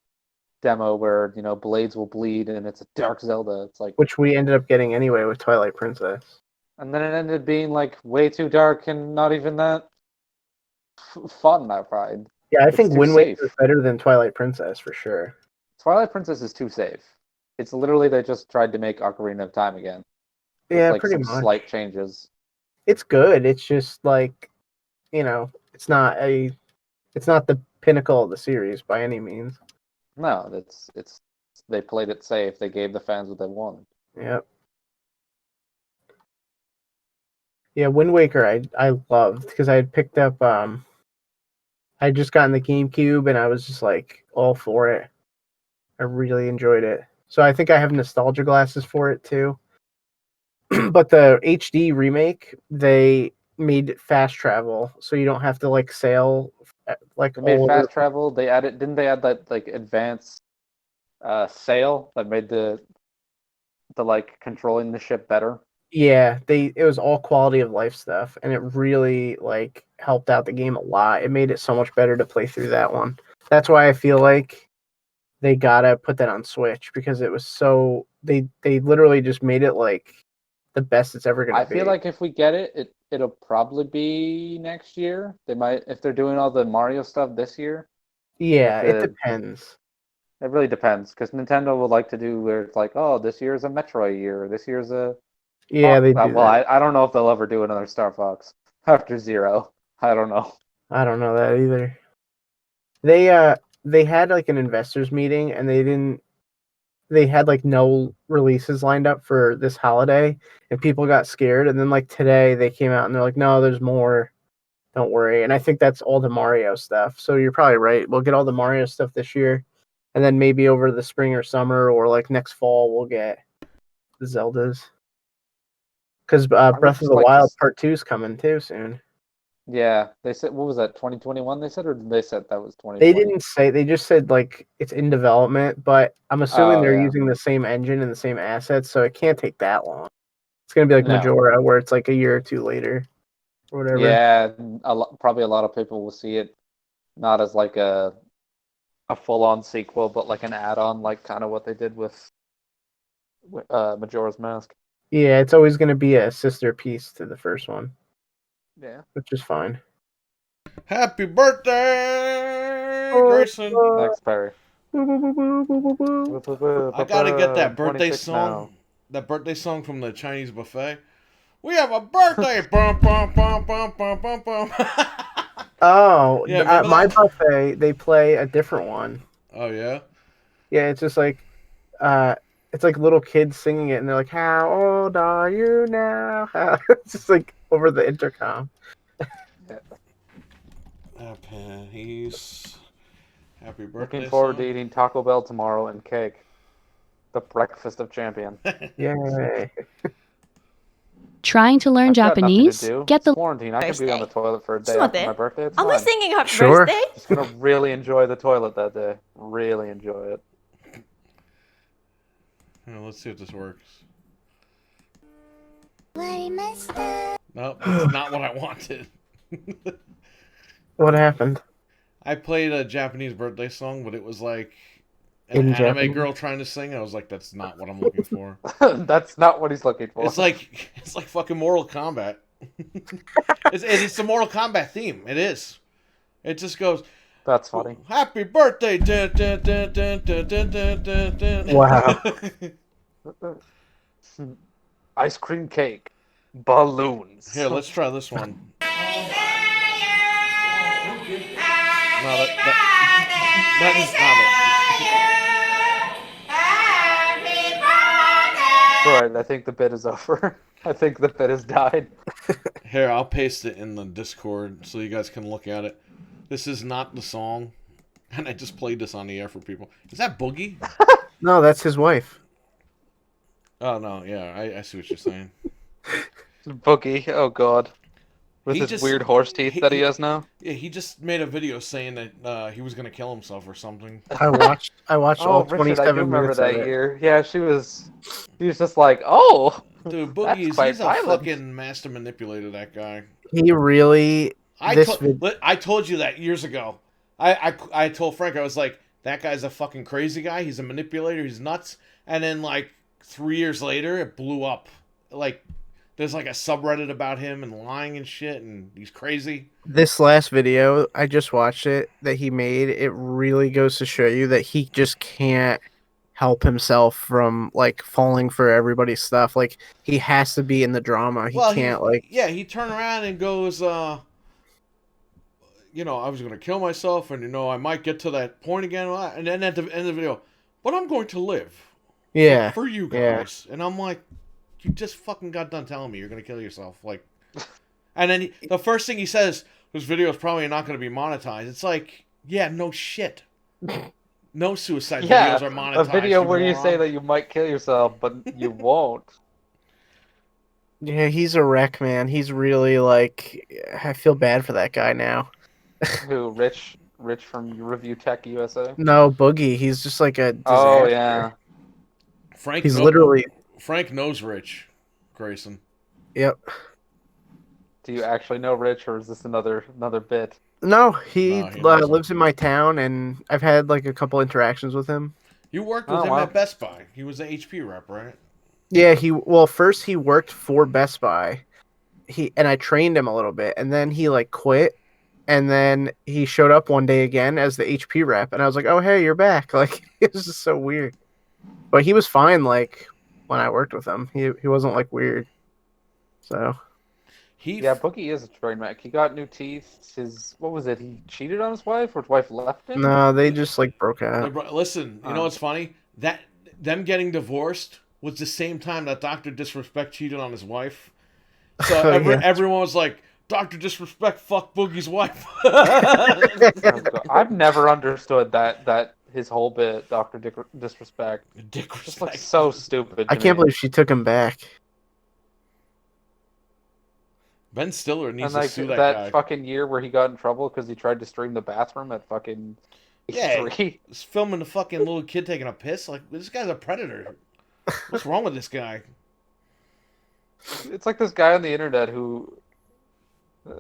demo where blades will bleed and it's a Dark Zelda. It's like, Which we ended up getting anyway with Twilight Princess. and then it ended being like way too dark and not even that fun. I find Yeah, I It's think too Wind safe. Waker is better than Twilight Princess for sure. Twilight Princess is too safe. It's literally they just tried to make Ocarina of Time again. With Yeah, like pretty some much. slight changes. It's good. It's just like, it's not the pinnacle of the series by any means. No, it's they played it safe. They gave the fans what they wanted. Yep. Yeah, Wind Waker I loved because I had picked up I had just gotten the GameCube and I was just like all for it. I really enjoyed it. So I think I have nostalgia glasses for it too. But the HD remake, they made fast travel, so you don't have to like sail like They made all over. fast travel. They added didn't they add that like advanced sail that made the like controlling the ship better? Yeah, it was all quality of life stuff, and it really like helped out the game a lot. It made it so much better to play through that one. That's why I feel like they gotta put that on Switch because it was so they literally just made it like the best it's ever gonna I be. feel like if we get it, it'll probably be next year. They might if they're doing all the Mario stuff this year. Yeah, Like it the depends. It really depends because Nintendo would like to do where it's like, oh, this year's a Metroid year, this year's a Yeah, they do well, that. I don't know if they'll ever do another Star Fox after Zero. I don't know. I don't know that either. They had like an investors meeting and they had like no releases lined up for this holiday and people got scared and then like today they came out and they're like, no, there's more. Don't worry. And I think that's all the Mario stuff. So you're probably right. We'll get all the Mario stuff this year. And then maybe over the spring or summer or like next fall we'll get the Zeldas. Because I would Breath of just the like Wild Part 2 is coming too soon. Yeah, they said what was that 2021? They said or they said that was 2020. They didn't say. They just said like it's in development, but I'm assuming Oh they're yeah, using the same engine and the same assets, so it can't take that long. It's gonna be like no, Majora, where it's like a year or two later, or whatever. yeah, probably a lot of people will see it not as like a full on sequel, but like an add on, like kind of what they did with Majora's Mask. Yeah, it's always gonna be a sister piece to the first one, Yeah. which is fine. Happy birthday, Grayson! Thanks, Perry. I gotta get that birthday 26 song. now. That birthday song from the Chinese buffet. We have a birthday! Bum, bum, bum, bum, bum, bum, bum. Oh, Yeah, remember my that? buffet, they play a different one. Oh yeah. Yeah, it's just like, uh, it's like little kids singing it, and they're like, "How old are you now?" It's just like over the intercom. Peace. Happy birthday. Looking forward to song. eating Taco Bell tomorrow and cake. The breakfast of champion. Yay! Trying to learn I've got nothing Japanese? to do. Get It's the quarantine. I could be on the Birthday. toilet for a day Just after one my day. birthday. It's Am I fine. singing happy Sure. birthday? Just gonna really enjoy the toilet that day. Really enjoy it. Yeah, let's see if this works. 終わりました。 Nope, that's not what I wanted. What happened? I played a Japanese birthday song, but it was like In an anime Japanese? girl trying to sing. I was like, that's not what I'm looking for. That's not what he's looking for. It's like fucking Mortal Kombat. it's the Mortal Kombat theme. It is. It just goes. That's funny. Happy birthday! Dun, dun, dun, dun, dun, dun, dun, dun, dun. Wow. Ice cream cake. Balloons. Here, let's try this one. No, that is not it. Alright, I think the bit is over. I think the bit has died. Here, I'll paste it in the Discord so you guys can look at it. This is not the song, and I just played this on the air for people. Is that Boogie? No, that's his wife. Oh no, yeah, I see what you're saying. Boogie. Oh god. With He his just- weird horse teeth that he has now. Yeah, he just made a video saying that he was gonna kill himself or something. I watched all Richard, 27 I do remember minutes that of it. year. Yeah, she was just like, oh, Dude, That's Boogie's quite he's a violent. fucking master manipulator. That guy. He really This I told you that years ago. I told Frank, I was like, that guy's a fucking crazy guy. He's a manipulator. He's nuts. And then like 3 years later, it blew up. Like there's like a subreddit about him and lying and shit, and he's crazy. this last video, I just watched it that he made. It really goes to show you that he just can't help himself from like falling for everybody's stuff. Like he has to be in the drama. He can't like he turned around and goes, you know, I was gonna kill myself, and you know, I might get to that point again. And then at the end of the video, but I'm going to live. yeah. For you yeah. guys. And I'm like, you just fucking got done telling me you're gonna kill yourself. Like, and then the first thing he says, this video is probably not gonna be monetized. It's like, yeah, no shit. No suicide yeah, videos are monetized. a video where you moron. say that you might kill yourself, but you won't. Yeah, he's a wreck, man. He's really like I feel bad for that guy now. Who, Rich from Review Tech USA? No, Boogie, he's just like a disaster. Oh yeah. Frank knows Rich Grayson. Yep. Do you actually know Rich, or is this another bit? No, he No, he knows lives in my town, and I've had like a couple interactions with him. You worked with Oh, him wow. at Best Buy. He was the HP rep, right? Yeah, first he worked for Best Buy. And I trained him a little bit, and then he like quit, and then he showed up one day again as the HP rep, and I was like, "Oh, hey, you're back!" Like it was just so weird. But he was fine. Like when I worked with him, he wasn't like weird. So Yeah, Boogie is a train wreck. He got new teeth. What was it? He cheated on his wife, or his wife left him? no, they just like broke out. Listen, you know what's funny? That them getting divorced was the same time that Dr. Disrespect cheated on his wife. So Yeah. everyone was like, Dr. Disrespect fuck Boogie's wife. I've never understood that his whole bit, Doctor Disrespect. Dick Just looks respect. so stupid. I to can't me. believe she took him back. Ben Stiller And needs like to sue that, that guy. fucking year where he got in trouble because he tried to stream the bathroom at fucking Yeah. 3. He's filming the fucking little kid taking a piss. Like, this guy's a predator. What's wrong with this guy? It's like this guy on the internet who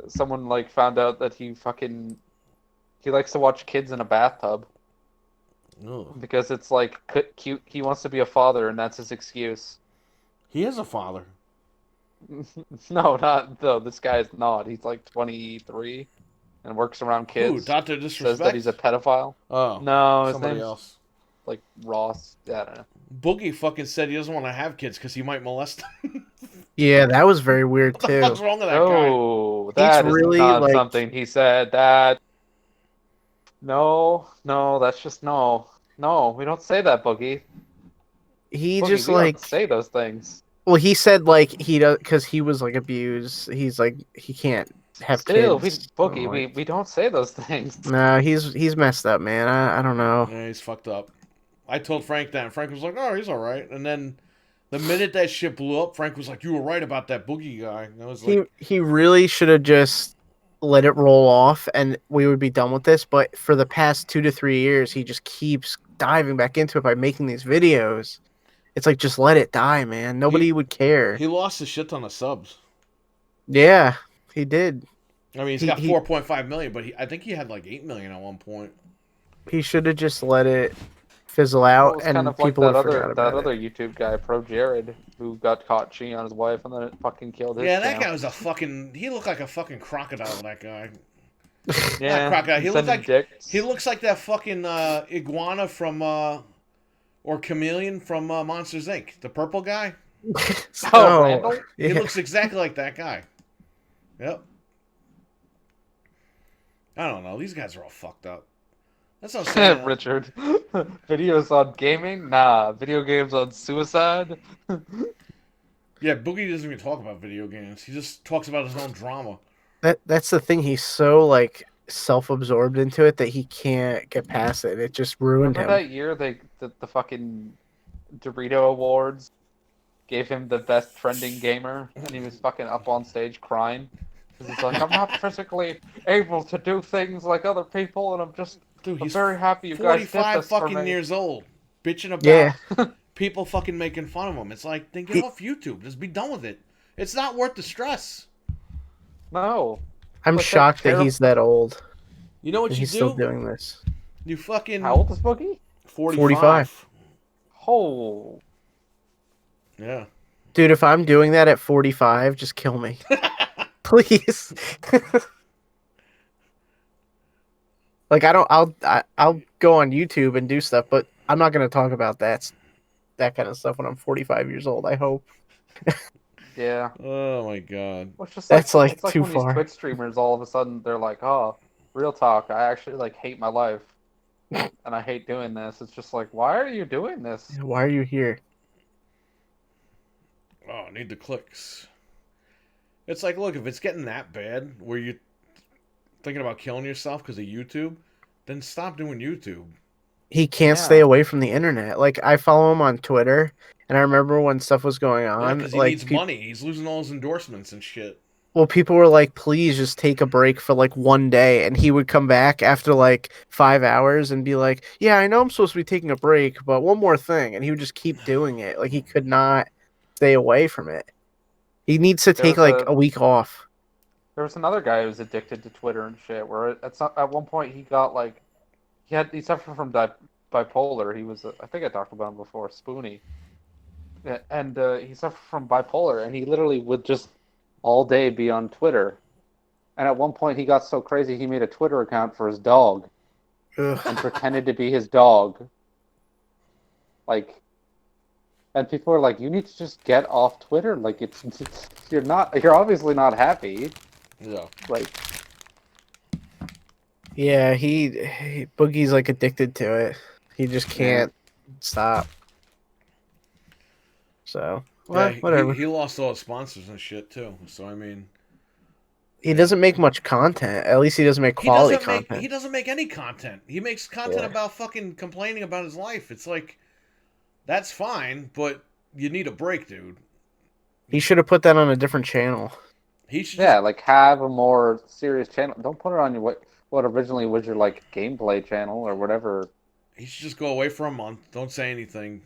someone like found out that he likes to watch kids in a bathtub Ugh. because it's like cute. He wants to be a father, and that's his excuse. He is a father. No. This guy is not. He's like 23 and works around kids. Ooh, Dr. Disrespect? Says that he's a pedophile. Oh, No, his somebody name's else. like Ross. I don't know. Boogie fucking said he doesn't want to have kids because he might molest them. Yeah, that was very weird What the too. fuck's wrong with that guy? No, that is really, not like- something he said. That no, that's just no. We don't say that, Boogie. He Boogie, just we don't like say those things. well, he said like he does because he was like abused. He's like he can't have Still, kids. Boogie, I'm like, we don't say those things. No, he's messed up, man. I don't know. Yeah, he's fucked up. I told Frank that, and Frank was like, "Oh, he's all right." And then the minute that shit blew up, Frank was like, "You were right about that Boogie guy." And I was like, He really should have just let it roll off, and we would be done with this. But for the past 2 to 3 years, he just keeps diving back into it by making these videos. It's like just let it die, man. Nobody would care. he lost a shit ton of subs. Yeah, he did. I mean, he's He- got he- 4.5 million, but I think he had like 8 million at one point. He should have just let it fizzle Well, out, it was and kind of like people that would forgot other about it. YouTube guy, Pro Jared, who got caught cheating on his wife and then it fucking killed his Yeah, that channel. guy was a fucking. He looked like a fucking crocodile. That guy. Yeah, crocodile. He looked sending like- dicks. He looks like that fucking iguana from or chameleon from Monsters Inc. The purple guy. Oh, Randall? He yeah. looks exactly like that guy. Yep. I don't know. These guys are all fucked up. That's what I'm saying. Richard. Videos on gaming? Nah. Video games on suicide? Yeah, Boogie doesn't even talk about video games. He just talks about his own drama. That's the thing. He's so like self-absorbed into it that he can't get past it. It just ruined Remember him. that year the fucking Dorito Awards gave him the best trending gamer, and he was fucking up on stage crying because he's like, I'm not physically able to do things like other people, and Dude, I'm he's very happy you guys did 45 this for fucking me. years old, bitching Yeah. about people fucking making fun of him. It's like, then get He- off YouTube. Just be done with it. It's not worth the stress. No, I'm Like that shocked that he's that old You know what and you he's still do? doing this. You fucking how old is Boogie? 45. Oh, Yeah. Dude, if I'm doing that at 45, just kill me. Please. Like I'll go on YouTube and do stuff, but I'm not going to talk about that kind of stuff when I'm 45 years old, I hope. yeah. Oh my god. Well, it's just That's, like, it's like too when far. these Twitch streamers all of a sudden they're like, oh, real talk, I actually like hate my life, and I hate doing this. It's just like, why are you doing this? Why are you here? Oh, I need the clicks. It's like, look, if it's getting that bad where you're thinking about killing yourself because of YouTube, then stop doing YouTube. He can't Yeah. stay away from the internet. Like I follow him on Twitter, and I remember when stuff was going Yeah, on, because he like needs money. He's losing all his endorsements and shit. well, people were like, "Please just take a break for like one day," and he would come back after like 5 hours and be like, "Yeah, I know I'm supposed to be taking a break, but one more thing," and he would just keep doing it. Like he could not stay away from it. He needs to There take was like a week off. There was another guy who was addicted to Twitter and shit. Where at one point he got like he suffered from bipolar. He was I think I talked about him before, Spoonie. Yeah, and he suffered from bipolar, and he literally would just all day be on Twitter. And at one point he got so crazy he made a Twitter account for his dog and Ugh. pretended to be his dog. Like, and people were like, "You need to just get off Twitter. Like, you're obviously not happy." Yeah. Like, Yeah, Boogie's like addicted to it. He just can't stop. So, well, Yeah, whatever. he lost all his sponsors and shit too. So I mean, He doesn't make much content. At least he doesn't make quality content. he doesn't make any content. He makes content Yeah. about fucking complaining about his life. It's like, that's fine, but you need a break, dude. He should have put that on a different channel. He should yeah, like have a more serious channel. Don't put it on your what originally was your like gameplay channel or whatever. he should just go away for a month. Don't say anything.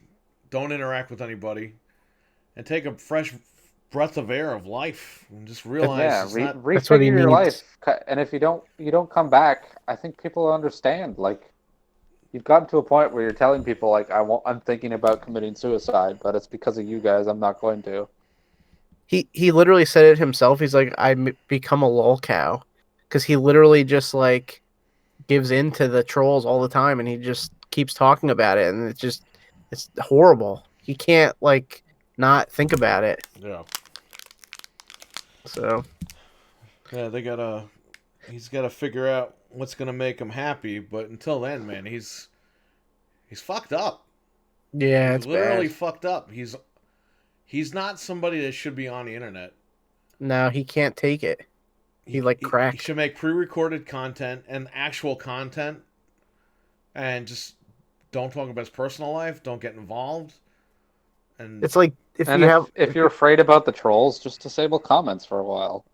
Don't interact with anybody, and take a fresh breath of air of life and just realize Yeah, it's not. That's what he refigure your needs. life. And if you don't come back, I think people will understand. Like, you've gotten to a point where you're telling people like, I'm thinking about committing suicide, but it's because of you guys. I'm not going to. He literally said it himself. He's like, become a lol cow, because he literally just like gives in to the trolls all the time, and he just keeps talking about it, and it's horrible. He can't like not think about it. Yeah. So Yeah, he's gotta figure out what's gonna make him happy, but until then, man, he's fucked up. yeah, He's it's literally bad. fucked up. He's not somebody that should be on the internet. No, he can't take it. He like He cracked. should make pre-recorded content and actual content, and just don't talk about his personal life. Don't get involved. And It's like if And you have if you're afraid about the trolls, just disable comments for a while.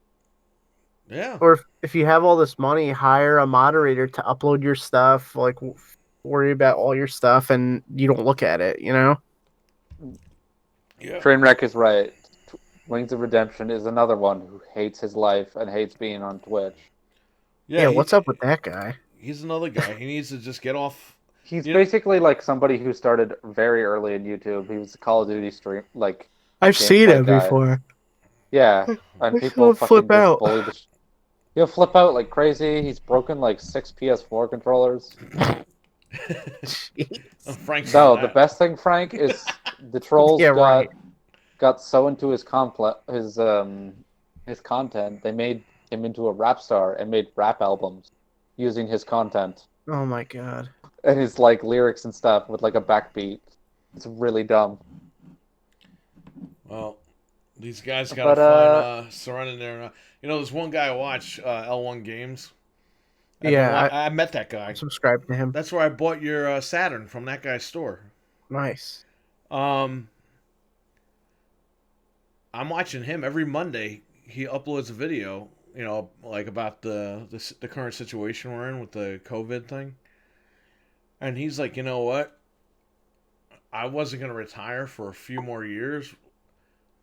yeah, or if you have all this money, hire a moderator to upload your stuff. Like worry about all your stuff, and you don't look at it. You know. yeah. Trainwreck is right. Wings of Redemption is another one who hates his life and hates being on Twitch. Yeah, what's up with that guy? He's another guy. He needs to just get off. He's You- basically like somebody who started very early in YouTube. He was a Call of Duty stream, like, I've seen gameplay him guy. before. yeah, and He'll people fucking flip just out. bully the. He'll flip out like crazy. He's broken like 6 PS4 controllers. Frank. said No, the that. best thing, Frank, is the trolls Yeah, right. got so into his his content. They made him into a rap star and made rap albums using his content Oh my god. and his like lyrics and stuff with like a backbeat. It's really dumb. Well, These guys gotta But find surrounding their. You know, there's one guy I watch L1 Games. Yeah, I met that guy. I subscribe to him. That's where I bought your Saturn from that guy's store. Nice. Um, I'm watching him every Monday. He uploads a video, you know, like about the current situation we're in with the COVID thing. And he's like, you know what? I wasn't gonna retire for a few more years,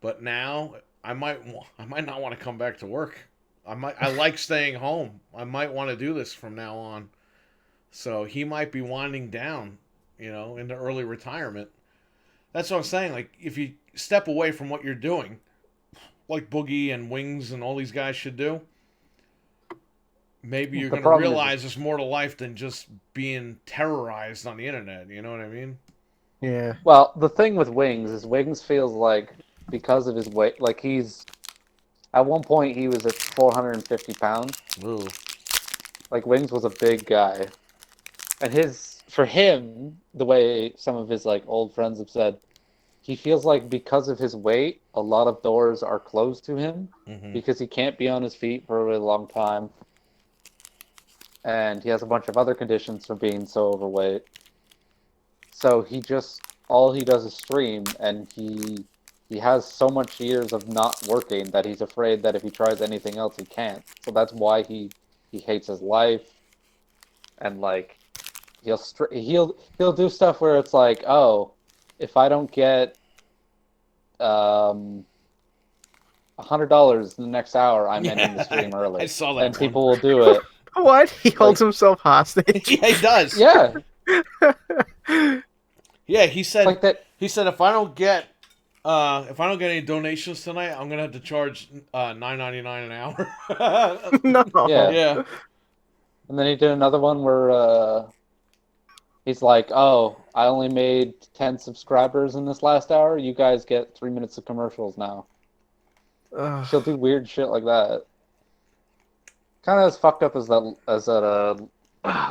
but now I might not want to come back to work. I like staying home. I might want to do this from now on. So he might be winding down, you know, into early retirement. That's what I'm saying. Like, if you step away from what you're doing, like Boogie and Wings and all these guys should do, maybe you're The going to problem is- realize there's more to life than just being terrorized on the internet. You know what I mean? Yeah. Well, the thing with Wings is Wings feels like because of his weight, like he's at one point he was at 450 pounds. Ooh. Like Wings was a big guy, and for him, the way some of his like old friends have said, he feels like because of his weight, a lot of doors are closed to him Mm-hmm. because he can't be on his feet for a really long time, and he has a bunch of other conditions for being so overweight. So all he does is stream, and he has so much years of not working that he's afraid that if he tries anything else, he can't. So that's why he hates his life, and like he'll do stuff where it's like, oh, if I don't get $100 in the next hour, I'm ending the stream early. I saw that and one. people will do it. What? He holds himself hostage. Yeah, he does. Yeah, Yeah, he said. like that. He said if I don't get any donations tonight, I'm gonna have to charge $9.99 an hour. No. Yeah. Yeah. And then he did another one where he's like, "Oh, I only made 10 subscribers in this last hour. You guys get 3 minutes of commercials now." Ugh. She'll do weird shit like that. Kind of as fucked up as that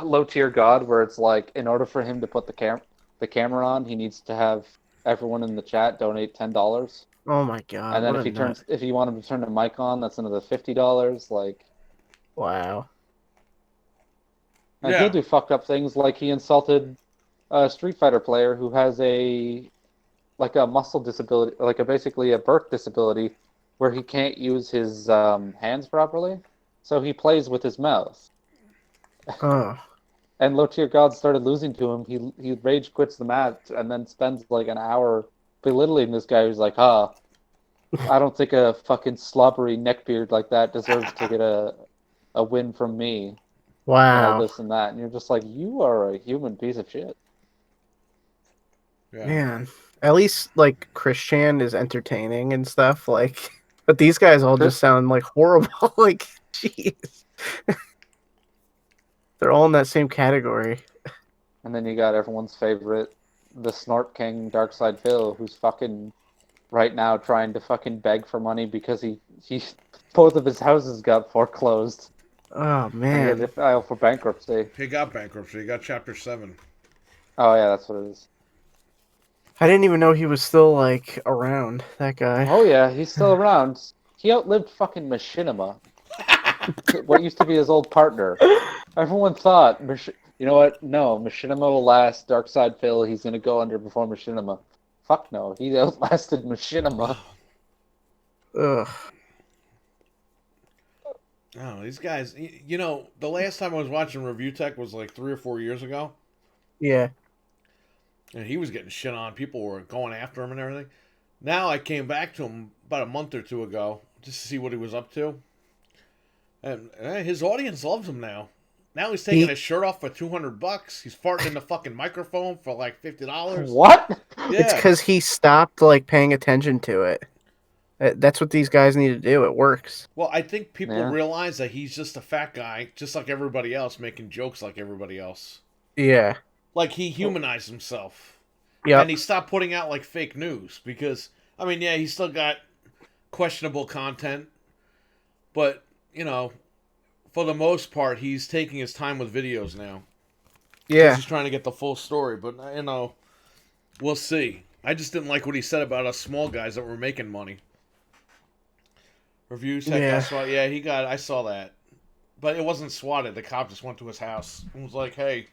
low tier god, where it's like, in order for him to put the camera on, he needs to have everyone in the chat donate $10, Oh my god. and then what a nut. if you want him to turn the mic on, that's another $50. Like, Wow. and Yeah. he'll do fucked up things, like he insulted a Street Fighter player who has a muscle disability, basically a birth disability, where he can't use his hands properly, so he plays with his mouth. Oh. And low tier god started losing to him. He rage quits the match and then spends like an hour belittling this guy who's like, I don't think a fucking slobbery neckbeard like that deserves to get a win from me. And all Wow. this and that. And you're just like, you are a human piece of shit. Yeah. Man. At least like Christian is entertaining and stuff. Like, but these guys all just sound like horrible. Like, jeez. They're all in that same category. And then you got everyone's favorite, the Snort King Darkside Phil, who's fucking right now trying to fucking beg for money because he both of his houses got foreclosed. Oh And he man. had to file for bankruptcy. He got bankruptcy. He got Chapter 7. Oh yeah, that's what it is. I didn't even know he was still like around. That guy. Oh yeah, he's still around. He outlived fucking Machinima, what used to be his old partner. Everyone thought, you know what? No, Machinima will last. Darkside Phil, he's gonna go under before Machinima. Fuck no, he outlasted Machinima. Ugh. Oh, these guys. You know, the last time I was watching Review Tech was like 3 or 4 years ago. Yeah. And he was getting shit on. People were going after him and everything. Now I came back to him about a month or two ago just to see what he was up to. And his audience loves him now. Now he's taking his shirt off for $200. He's farting in the fucking microphone for like $50. What? Yeah. It's because he stopped like paying attention to it. That's what these guys need to do. It works. Well, I think people Yeah. realize that he's just a fat guy, just like everybody else, making jokes like everybody else. Yeah. Like he humanized himself. Yeah. And he stopped putting out like fake news because I mean, yeah, he's still got questionable content, but you know, for the most part, he's taking his time with videos now. Yeah. He's trying to get the full story, but you know, we'll see. I just didn't like what he said about us small guys that were making money. Review tech Yeah. got swatted. Yeah, he got. I saw that, but it wasn't swatted. The cop just went to his house and was like, "Hey,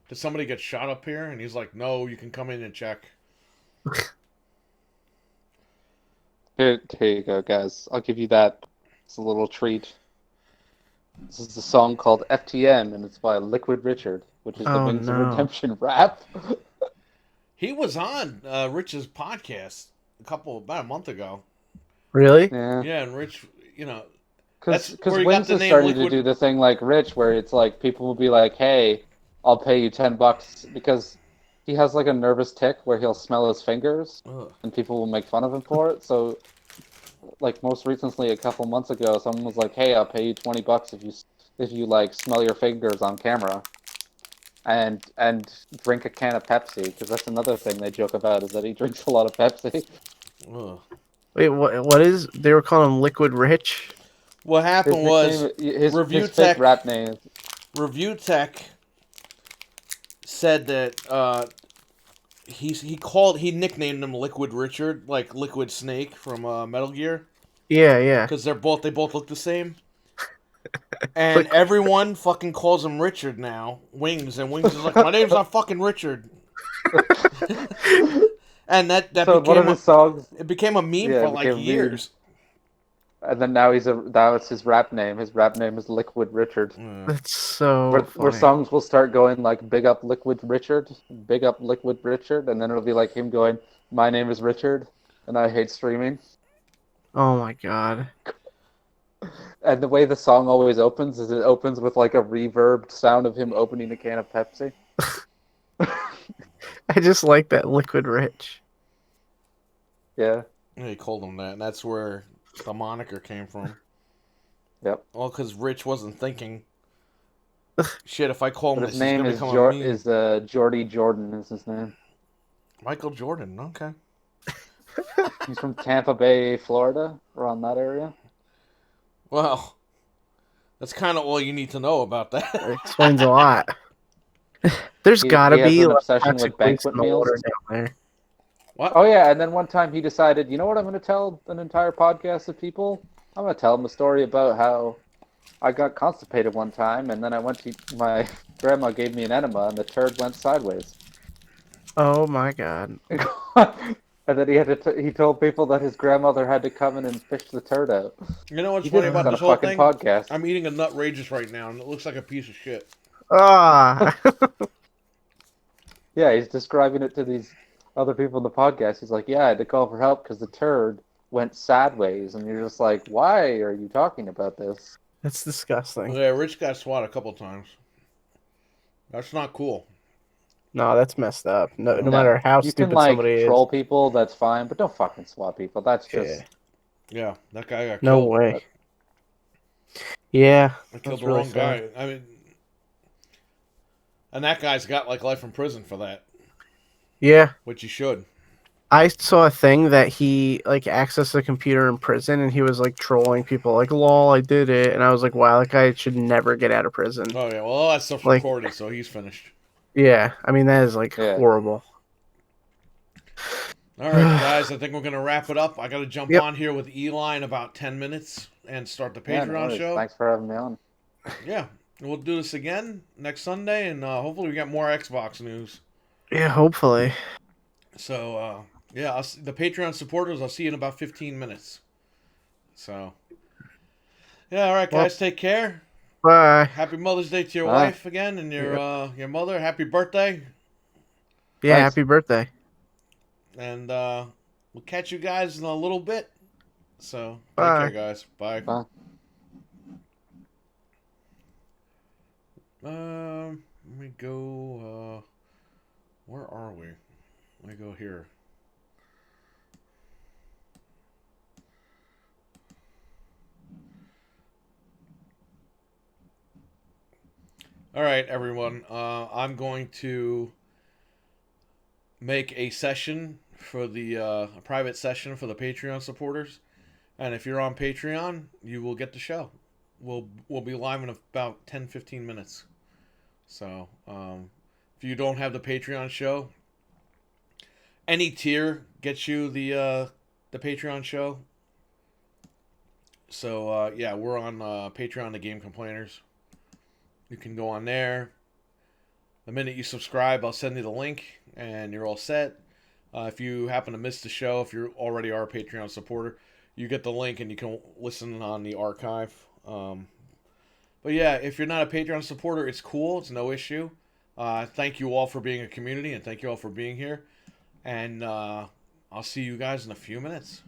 did somebody get shot up here?" And he's like, "No, you can come in and check." Here you go, guys. I'll give you that. It's a little treat. This is a song called FTM, and it's by Liquid Richard, which is the Oh, Wings of no. Redemption rap. He was on Rich's podcast about a month ago. Really? Yeah. Yeah, and Rich, Because that's where he got Wings the is name starting Liquid. to do the thing like Rich, where it's like people will be like, "Hey, I'll pay you $10," because he has like a nervous tick where he'll smell his fingers, Ugh. and people will make fun of him for it. So, like most recently, a couple months ago, someone was like, "Hey, I'll pay you $20 if you like smell your fingers on camera." And drink a can of Pepsi, because that's another thing they joke about is that he drinks a lot of Pepsi. Ugh. Wait, what is? They were calling him Liquid Rich? What His happened was nickname, Review his Tech. fake rap name. Review Tech said that he nicknamed him Liquid Richard, like Liquid Snake from Metal Gear, Yeah, yeah. because they both look the same. And Liquid- everyone fucking calls him Richard now. Wings, and Wings is like, my name's not fucking Richard. And that So one of his songs, it became a meme Yeah, for it like became a meme. years. and then now now it's his rap name. His rap name is Liquid Richard. Yeah. That's so Where funny. songs will start going like "Big Up Liquid Richard," "Big Up Liquid Richard," and then it'll be like him going, "My name is Richard, and I hate streaming." Oh my god. And the way the song always opens is it opens with like a reverbed sound of him opening a can of Pepsi. I just like that Liquid Rich. Yeah. Yeah, he called him that, and that's where the moniker came from. Yep. Well, because Rich wasn't thinking, shit, if I call him But this, his he's name gonna is become a meme. Jordy Jordan is his name. Michael Jordan, okay. He's from Tampa Bay, Florida, around that area. Well, that's kind of all you need to know about It that. explains a lot. There's He gotta has be an like obsession toxic with waste banquet in the meals. water down there. What? Oh yeah, and then one time he decided, you know what I'm going to tell an entire podcast of people? I'm going to tell them a story about how I got constipated one time, and then I went to my grandma gave me an enema, and the turd went sideways. Oh my god. And then he told people that his grandmother had to come in and fish the turd out. You know what's He funny did this about on a this whole fucking thing? podcast. I'm eating a Nutrageous right now, and it looks like a piece of shit. Ah. Yeah, he's describing it to these other people in the podcast. He's like, yeah, I had to call for help because the turd went sideways. And you're just like, why are you talking about this? That's disgusting. Yeah, Rich got swatted a couple times. That's not cool. No, that's messed up. No No, matter how you stupid can like somebody troll is. people, that's fine, but don't fucking swat people. That's just Yeah, that guy got No killed. way. Yeah. I killed That's the really wrong sad. guy. I mean, and that guy's got like life in prison for that, Yeah. which he should. I saw a thing that he like accessed the computer in prison and he was like trolling people like lol I did it, and I was like wow, that guy should never get out of prison. Oh yeah, well all that stuff's Like- recorded, so he's finished. Yeah, I mean that is like Yeah. horrible. All right, guys, I think we're gonna wrap it up. I gotta jump Yep. on here with Eli in about 10 minutes and start the yeah, Patreon no worries. show. Thanks for having me on. Yeah, we'll do this again next Sunday, and hopefully we get more Xbox news. Yeah, hopefully. So yeah, the Patreon supporters, I'll see you in about 15 minutes. So yeah, all right, Well- guys, take care. Bye. Happy Mother's Day to your Bye. wife again, and your mother. Happy birthday, Yeah, Thanks. happy birthday. and we'll catch you guys in a little bit. So take Bye. care, guys. Bye. Bye. Let me go. Where are we? Let me go here. All right, everyone. I'm going to make a session for the a private session for the Patreon supporters, and if you're on Patreon, you will get the show. We'll be live in about 10-15 minutes. So if you don't have the Patreon show, any tier gets you the Patreon show. So yeah, we're on Patreon, the Game Complainers. You can go on there. The minute you subscribe, I'll send you the link, and you're all set. If you happen to miss the show, if you already are a Patreon supporter, you get the link and you can listen on the archive. But yeah, if you're not a Patreon supporter, it's cool. It's no issue. Thank you all for being a community, and thank you all for being here. And I'll see you guys in a few minutes.